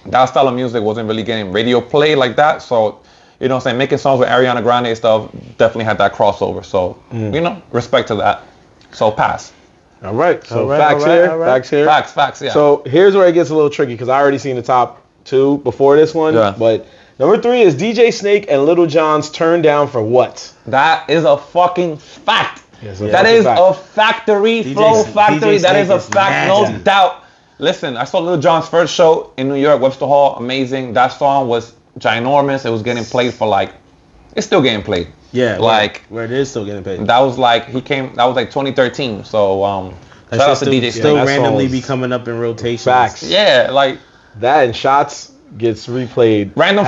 that style of music wasn't really getting radio play like that. So you know what I'm saying, making songs with Ariana Grande and stuff definitely had that crossover. So you know, respect to that. So pass. All right. So facts here. Facts. Yeah. So here's where it gets a little tricky because I already seen the top 2 before this one. Yeah. But number 3 is DJ Snake and Lil Jon's Turn Down for What? That is a fucking fact. Yes, that is a factory, flow factory. That is a fact, no doubt. Listen, I saw Lil Jon's first show in New York, Webster Hall. Amazing. That song was ginormous. It was getting played for like, it's still getting played. Yeah, like where it is still getting paid. That was like that was like 2013. So shout out to DJ Snake. Still randomly be coming up in rotation. Facts. Yeah, like that and Shots gets replayed. Random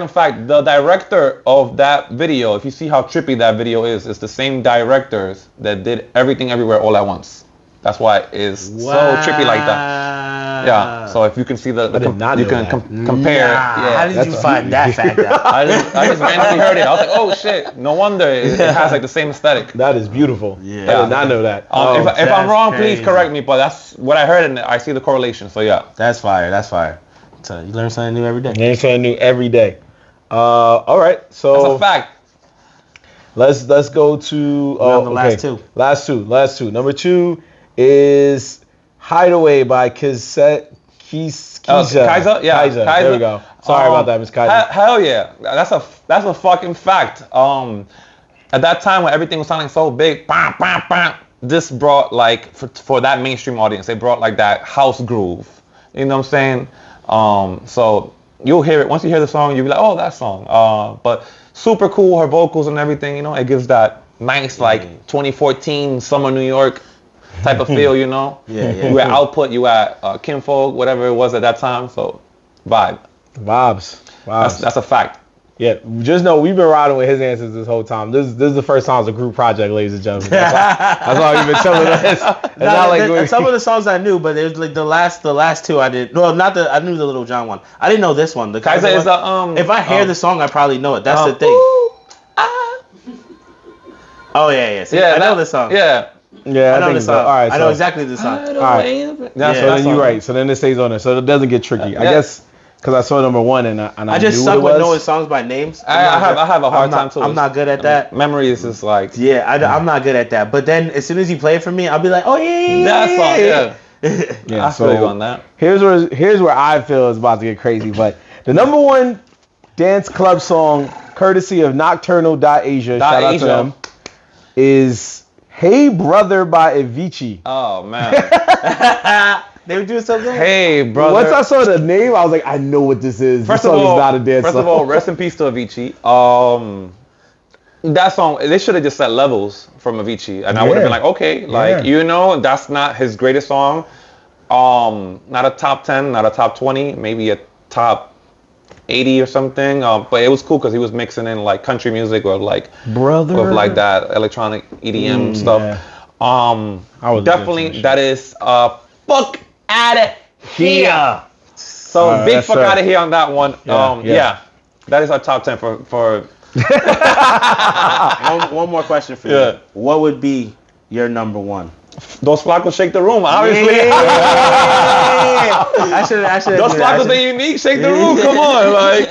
fact. The director of that video, if you see how trippy that video is, it's the same directors that did Everything Everywhere All at Once. That's why it's so trippy like that. Yeah. So if you can see compare. Yeah. How did you find that fact out? I just randomly heard it. I was like, oh shit. No wonder it has like the same aesthetic. That is beautiful. Yeah. I did not know that. If I'm wrong, please correct me. But that's what I heard and I see the correlation. So yeah. That's fire. So you learn something new every day. Learn something new every day. All right. So that's a fact. Let's go to the last two. Last two. Number 2 is Hideaway by Kaiser. Kaiser? Yeah. Kaiser. There we go. Sorry about that, Miss Kaiser. Hell yeah. That's a fucking fact. At that time when everything was sounding so big, this brought like for that mainstream audience, they brought like that house groove. You know what I'm saying? So you'll hear it. Once you hear the song, you'll be like, oh, that song. But super cool, her vocals and everything, you know, it gives that nice like 2014 summer New York type of feel, you know? Yeah. You at Output, you at Kinfolk, whatever it was at that time. So, vibes. That's That's a fact. Yeah, just know we've been riding with his answers this whole time. This is the first time it's a group project, ladies and gentlemen. That's why you've been telling us. Some of the songs I knew, but there's like the last two I did. Well, not the I knew the Little John one. I didn't know this one. The Kaiser is if I hear the song, I probably know it. That's the thing. Oh yeah. See, I know this song. Yeah, I know the song. All right, I know exactly the song. All right. So then you're right. So then it stays on there. So it doesn't get tricky. I guess. Because I saw number one and I just knew suck what it with was. knowing songs by names. I have a hard time too. I'm not good at that. Memory is just like I'm not good at that. But then as soon as you play it for me, I'll be like, oh yeah. That song, yeah. I feel you on that. Here's where I feel is about to get crazy. But the number one dance club song, courtesy of Nocturnal.Asia, shout out to them, is "Hey Brother" by Avicii. Oh man. They were doing something. Hey, brother. Once I saw the name, I was like, I know what this is. First of all, rest in peace to Avicii. That song, they should have just set levels from Avicii, and I would have been like, okay, that's not his greatest song. Not a top 10, not a top 20, maybe a top 80 or something. But it was cool because he was mixing in like country music or like with like that electronic EDM stuff. Yeah. Definitely that is fuck out of here. So big fuck out of here on that one. That is our top 10 for one more question for you. What would be your number one? Those Flakos shake the room, obviously. I should. Those Flakos they unique, shake the room. Come on, like.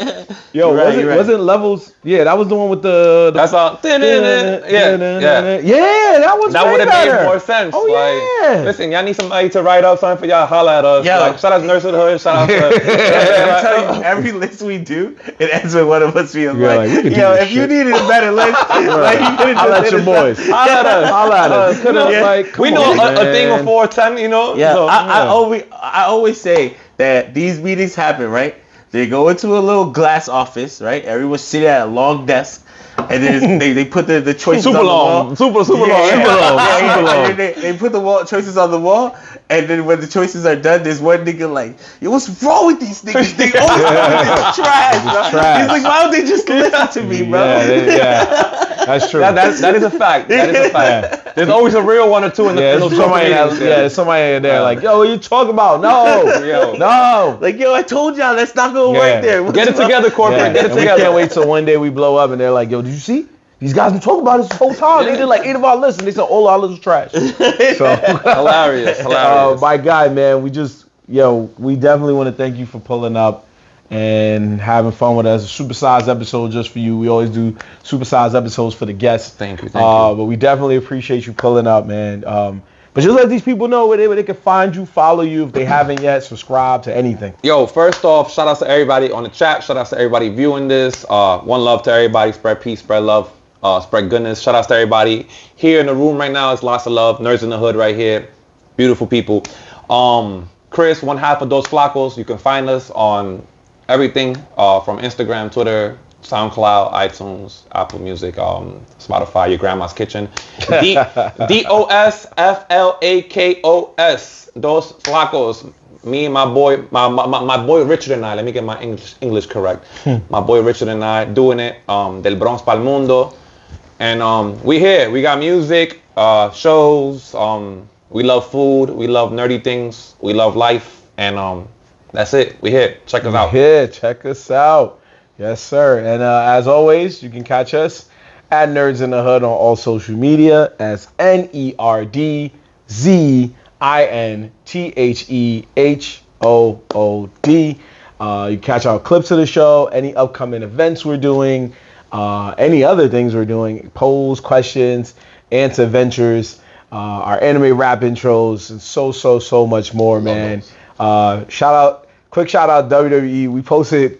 Yo, wasn't Levels? Yeah, that was the one with the that's all. Yeah, that was. That would have made more sense. Oh like, listen, y'all need somebody to write up something for y'all. Holla at us. Like, shout out to Nurse of the Hood. Shout out to. I tell you, every list we do, it ends with one of us being like, yo, if you needed a better list, like you could have I'll let your boys. Holla at us. Like, we know a thing of 410, you know. Yeah, so, I always say that these meetings happen, right? They go into a little glass office, right? Everyone's sitting at a long desk, and then they put the choices on the wall. Super long. They put the choices on the wall, and then when the choices are done, there's one nigga like, yo, what's wrong with these niggas? They always it's trash, bro. He's like, why don't they just listen to me, bro? Yeah. That's true. That is a fact. That is a fact. There's always a real one or two in the there's somebody in there like, yo, what you talking about? No. No. Like, yo, I told y'all that's not gonna work there. Get it together, corporate. Get it together. We can't wait till one day we blow up and they're like, yo, did you see? These guys been talking about this whole time. They did like 8 of our lists and they said all our lists was trash. So hilarious. My guy, man, we definitely want to thank you for pulling up and having fun with us. A supersized episode just for you. We always do supersized episodes for the guests. Thank you. But we definitely appreciate you pulling up, man. But just let these people know where they can find you, follow you if they haven't yet, subscribe to anything. Yo, first off, shout out to everybody on the chat. Shout out to everybody viewing this. One love to everybody. Spread peace, spread love, spread goodness. Shout out to everybody here in the room right now. It's lots of love. Nerds in the Hood right here. Beautiful people. Chris, one half of those Flakos. You can find us on everything from Instagram, Twitter, SoundCloud, iTunes, Apple Music, Spotify, your grandma's kitchen. DOSFLAKOS. Dos Flakos. Me and my boy, my boy Richard and I. Let me get my English correct. My boy Richard and I doing it. Del Bronx pa'l mundo. And we here. We got music, shows. We love food. We love nerdy things. We love life. And that's it. We here. Check us out. Check us out. Yes, sir. And as always, you can catch us at Nerds in the Hood on all social media as NERDZINTHEHOOD. You catch our clips of the show, any upcoming events we're doing, any other things we're doing, polls, questions, answer ventures, our anime rap intros, and so much more, man. Quick shout out WWE. We posted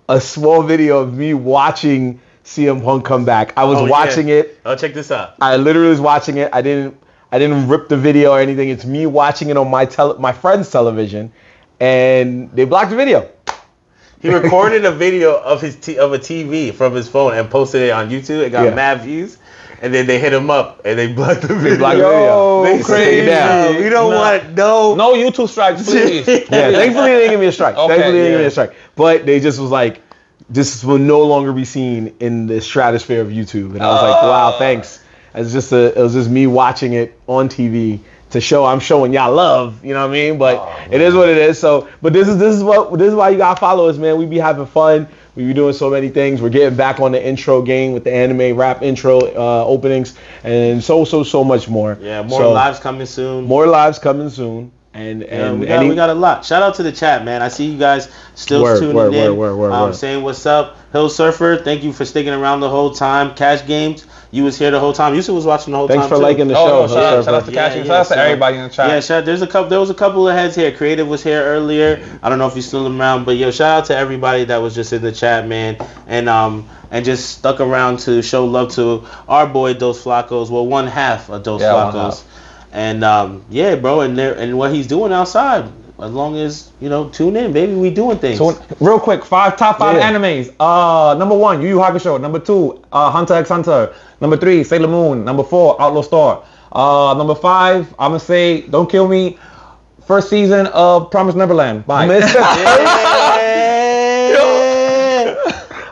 a small video of me watching CM Punk come back. I was watching it. Oh, check this out. I literally was watching it. I didn't rip the video or anything. It's me watching it on my friend's television, and they blocked the video. He recorded a video of a TV from his phone and posted it on YouTube. It got mad views. And then they hit him up and they blocked the video. They crazy. We don't want no YouTube strikes, please. Thankfully they didn't give me a strike. Okay, But they just was like, this will no longer be seen in the stratosphere of YouTube. And I was like, wow, thanks. It was just me watching it on TV to show I'm showing y'all love, you know what I mean? But it is what it is. So, but this is why you gotta follow us, man. We be having fun. We be doing so many things. We're getting back on the intro game with the anime rap intro openings and so much more. Yeah, more lives coming soon. More lives coming soon. And we got a lot. Shout out to the chat, man. I see you guys still tuning in. Saying what's up. Hill Surfer, thank you for sticking around the whole time. Cash Games, you was here the whole time. Yusuf was watching the whole time. Thanks for liking the show. Shout out to Cash Games. Shout out to everybody in the chat. Yeah, there was a couple of heads here. Creative was here earlier. I don't know if he's still around, but shout out to everybody that was just in the chat, man. And just stuck around to show love to our boy Dos Flakos. Well, one half of Dos Flakos. And bro, and what he's doing outside. As long as tune in, baby, we doing things. So real quick, top five animes. Number 1, Yu Yu Hakusho. Number 2, Hunter x Hunter. Number 3, Sailor Moon. Number 4, Outlaw Star. Number 5, I'm gonna say, don't kill me, first season of Promised Neverland. Bye.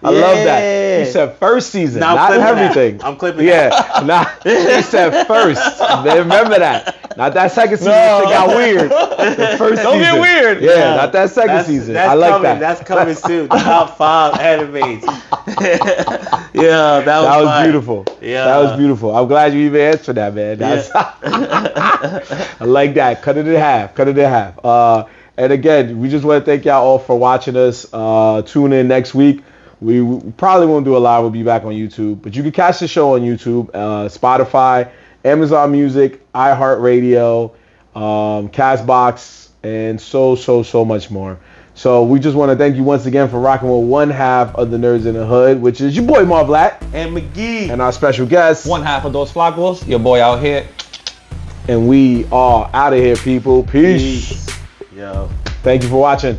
I love that. You said first season, not everything. I'm clipping that. You said first. Remember that. Not that second season. It got weird. The first Don't season. get weird. Yeah, not that second season. I like that. That's coming soon. Top 5 animes. That was beautiful. Yeah, that was beautiful. I'm glad you even answered that, man. I like that. Cut it in half. And again, we just want to thank y'all all for watching us. Tune in next week. We probably won't do a live. We'll be back on YouTube. But you can catch the show on YouTube, Spotify, Amazon Music, iHeartRadio, Castbox, and so much more. So we just want to thank you once again for rocking with one half of the Nerds in the Hood, which is your boy Mar Black. And McGee. And our special guest. One half of Dos Flakos, your boy out here. And we are out of here, people. Peace. Yo. Thank you for watching.